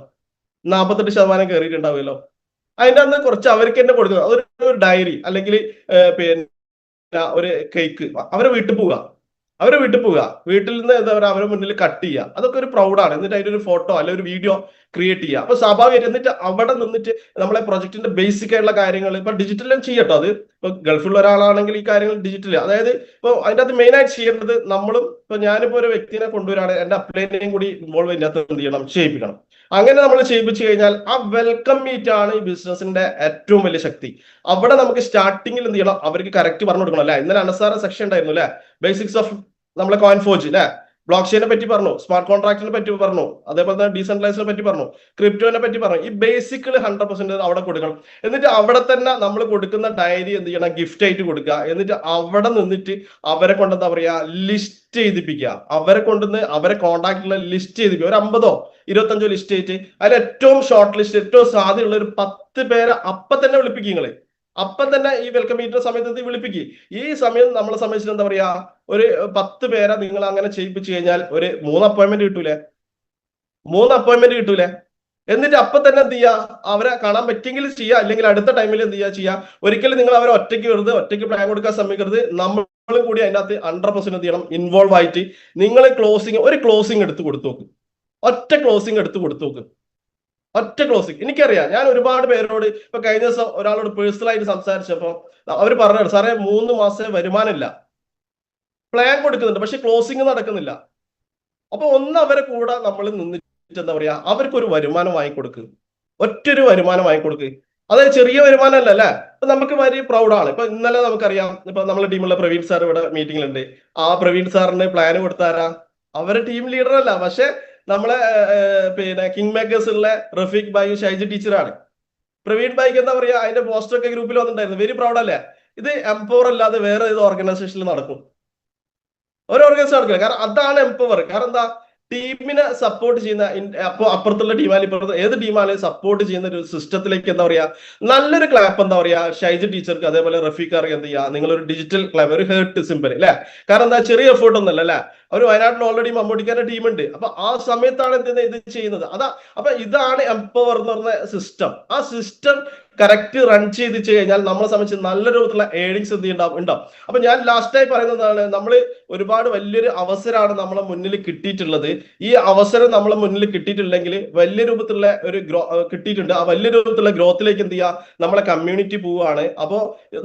Speaker 1: 48% കയറിയിട്ടുണ്ടാവുമല്ലോ. അതിന്റെ അന്ന് കുറച്ച് അവർക്ക് തന്നെ കൊടുക്കുക, ഒരു ഡയറി അല്ലെങ്കിൽ പിന്നെ ഒരു കേക്ക്. അവരെ വീട്ടിൽ പോവുക, വീട്ടിൽ നിന്ന് എന്താ പറയുക, അവരെ മുന്നിൽ കട്ട് ചെയ്യുക. അതൊക്കെ ഒരു പ്രൗഡാണ്. എന്നിട്ട് അതിന്റെ ഒരു ഫോട്ടോ അല്ലെങ്കിൽ ഒരു വീഡിയോ ക്രിയേറ്റ് ചെയ്യുക. അപ്പൊ സ്വാഭാവികമായിട്ട് എന്നിട്ട് അവിടെ നിന്നിട്ട് നമ്മളെ പ്രൊജക്ടിന്റെ ബേസിക് ആയിട്ടുള്ള കാര്യങ്ങൾ ഇപ്പൊ ഡിജിറ്റലും ചെയ്യട്ടോ. അത് ഇപ്പൊ ഗൾഫിലുള്ള ഒരാളാണെങ്കിൽ ഈ കാര്യങ്ങൾ ഡിജിറ്റൽ, അതായത് ഇപ്പൊ അതിന്റെ അത് മെയിൻ ആയിട്ട് ചെയ്യേണ്ടത് നമ്മളും. ഇപ്പൊ ഞാനിപ്പോ ഒരു വ്യക്തിനെ കൊണ്ടുവരാണ്, എന്റെ അപ്ലൈനെയും കൂടി ഇൻവോൾവ് ഇതിനകത്ത് എന്ത് ചെയ്യണം, ചെയ്യിപ്പിക്കണം. അങ്ങനെ നമ്മൾ ചെയ്യിപ്പിച്ചു കഴിഞ്ഞാൽ ആ വെൽക്കം മീറ്റ് ആണ് ഈ ബിസിനസിന്റെ ഏറ്റവും വലിയ ശക്തി. അവിടെ നമുക്ക് സ്റ്റാർട്ടിങ്ങിൽ എന്ത് ചെയ്യണം, അവർക്ക് കറക്റ്റ് പറഞ്ഞു കൊടുക്കണം. അല്ലെ, ഇന്നലെ അനസാര സെക്ഷൻ ഉണ്ടായിരുന്നു അല്ലെ, ബേസിക്സ് ഓഫ് നമ്മളെ കോയിൻ ഫോർജ് അല്ലെ. ബ്ലോക്ക് ചെയിനെ പറ്റി പറഞ്ഞു, സ്മാർട്ട് കോൺട്രാക്റ്റിനെ പറ്റി പറഞ്ഞു, അതേപോലെ തന്നെ ഡീസെൻട്രലൈസിനെ പറ്റി പറഞ്ഞു, ക്രിപ്റ്റോനെ പറ്റി പറഞ്ഞു. ഈ ബേസിക്കലി 100% അവിടെ കൊടുക്കണം. എന്നിട്ട് അവിടെ തന്നെ നമ്മൾ കൊടുക്കുന്ന ഡയറി എന്ത് ചെയ്യണം, ഗിഫ്റ്റ് ആയിട്ട് കൊടുക്കുക. എന്നിട്ട് അവിടെ നിന്നിട്ട് അവരെ കൊണ്ട് എന്താ പറയാ, ലിസ്റ്റ് ചെയ്തിപ്പിക്കുക. അവരെ കൊണ്ടുവന്ന് അവരെ കോൺടാക്റ്റുള്ള ലിസ്റ്റ് ചെയ്തിപ്പിക്കുക. ഒരു 50ഓ 25ഓ ലിസ്റ്റ് ചെയ്തിട്ട് അതിൽ ഏറ്റവും ഷോർട്ട് ലിസ്റ്റ്, ഏറ്റവും സാധ്യതയുള്ള ഒരു 10 പേരെ അപ്പം തന്നെ വിളിപ്പിക്കുക. നിങ്ങള് അപ്പം തന്നെ ഈ വെൽക്കം മീറ്റിന്റെ സമയത്ത് വിളിപ്പിക്കുക. ഈ സമയം നമ്മളെ സംബന്ധിച്ചിട്ട് എന്താ പറയാ, ഒരു 10 പേരെ നിങ്ങൾ അങ്ങനെ ചെയ്യിപ്പിച്ചു കഴിഞ്ഞാൽ ഒരു 3 അപ്പോയിന്റ്മെന്റ് കിട്ടൂലേ? 3 അപ്പോയിന്റ്മെന്റ് കിട്ടൂലേ? എന്നിട്ട് അപ്പം തന്നെ എന്ത് ചെയ്യുക, അവരെ കാണാൻ പറ്റിയെങ്കിൽ ചെയ്യുക, അല്ലെങ്കിൽ അടുത്ത ടൈമിൽ എന്ത് ചെയ്യുക. ഒരിക്കലും നിങ്ങൾ അവരെ ഒറ്റയ്ക്ക് പ്ലാൻ കൊടുക്കാൻ ശ്രമിക്കരുത്. നമ്മളും കൂടി അതിനകത്ത് 100% എന്ത് ചെയ്യണം, ഇൻവോൾവ് ആയിട്ട് നിങ്ങൾ ഒരു ക്ലോസിംഗ് എടുത്ത് കൊടുത്തു നോക്ക്. ഒറ്റ ക്ലോസിംഗ് എടുത്ത് കൊടുത്തു നോക്ക്. ഒറ്റ ക്ലോസിംഗ്. എനിക്കറിയാം, ഞാൻ ഒരുപാട് പേരോട് ഇപ്പൊ കഴിഞ്ഞ ദിവസം ഒരാളോട് പേഴ്സണലായിട്ട് സംസാരിച്ചപ്പോ അവർ പറഞ്ഞു, സാറേ 3 മാസം വരുമാനമില്ല, പ്ലാൻ കൊടുക്കുന്നുണ്ട് പക്ഷെ ക്ലോസിംഗ് നടക്കുന്നില്ല. അപ്പൊ ഒന്ന് അവരെ കൂടെ നമ്മൾ നിന്നിട്ട് എന്താ പറയാ, അവർക്കൊരു വരുമാനം വാങ്ങിക്കൊടുക്കുക. ഒറ്റൊരു വരുമാനം വാങ്ങിക്കൊടുക്കുക. അതായത് ചെറിയ വരുമാനമല്ല അല്ലെ. ഇപ്പൊ നമുക്ക് വലിയ പ്രൗഡാണ്. ഇപ്പൊ ഇന്നലെ നമുക്കറിയാം, ഇപ്പൊ നമ്മളെ ടീമുള്ള പ്രവീൺ സാർ ഇവിടെ മീറ്റിംഗിലുണ്ട്. ആ പ്രവീൺ സാറിന് പ്ലാൻ കൊടുത്താരാ? അവരെ ടീം ലീഡർ അല്ല, പക്ഷെ നമ്മളെ പിന്നെ കിങ് മേക്കേഴ്സിലെ റഫീഖ് ഭായി, ഷൈജി ടീച്ചറാണ്. പ്രവീൺ ഭായിക്ക് എന്താ പറയാ, അതിന്റെ പോസ്റ്റർ ഒക്കെ ഗ്രൂപ്പിൽ വന്നിട്ടുണ്ടായിരുന്നു. വെരി പ്രൗഡ് അല്ലേ? ഇത് എംപവർ അല്ലാതെ വേറെ ഏത് ഓർഗനൈസേഷനിൽ നടക്കും? ഒരു ഓർഗനൈസേഷൻ നടക്കില്ല. കാരണം അതാണ് എംപവർ. കാരണം എന്താ, ടീമിനെ സപ്പോർട്ട് ചെയ്യുന്ന, അപ്പൊ അപ്പുറത്തുള്ള ടീമാലും ഇപ്പുറത്ത് ഏത് ടീമാലും സപ്പോർട്ട് ചെയ്യുന്ന ഒരു സിസ്റ്റത്തിലേക്ക് എന്താ പറയാ, നല്ലൊരു ക്ലാപ്പ് എന്താ പറയാ ഷൈജ് ടീച്ചർക്ക്, അതേപോലെ റഫീഖാർക്ക് എന്ത് ചെയ്യുക, നിങ്ങളൊരു ഡിജിറ്റൽ ക്ലാപ്പ്, ഒരു ഹേർട്ട് സിമ്പിൾ അല്ലെ. കാരണം എന്താ, ചെറിയ എഫേർട്ട് ഒന്നല്ല അല്ലെ. അവർ വയനാട്ടിൽ ഓൾറെഡി മമ്മൂട്ടിക്കാരുടെ ടീമുണ്ട്. അപ്പൊ ആ സമയത്താണ് എന്ത് ഇത് ചെയ്യുന്നത്. അപ്പൊ ഇതാണ് എംപവർ എന്ന് പറഞ്ഞ സിസ്റ്റം. ആ സിസ്റ്റം കറക്റ്റ് റൺ ചെയ്ത് കഴിഞ്ഞാൽ നമ്മളെ സംബന്ധിച്ച് നല്ല രൂപത്തിലുള്ള ഏണിങ്സ് എന്ത് ഉണ്ടാവും. അപ്പൊ ഞാൻ ലാസ്റ്റായി പറയുന്നതാണ്, നമ്മൾ ഒരുപാട് വലിയൊരു അവസരമാണ് നമ്മളെ മുന്നിൽ കിട്ടിയിട്ടുള്ളത്. ഈ അവസരം നമ്മളെ മുന്നിൽ കിട്ടിയിട്ടില്ലെങ്കിൽ വലിയ രൂപത്തിലുള്ള ഒരു കിട്ടിയിട്ടുണ്ട്. ആ വലിയ രൂപത്തിലുള്ള ഗ്രോത്തിലേക്ക് എന്ത് ചെയ്യുക, നമ്മളെ കമ്മ്യൂണിറ്റി പോവുകയാണ്. അപ്പോ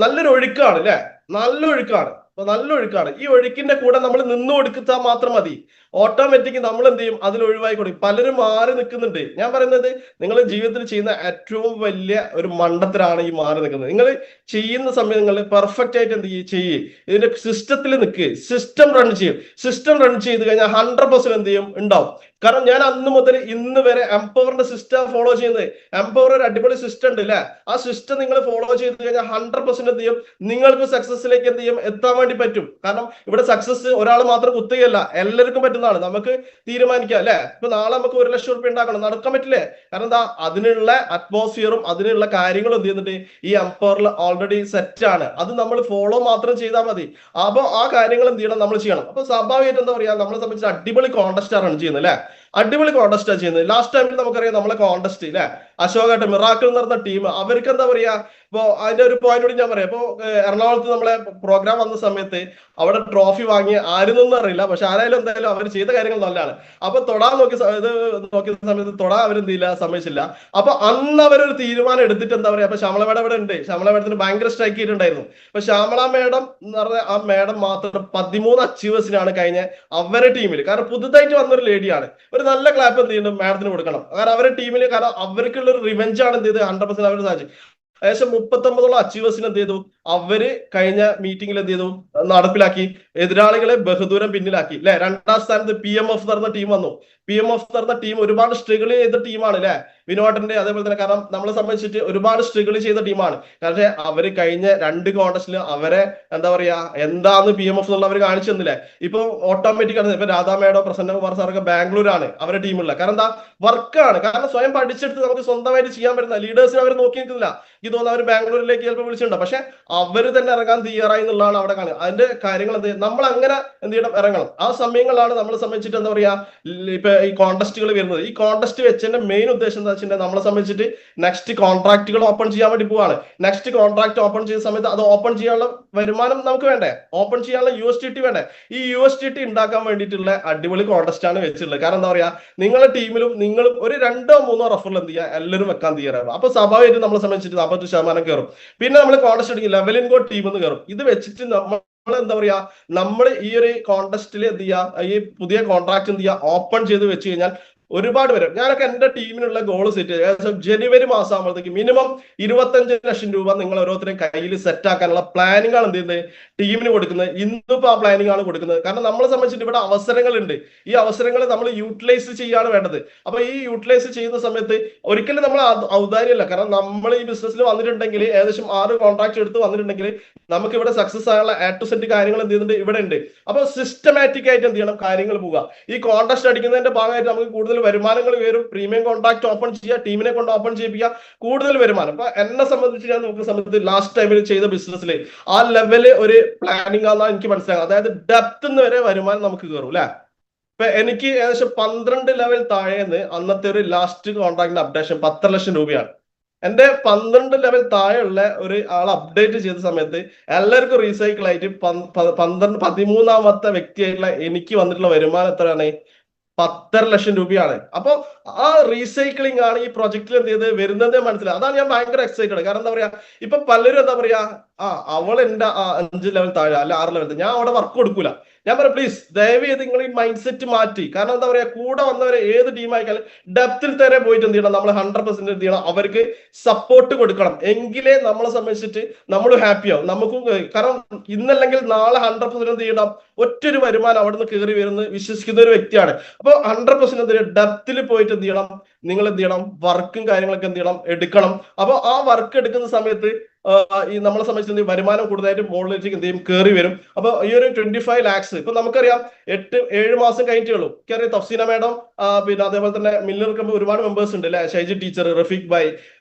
Speaker 1: നല്ലൊരു ഒഴുക്കാണ് അല്ലെ, നല്ല ഒഴുക്കാണ്. അപ്പൊ നല്ല ഒഴുക്കാണ്. ഈ ഒഴുക്കിന്റെ കൂടെ നമ്മൾ നിന്ന് കൊടുത്താൽ മാത്രം മതി. ഓട്ടോമാറ്റിക് നമ്മൾ എന്ത് ചെയ്യും, അതിൽ ഒഴിവായി കൊടുക്കും. പലരും മാറി നിൽക്കുന്നുണ്ട്. ഞാൻ പറയുന്നത്, നിങ്ങൾ ജീവിതത്തിൽ ചെയ്യുന്ന ഏറ്റവും വലിയ ഒരു മണ്ടത്തരാണ് ഈ മാറി നിൽക്കുന്നത്. നിങ്ങൾ ചെയ്യുന്ന സമയം നിങ്ങൾ പെർഫെക്റ്റ് ആയിട്ട് എന്ത് ചെയ്യ്, ഇതിന്റെ സിസ്റ്റത്തിൽ നിൽക്കുക. സിസ്റ്റം റൺ ചെയ്യും. സിസ്റ്റം റൺ ചെയ്ത് കഴിഞ്ഞാൽ 100% എന്ത് ചെയ്യും, ഉണ്ടാവും. കാരണം ഞാൻ അന്ന് മുതൽ ഇന്ന് വരെ എംപവറിന്റെ സിസ്റ്റം ഫോളോ ചെയ്യുന്നത്. എംപവർ ഒരു അടിപൊളി സിസ്റ്റം ഉണ്ട് അല്ലെ. ആ സിസ്റ്റം നിങ്ങൾ ഫോളോ ചെയ്ത് കഴിഞ്ഞാൽ 100% എന്ത് ചെയ്യും, നിങ്ങൾക്ക് സക്സസിലേക്ക് എന്ത് ചെയ്യും, എത്താൻ വേണ്ടി പറ്റും. കാരണം ഇവിടെ സക്സസ് ഒരാൾ മാത്രം കുത്തുകയല്ല, എല്ലാവർക്കും പറ്റുന്നതാണ്. നമുക്ക് തീരുമാനിക്കാം അല്ലെ. ഇപ്പൊ നാളെ നമുക്ക് 1 ലക്ഷം റുപ്യ ഉണ്ടാക്കണം, നടക്കാൻ പറ്റില്ലേ? കാരണം എന്താ, അതിനുള്ള അറ്റ്മോസ്ഫിയറും അതിനുള്ള കാര്യങ്ങളും എന്ത് ചെയ്യുന്നുണ്ട്, ഈ എംപവറിൽ ഓൾറെഡി സെറ്റ് ആണ്. അത് നമ്മൾ ഫോളോ മാത്രം ചെയ്താൽ മതി. അപ്പൊ ആ കാര്യങ്ങൾ എന്ത് ചെയ്യണം, നമ്മൾ ചെയ്യണം. അപ്പൊ സ്വാഭാവികമായിട്ട് എന്താ പറയാ, നമ്മളെ സംബന്ധിച്ച് അടിപൊളി കോൺടെസ്റ്റ് ആണ് ചെയ്യുന്നത് അല്ലെ. അടിപൊളി കോൺടെസ്റ്റാ ചെയ്യുന്നത്. ലാസ്റ്റ് ടൈമിൽ നമുക്കറിയാം, നമ്മളെ കോൺടെസ്റ്റ് അല്ലെ, അശോകായിട്ട് മിറാക്കിൾ എന്ന് പറഞ്ഞ ടീം, അവർക്ക് എന്താ പറയാ, ഇപ്പൊ അതിന്റെ ഒരു പോയിന്റ് കൂടി ഞാൻ പറയാം. ഇപ്പൊ എറണാകുളത്ത് നമ്മളെ പ്രോഗ്രാം വന്ന സമയത്ത് അവിടെ ട്രോഫി വാങ്ങി ആരുന്നൊന്നും അറിയില്ല, പക്ഷെ ആരായാലും എന്തായാലും അവർ ചെയ്ത കാര്യങ്ങൾ നല്ലതാണ്. അപ്പൊ തൊടാൻ നോക്കിയ സമയത്ത് തൊടാൻ അവരെന്ത് ചെയ്യില്ല, സമ്മതിച്ചില്ല. അപ്പൊ അന്ന് അവരൊരു തീരുമാനം എടുത്തിട്ട് എന്താ പറയാ, അപ്പൊ ശ്യാമള മേഡം ഇവിടെ ഉണ്ട്. ശ്യാമള മേഡത്തിന് ഭയങ്കര സ്ട്രൈക്ക് ചെയ്തിട്ടുണ്ടായിരുന്നു. അപ്പൊ ശ്യാമള മേഡം എന്ന് പറഞ്ഞ ആ മേഡം മാത്രം 13 അച്ചീവേഴ്സിനാണ് കഴിഞ്ഞ അവരുടെ ടീമിൽ. കാരണം പുതുതായിട്ട് വന്നൊരു ലേഡിയാണ്. ഒരു നല്ല ക്ലാപ്പ് എന്ത് ചെയ്യുന്നു, മാഡത്തിന് കൊടുക്കണം. കാരണം അവരുടെ ടീമിൽ, കാരണം അവർക്കുള്ള ഒരു റിവെഞ്ച് ആണ് എന്ത് ചെയ്ത് 100% അവർ സാധിച്ചു. ഏകദേശം 39 അച്ചീവേഴ്സിന് എന്ത് ചെയ്തു, അവര് കഴിഞ്ഞ മീറ്റിംഗിൽ എന്ത് ചെയ്തു, നടപ്പിലാക്കി. എതിരാളികളെ ബഹുദൂരം പിന്നിലാക്കി അല്ലെ. 2ാം സ്ഥാനത്ത് PMF നടന്ന ടീം വന്നു. PMF നടന്ന ടീം ഒരുപാട് സ്ട്രഗിൾ ചെയ്ത ടീമാണ് അല്ലെ, വിനോദന്റെ. അതേപോലെ തന്നെ, കാരണം നമ്മളെ സംബന്ധിച്ചിട്ട് ഒരുപാട് സ്ട്രഗിൾ ചെയ്ത ടീമാണ്. കാരണം അവര് കഴിഞ്ഞ 2 കോൺടെസ്റ്റില് അവരെ എന്താ പറയാ, എന്താന്ന് PMF എന്നുള്ള അവർ കാണിച്ചു തന്നില്ലേ. ഇപ്പൊ ഓട്ടോമാറ്റിക് ആണ്. ഇപ്പൊ രാധാ മേഡോ പ്രസന്നകുമാർ സാറൊക്കെ ബാംഗ്ലൂരാണ് അവരുടെ ടീമുള്ള. കാരണം എന്താ, വർക്കാണ്. കാരണം സ്വയം പഠിച്ചെടുത്ത് നമുക്ക് സ്വന്തമായിട്ട് ചെയ്യാൻ പറ്റുന്ന ലീഡേഴ്സിനെ അവർ നോക്കി നിൽക്കുന്നില്ല. എനിക്ക് തോന്നുന്നു അവർ ബാംഗ്ലൂരിലേക്ക് ചിലപ്പോൾ വിളിച്ചിട്ടുണ്ടോ, പക്ഷെ അവര് തന്നെ ഇറങ്ങാൻ തയ്യാറായി എന്നുള്ളതാണ് അവിടെ കാണുക. അതിന്റെ കാര്യങ്ങൾ എന്ത് നമ്മൾ അങ്ങനെ എന്ത് ചെയ്യണം, ഇറങ്ങണം. ആ സമയങ്ങളാണ് നമ്മളെ സംബന്ധിച്ചിട്ട് എന്താ പറയാ, ഇപ്പൊ ഈ കോൺടെസ്റ്റുകൾ വരുന്നത്. ഈ കോൺടെസ്റ്റ് വെച്ചതിന്റെ മെയിൻ ഉദ്ദേശം എന്താ വെച്ചിട്ടുണ്ടെങ്കിൽ, നമ്മളെ സംബന്ധിച്ചിട്ട് നെക്സ്റ്റ് കോൺട്രാക്റ്റുകൾ ഓപ്പൺ ചെയ്യാൻ വേണ്ടി പോവാണ്. നെക്സ്റ്റ് കോൺട്രാക്ട് ഓപ്പൺ ചെയ്യുന്ന സമയത്ത് അത് ഓപ്പൺ ചെയ്യാനുള്ള വരുമാനം നമുക്ക് വേണ്ടേ, ഓപ്പൺ ചെയ്യാനുള്ള USDT വേണ്ടേ. ഈ USDT ഉണ്ടാക്കാൻ വേണ്ടിയിട്ടുള്ള അടിപൊളി കോൺടെസ്റ്റ് ആണ് വെച്ചിട്ടുള്ളത്. കാരണം എന്താ പറയാ, നിങ്ങളുടെ ടീമിലും നിങ്ങളും ഒരു 2ഓ 3ഓ റഫറൽ എന്ത് ചെയ്യുക, എല്ലാവരും വെക്കാൻ തയ്യാറാണ്. അപ്പൊ സ്വാഭാവികമായിട്ട് നമ്മളെ സംബന്ധിച്ചിട്ട് 40% കയറും. പിന്നെ നമ്മൾ കോൺടെസ്റ്റ് എടുക്കും, ലെവലിൻ ഗോ ടീം എന്ന് കയറും. ഇത് വെച്ചിട്ട് നമ്മൾ എന്താ പറയാ, നമ്മൾ ഈ ഒരു കോൺടെസ്റ്റിൽ എന്ത് ചെയ്യുക, ഈ പുതിയ കോൺട്രാക്ട് എന്ത് ചെയ്യുക, ഓപ്പൺ ചെയ്ത് വെച്ച് കഴിഞ്ഞാൽ ഒരുപാട് പേര് ഞാനൊക്കെ എന്റെ ടീമിനുള്ള ഗോൾ സെറ്റ് ചെയ്ത് ഏകദേശം ജനുവരി മാസം ആകുമ്പോഴത്തേക്ക് മിനിമം 25 ലക്ഷം രൂപ നിങ്ങൾ ഓരോരുത്തരും കയ്യിൽ സെറ്റ് ആക്കാനുള്ള പ്ലാനിംഗ് ആണ് എന്ത് ചെയ്യുന്നത് ടീമിന് കൊടുക്കുന്നത്. ഇന്നിപ്പോ ആ പ്ലാനിംഗ് ആണ് കൊടുക്കുന്നത്. കാരണം നമ്മളെ സംബന്ധിച്ചിട്ട് ഇവിടെ അവസരങ്ങളുണ്ട്. ഈ അവസരങ്ങൾ നമ്മൾ യൂട്ടിലൈസ് ചെയ്യാണ് വേണ്ടത്. അപ്പൊ ഈ യൂട്ടിലൈസ് ചെയ്യുന്ന സമയത്ത് ഒരിക്കലും നമ്മൾ ഔദാര്യമല്ല. കാരണം നമ്മൾ ഈ ബിസിനസ്സിൽ വന്നിട്ടുണ്ടെങ്കിൽ ഏകദേശം 6 കോൺട്രാക്ട് എടുത്ത് വന്നിട്ടുണ്ടെങ്കിൽ നമുക്ക് ഇവിടെ സക്സസ് ആയുള്ള A to Z കാര്യങ്ങൾ എന്ത് ചെയ്യുന്നുണ്ട് ഇവിടെ ഉണ്ട്. അപ്പൊ സിസ്റ്റമാറ്റിക് ആയിട്ട് എന്ത് ചെയ്യണം കാര്യങ്ങൾ പോവുക. ഈ കോൺട്രാക്ട് അടിക്കുന്നതിന്റെ ഭാഗമായിട്ട് നമുക്ക് കൂടുതൽ വരുമാനങ്ങൾ വരും. പ്രീമിയം കോൺട്രാക്ട് ഓപ്പൺ ചെയ്യുക, ടീമിനെ കൊണ്ട് ഓപ്പൺ ചെയ്യിപ്പിക്കുക, കൂടുതൽ വരുമാനം. അപ്പൊ എന്നെ സംബന്ധിച്ച് ഞാൻ നോക്കുന്ന സമയത്ത് ലാസ്റ്റ് ടൈമിൽ ചെയ്ത ബിസിനസ്സിൽ ആ ലെവല് ഒരു പ്ലാനിങ് ആണെന്നാണ് എനിക്ക് മനസ്സിലാകുന്നത്. അതായത് ഡെപ്ത് വരെ വരുമാനം നമുക്ക് കയറും അല്ലെ. ഇപ്പൊ എനിക്ക് ഏകദേശം 12 ലെവൽ താഴേന്ന് അന്നത്തെ ഒരു ലാസ്റ്റ് കോൺട്രാക്ടിന്റെ അപ്ഡേഷൻ 10 ലക്ഷം രൂപയാണ്. എന്റെ 12 ലെവൽ താഴെയുള്ള ഒരു ആൾ അപ്ഡേറ്റ് ചെയ്ത സമയത്ത് എല്ലാവർക്കും റീസൈക്കിൾ ആയിട്ട് 13ാമത്തെ വ്യക്തിയായിട്ടുള്ള എനിക്ക് വന്നിട്ടുള്ള വരുമാനം എത്രയാണ്? 10.5 ലക്ഷം രൂപയാണ്. അപ്പൊ ആ റീസൈക്ലിംഗ് ആണ് ഈ പ്രൊജക്റ്റിൽ എന്ത് ചെയ്ത് വരുന്നത് മനസ്സിലായി. അതാണ് ഞാൻ ഭയങ്കര എക്സൈറ്റഡ്. കാരണം എന്താ പറയാ ഇപ്പൊ പലരും എന്താ പറയാ അവൾ എന്റെ 5 ലെവൽ താഴെ അല്ല 6 ലെവൽ, ഞാൻ അവിടെ വർക്ക് കൊടുക്കൂല. ഞാൻ പറയാം പ്ലീസ് ദയവ് ചെയ്ത് നിങ്ങൾ ഈ മൈൻഡ് സെറ്റ് മാറ്റി. കാരണം എന്താ പറയാ കൂടെ വന്നവരെ ഏത് ടീം ആയിക്കാലും ഡെപ്തിൽ തന്നെ പോയിട്ട് എന്ത് ചെയ്യണം, നമ്മൾ 100% എന്ത് ചെയ്യണം, അവർക്ക് സപ്പോർട്ട് കൊടുക്കണം. എങ്കിലേ നമ്മളെ സംബന്ധിച്ചിട്ട് നമ്മൾ ഹാപ്പിയാവും. നമുക്കും കാരണം ഇന്നല്ലെങ്കിൽ നാളെ 100% എന്ത് ചെയ്യണം, ഒറ്റൊരു വരുമാനം അവിടെ നിന്ന് കയറി വരുന്ന വിശ്വസിക്കുന്ന ഒരു വ്യക്തിയാണ്. അപ്പൊ 100% എന്ത് ചെയ്യണം, ഡെപ്തിൽ പോയിട്ട് എന്ത് ചെയ്യണം, നിങ്ങൾ എന്ത് ചെയ്യണം, വർക്കും കാര്യങ്ങളൊക്കെ എന്ത് ചെയ്യണം, എടുക്കണം. അപ്പൊ ആ വർക്ക് എടുക്കുന്ന സമയത്ത് ഈ നമ്മളെ സംബന്ധിച്ച് വരുമാനം കൂടുതലായിട്ട് മുകളിലേക്ക് എന്ത് ചെയ്യും, കയറി വരും. അപ്പൊ ഈ ഒരു 25 lakhs ഇപ്പൊ നമുക്കറിയാം 8-7 മാസം കഴിഞ്ഞിട്ടേ ഉള്ളൂ. എനിക്കറിയാം തഫ്സീന മാഡം, പിന്നെ അതേപോലെ തന്നെ മില്ലർ കമ്പ് ഒരുപാട് മെമ്പേഴ്സ് ഉണ്ട് അല്ലെ, ഷൈജി ടീച്ചർ, റഫീഖ് ഭായ്,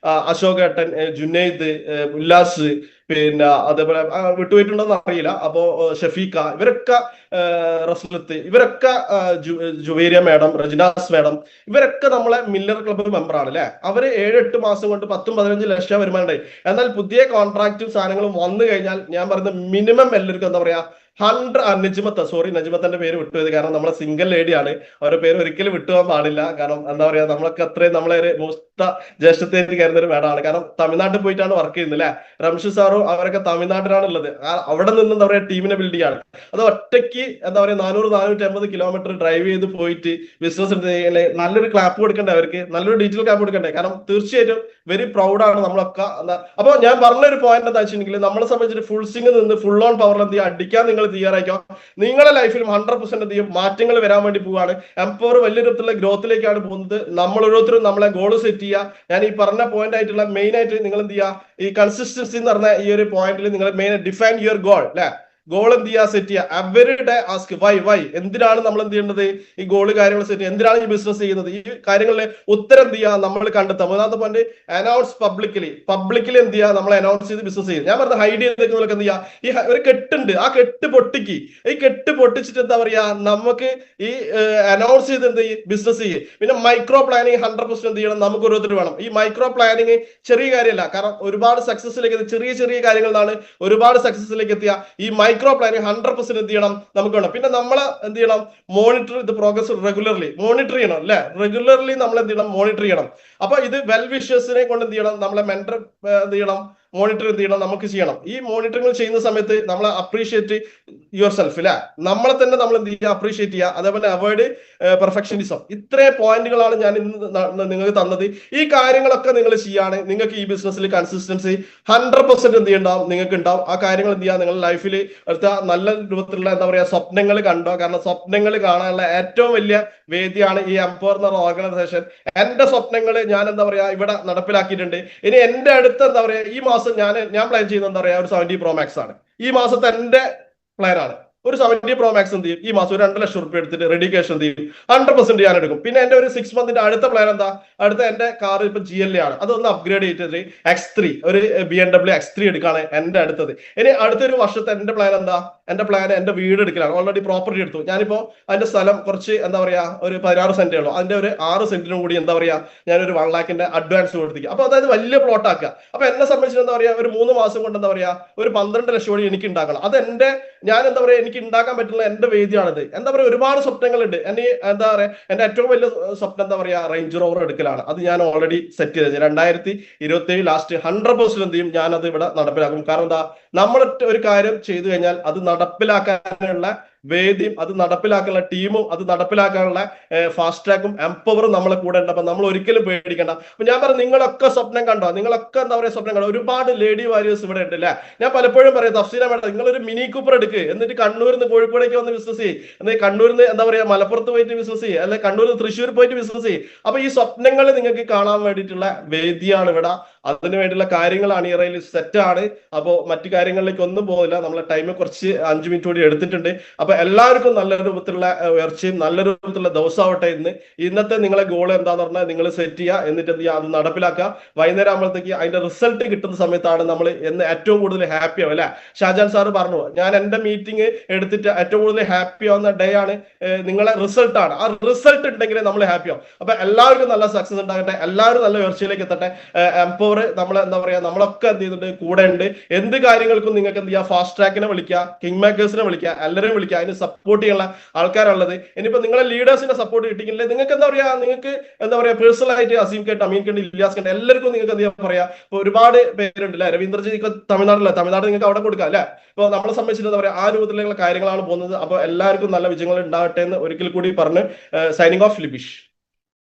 Speaker 1: അശോക് ഏട്ടൻ, ജുനൈദ്, ഉല്ലാസ്, പിന്നെ അതേപോലെ വിട്ടുപോയിട്ടുണ്ടോന്ന് അറിയില്ല. അപ്പോ ഷഫീഖ, ഇവരൊക്കെ റസ്ലത്ത്, ഇവരൊക്കെ ജുവേരിയ മാഡം, റജിനാസ് മാഡം, ഇവരൊക്കെ നമ്മളെ മില്ലർ ക്ലബ് മെമ്പറാണ് അല്ലെ. അവര് 7-8 മാസം കൊണ്ട് 10-15 ലക്ഷം വരുമാനം ഉണ്ടായി. എന്നാൽ പുതിയ കോൺട്രാക്റ്റും സാധനങ്ങളും വന്നു കഴിഞ്ഞാൽ ഞാൻ പറയുന്നത് മിനിമം എല്ലാവർക്കും എന്താ പറയാ നജിമത്തന്റെ പേര് വിട്ടുപോയത് കാരണം നമ്മളെ സിംഗിൾ ലേഡിയാണ്. അവരുടെ പേര് ഒരിക്കലും വിട്ടുപോകാൻ പാടില്ല. കാരണം എന്താ പറയാ നമ്മളൊക്കെ അത്രയും നമ്മളെ ഒരു മൂത്ത ജ്യേഷ്ഠത്തേക്ക് കയറുന്ന ഒരു മേഡമാണ്. കാരണം തമിഴ്നാട്ടിൽ പോയിട്ടാണ് വർക്ക് ചെയ്യുന്നത് അല്ലെ. റംഷു സാറും അവരൊക്കെ തമിഴ്നാട്ടിലാണ് ഉള്ളത്. അവിടെ നിന്ന് എന്താ പറയാ ടീമിനെ ബിൽഡ് ചെയ്യാണ്. അത് ഒറ്റയ്ക്ക് എന്താ പറയാ 400-450 കിലോമീറ്റർ ഡ്രൈവ് ചെയ്ത് പോയിട്ട് ബിസിനസ് നല്ലൊരു ക്ലാപ്പ് കൊടുക്കണ്ടേ, അവർക്ക് നല്ലൊരു ഡിജിറ്റൽ ക്ലാപ്പ് കൊടുക്കണ്ടേ. കാരണം തീർച്ചയായിട്ടും വെരി പ്രൗഡാണ് നമ്മളൊക്കെ. അപ്പൊ ഞാൻ പറഞ്ഞൊരു പോയിന്റ് എന്താ വെച്ചിട്ടുണ്ടെങ്കിൽ നമ്മളെ സംബന്ധിച്ചിട്ട് ഫുൾ സിംഗ് നിന്ന് ഫുൾ ഓൺ പവർ എന്ത് ചെയ്യുക, അടിക്കാൻ നിങ്ങൾ തയ്യാറായിക്കോ. നിങ്ങളുടെ ലൈഫിൽ 100% എന്ത് ചെയ്യും, മാറ്റങ്ങൾ വരാൻ വേണ്ടി പോവുകയാണ്. എംപവർ വലിയ രൂപത്തിലുള്ള ഗ്രോത്തിലേക്കാണ് പോകുന്നത്. നമ്മൾ ഓരോരുത്തരും നമ്മളെ ഗോൾ സെറ്റ് ചെയ്യുക. ഞാൻ ഈ പറഞ്ഞ പോയിന്റ് ആയിട്ടുള്ള മെയിൻ ആയിട്ട് നിങ്ങൾ എന്ത് ചെയ്യുക, ഈ കൺസിസ്റ്റൻസി എന്ന് പറഞ്ഞ ഈ ഒരു പോയിന്റിൽ നിങ്ങൾ മെയിൻ ഡിഫൈൻ യുവർ ഗോൾ അല്ലെ. ഗോൾ എന്ത് ചെയ്യുക, സെറ്റ് ചെയ്യുക. എവരിഡേ ആസ്ക് വൈ എന്തിനാണ് നമ്മൾ എന്ത് ചെയ്യേണ്ടത്, ഈ ഗോള് കാര്യങ്ങൾ സെറ്റ് ചെയ്യുക, എന്തിനാണ് ഈ ബിസിനസ് ചെയ്യുന്നത്, ഈ കാര്യങ്ങളിലെ ഉത്തരം എന്ത് ചെയ്യുക, നമ്മൾ കണ്ടെത്താം. മൂന്നാമത്തെ പോയിന്റ് അനൗൺസ് പബ്ലിക്കലി എന്ത് ചെയ്യുക, നമ്മൾ അനൗൺസ് ചെയ്ത് ബിസിനസ് ചെയ്യും. ഞാൻ പറഞ്ഞ ഹൈഡ് ചെയ്തേക്കുന്നവർക്ക് എന്ത് ചെയ്യുക, ഈ ഒരു കെട്ടുണ്ട്, ആ കെട്ട് പൊട്ടിക്ക്. ഈ കെട്ട് പൊട്ടിച്ചിട്ട് എന്താ പറയാ നമുക്ക് ഈ അനൗൺസ് ചെയ്ത് എന്ത് ചെയ്യും, ബിസിനസ് ചെയ്യും. പിന്നെ മൈക്രോ പ്ലാനിങ് 100% എന്ത് ചെയ്യണം, നമുക്ക് ഓരോരുത്തർ വേണം. ഈ മൈക്രോ പ്ലാനിങ് ചെറിയ കാര്യമല്ല. കാരണം ഒരുപാട് സക്സസിലേക്ക് ചെറിയ കാര്യങ്ങളിലാണ് ഒരുപാട് സക്സസിലേക്ക് എത്തിയ ഈ മൈക്രോ പ്ലാനിങ് 100% എന്ത് ചെയ്യണം, നമുക്ക് വേണം. പിന്നെ നമ്മൾ എന്ത് ചെയ്യണം, മോണിറ്റർ ഇത് പ്രോഗ്രസ് റെഗുലർലി മോണിറ്റർ ചെയ്യണം അല്ലെ. റെഗുലർലി നമ്മൾ എന്ത് ചെയ്യണം, മോണിറ്റർ ചെയ്യണം. അപ്പൊ ഇത് വെൽ വിഷേഴ്സിനെ കൊണ്ട് എന്ത് ചെയ്യണം, നമ്മളെ മെന്റർ എന്ത് ചെയ്യണം, മോണിറ്റർ എന്ത് ചെയ്യണം, നമുക്ക് ചെയ്യണം. ഈ മോണിറ്ററിംഗ് ചെയ്യുന്ന സമയത്ത് നമ്മൾ അപ്രീഷിയേറ്റ് യുവർ സെൽഫ് അല്ലെ, നമ്മളെ തന്നെ നമ്മൾ എന്ത് ചെയ്യുക, അപ്രീഷിയേറ്റ് ചെയ്യുക. അതേപോലെ അവോയ്ഡ് പെർഫെക്ഷനിസം. ഇത്രയും പോയിന്റുകളാണ് ഞാൻ ഇന്ന് നിങ്ങൾക്ക് തന്നത്. ഈ കാര്യങ്ങളൊക്കെ നിങ്ങൾ ചെയ്യാണ്, നിങ്ങൾക്ക് ഈ ബിസിനസ്സിൽ കൺസിസ്റ്റൻസി 100% എന്ത് ചെയ്യണ്ടാവും, നിങ്ങൾക്ക് ഉണ്ടാവും. ആ കാര്യങ്ങൾ എന്ത് ചെയ്യുക, നിങ്ങളുടെ ലൈഫിൽ നല്ല രൂപത്തിലുള്ള എന്താ പറയാ സ്വപ്നങ്ങൾ കണ്ടോ. കാരണം സ്വപ്നങ്ങൾ കാണാനുള്ള ഏറ്റവും വലിയ വേദിയാണ് ഈ എംപവർ എന്ന ഓർഗനൈസേഷൻ. എന്റെ സ്വപ്നങ്ങൾ ഞാൻ എന്താ പറയാ ഇവിടെ നടപ്പിലാക്കിയിട്ടുണ്ട്. ഇനി എന്റെ അടുത്ത് എന്താ പറയാ ഈ മാസം ഞാൻ പ്ലാൻ ചെയ്യുന്നത് എന്താ പറയാ ഒരു 70 Pro Max ആണ്. ഈ മാസത്തെ എന്റെ പ്ലാനാണ് ഒരു 70 Pro Max എന്ത് ചെയ്യും, ഈ മാസം ഒരു 2 ലക്ഷം റുപ്യ എടുത്തിട്ട് റെഡി ക്യാഷ് എന്ത് ചെയ്യും, 100% ഞാൻ എടുക്കും. പിന്നെ എന്റെ ഒരു 6 മന്തിന്റെ അടുത്ത പ്ലാൻ എന്താ, അടുത്ത എന്റെ കാർ ഇപ്പൊ GLA ആണ്, അതൊന്ന് അപ്ഗ്രേഡ് ചെയ്തിട്ട് X3 ഒരു BMW X3 എടുക്കാണ് എന്റെ അടുത്തത്. ഇനി അടുത്തൊരു വർഷത്തെ എന്റെ പ്ലാൻ എന്താ, എന്റെ പ്ലാൻ എന്റെ വീട് എടുക്കലാണ്. ഓൾറെഡി പ്രോപ്പർട്ടി എടുത്തു. ഞാനിപ്പോ അതിന്റെ സ്ഥലം കുറച്ച് എന്താ പറയാ ഒരു 16 സെന്റേ ഉള്ളൂ. അതിന്റെ ഒരു 6 സെന്റിനും കൂടി എന്താ പറയാ ഞാനൊരു 1 lakhന്റെ അഡ്വാൻസ് കൊടുത്തിരിക്കുക. അപ്പൊ അതായത് വലിയ പ്ലോട്ട് ആക്കുക. അപ്പൊ എന്നെ സംബന്ധിച്ച് എന്താ പറയാ ഒരു 3 മാസം കൊണ്ട് എന്താ പറയാ ഒരു 12 ലക്ഷം കൂടി എനിക്ക് ഉണ്ടാക്കണം. അത് ഞാൻ എന്താ പറയാ എനിക്ക് ഉണ്ടാക്കാൻ പറ്റുന്ന എന്റെ വേദിയാണിത്. എന്താ പറയാ ഒരുപാട് സ്വപ്നങ്ങളുണ്ട്. എന്താ പറയാ എന്റെ ഏറ്റവും വലിയ സ്വപ്നം എന്താ പറയാ റേഞ്ച് റോവർ എടുക്കലാണ്. അത് ഞാൻ ഓൾറെഡി സെറ്റ് ചെയ്തത് 2027 ലാസ്റ്റ് 100% എന്ത് ചെയ്യും, ഞാനത് ഇവിടെ നടപ്പിലാക്കും. കാരണം എന്താ നമ്മൾ ഒരു കാര്യം ചെയ്തു കഴിഞ്ഞാൽ അത് നടപ്പിലാക്കാനുള്ള വേദിയും അത് നടപ്പിലാക്കാനുള്ള ടീമും അത് നടപ്പിലാക്കാനുള്ള ഫാസ്റ്റ് ട്രാക്കും എംപവറും നമ്മളെ കൂടെ ഉണ്ട്. അപ്പൊ നമ്മൾ ഒരിക്കലും പേടിക്കണ്ട. അപ്പൊ ഞാൻ പറഞ്ഞു നിങ്ങളൊക്കെ സ്വപ്നം കണ്ടോ, നിങ്ങളൊക്കെ എന്താ പറയുക സ്വപ്നം കണ്ടോ? ഒരുപാട് ലേഡി വാരിയേഴ്സ് ഇവിടെ ഉണ്ട് അല്ലെ. ഞാൻ പലപ്പോഴും പറയും തഫ്സീന വേണ്ട, നിങ്ങളൊരു മിനി കൂപ്പർ എടുക്ക്, എന്നിട്ട് കണ്ണൂരിൽ നിന്ന് കോഴിക്കോടേക്ക് വന്ന് ബിസിനസ് ചെയ്യും, എന്നിട്ട് കണ്ണൂരിൽ നിന്ന് എന്താ പറയാ മലപ്പുറത്ത് പോയിട്ട് ബിസിനസ് ചെയ്യും, അല്ലെ കണ്ണൂരിൽ തൃശ്ശൂർ പോയിട്ട് ബിസിനസ് ചെയ്യും. അപ്പൊ ഈ സ്വപ്നങ്ങൾ നിങ്ങൾക്ക് കാണാൻ വേണ്ടിയിട്ടുള്ള വേദിയാണ് ഇവിടെ. അതിനു വേണ്ടിയുള്ള കാര്യങ്ങൾ അണിയറയിൽ സെറ്റാണ്. അപ്പോൾ മറ്റു കാര്യങ്ങളിലേക്ക് ഒന്നും പോകുന്നില്ല. നമ്മളെ ടൈം കുറച്ച് 5 മിനിറ്റ് കൂടി എടുത്തിട്ടുണ്ട്. അപ്പൊ എല്ലാവർക്കും നല്ല രൂപത്തിലുള്ള ഉയർച്ചയും നല്ല രൂപത്തിലുള്ള ദിവസമാവട്ടെ. ഇന്നത്തെ നിങ്ങളെ ഗോൾ എന്താന്ന് പറഞ്ഞാൽ നിങ്ങൾ സെറ്റ് ചെയ്യുക, എന്നിട്ട് എന്ത് ചെയ്യുക, അത് നടപ്പിലാക്കുക. വൈകുന്നേരം ആകുമ്പോഴത്തേക്ക് അതിന്റെ റിസൾട്ട് കിട്ടുന്ന സമയത്താണ് നമ്മൾ എന്ന് ഏറ്റവും കൂടുതൽ ഹാപ്പി ആവും അല്ലെ. ഷാജാൻ സാറ് പറഞ്ഞു ഞാൻ എന്റെ മീറ്റിംഗ് എടുത്തിട്ട് ഏറ്റവും കൂടുതൽ ഹാപ്പി ആവുന്ന ഡേ ആണ് നിങ്ങളെ റിസൾട്ട് ആണ്. ആ റിസൾട്ട് ഉണ്ടെങ്കിൽ നമ്മൾ ഹാപ്പി ആവും. അപ്പൊ എല്ലാവർക്കും നല്ല സക്സസ് ഉണ്ടാകട്ടെ, എല്ലാവരും നല്ല ഉയർച്ചയിലേക്ക് എത്തട്ടെ. നമ്മളെ എന്താ പറയാ നമ്മളൊക്കെ എന്ത് ചെയ്യുന്നുണ്ട്, കൂടെ ഉണ്ട്. എന്ത് കാര്യങ്ങൾക്കും നിങ്ങൾക്ക് എന്ത് ചെയ്യാം, ഫാസ്റ്റ് ട്രാക്കിനെ വിളിക്കുക, കിങ് മേക്കേഴ്സിനെ വിളിക്കുക, എല്ലാവരെയും വിളിക്കുക. അതിന് സപ്പോർട്ട് ചെയ്യാനുള്ള ആൾക്കാരുള്ളത്. ഇനിയിപ്പോ നിങ്ങളെ ലീഡേഴ്സിന്റെ സപ്പോർട്ട് കിട്ടിയില്ലേ, നിങ്ങൾക്ക് എന്താ പറയാ, നിങ്ങൾക്ക് എന്താ പറയാ പേഴ്സണൽ ആയിട്ട് അസീം കേട്ട്, അമീൻ കണ്ട്, ഇല്ലാസ് കണ്ട് എല്ലാവർക്കും നിങ്ങൾക്ക് എന്താ പറയാ. ഇപ്പൊ ഒരുപാട് പേരുണ്ട് അല്ലെ. രവീന്ദ്രജി തമിഴ്നാട്ടിലെ, തമിഴ്നാട് നിങ്ങൾക്ക് അവിടെ കൊടുക്കാം അല്ലെ. ഇപ്പൊ നമ്മളെ സംബന്ധിച്ചിട്ട് എന്താ പറയാ ആ രൂപത്തിലുള്ള കാര്യങ്ങളാണ് പോകുന്നത്. അപ്പൊ എല്ലാവർക്കും നല്ല വിജയങ്ങൾ ഉണ്ടാകട്ടെ എന്ന് ഒരിക്കൽ കൂടി പറഞ്ഞ് സൈനിങ് ഓഫ് ലിബിഷ്.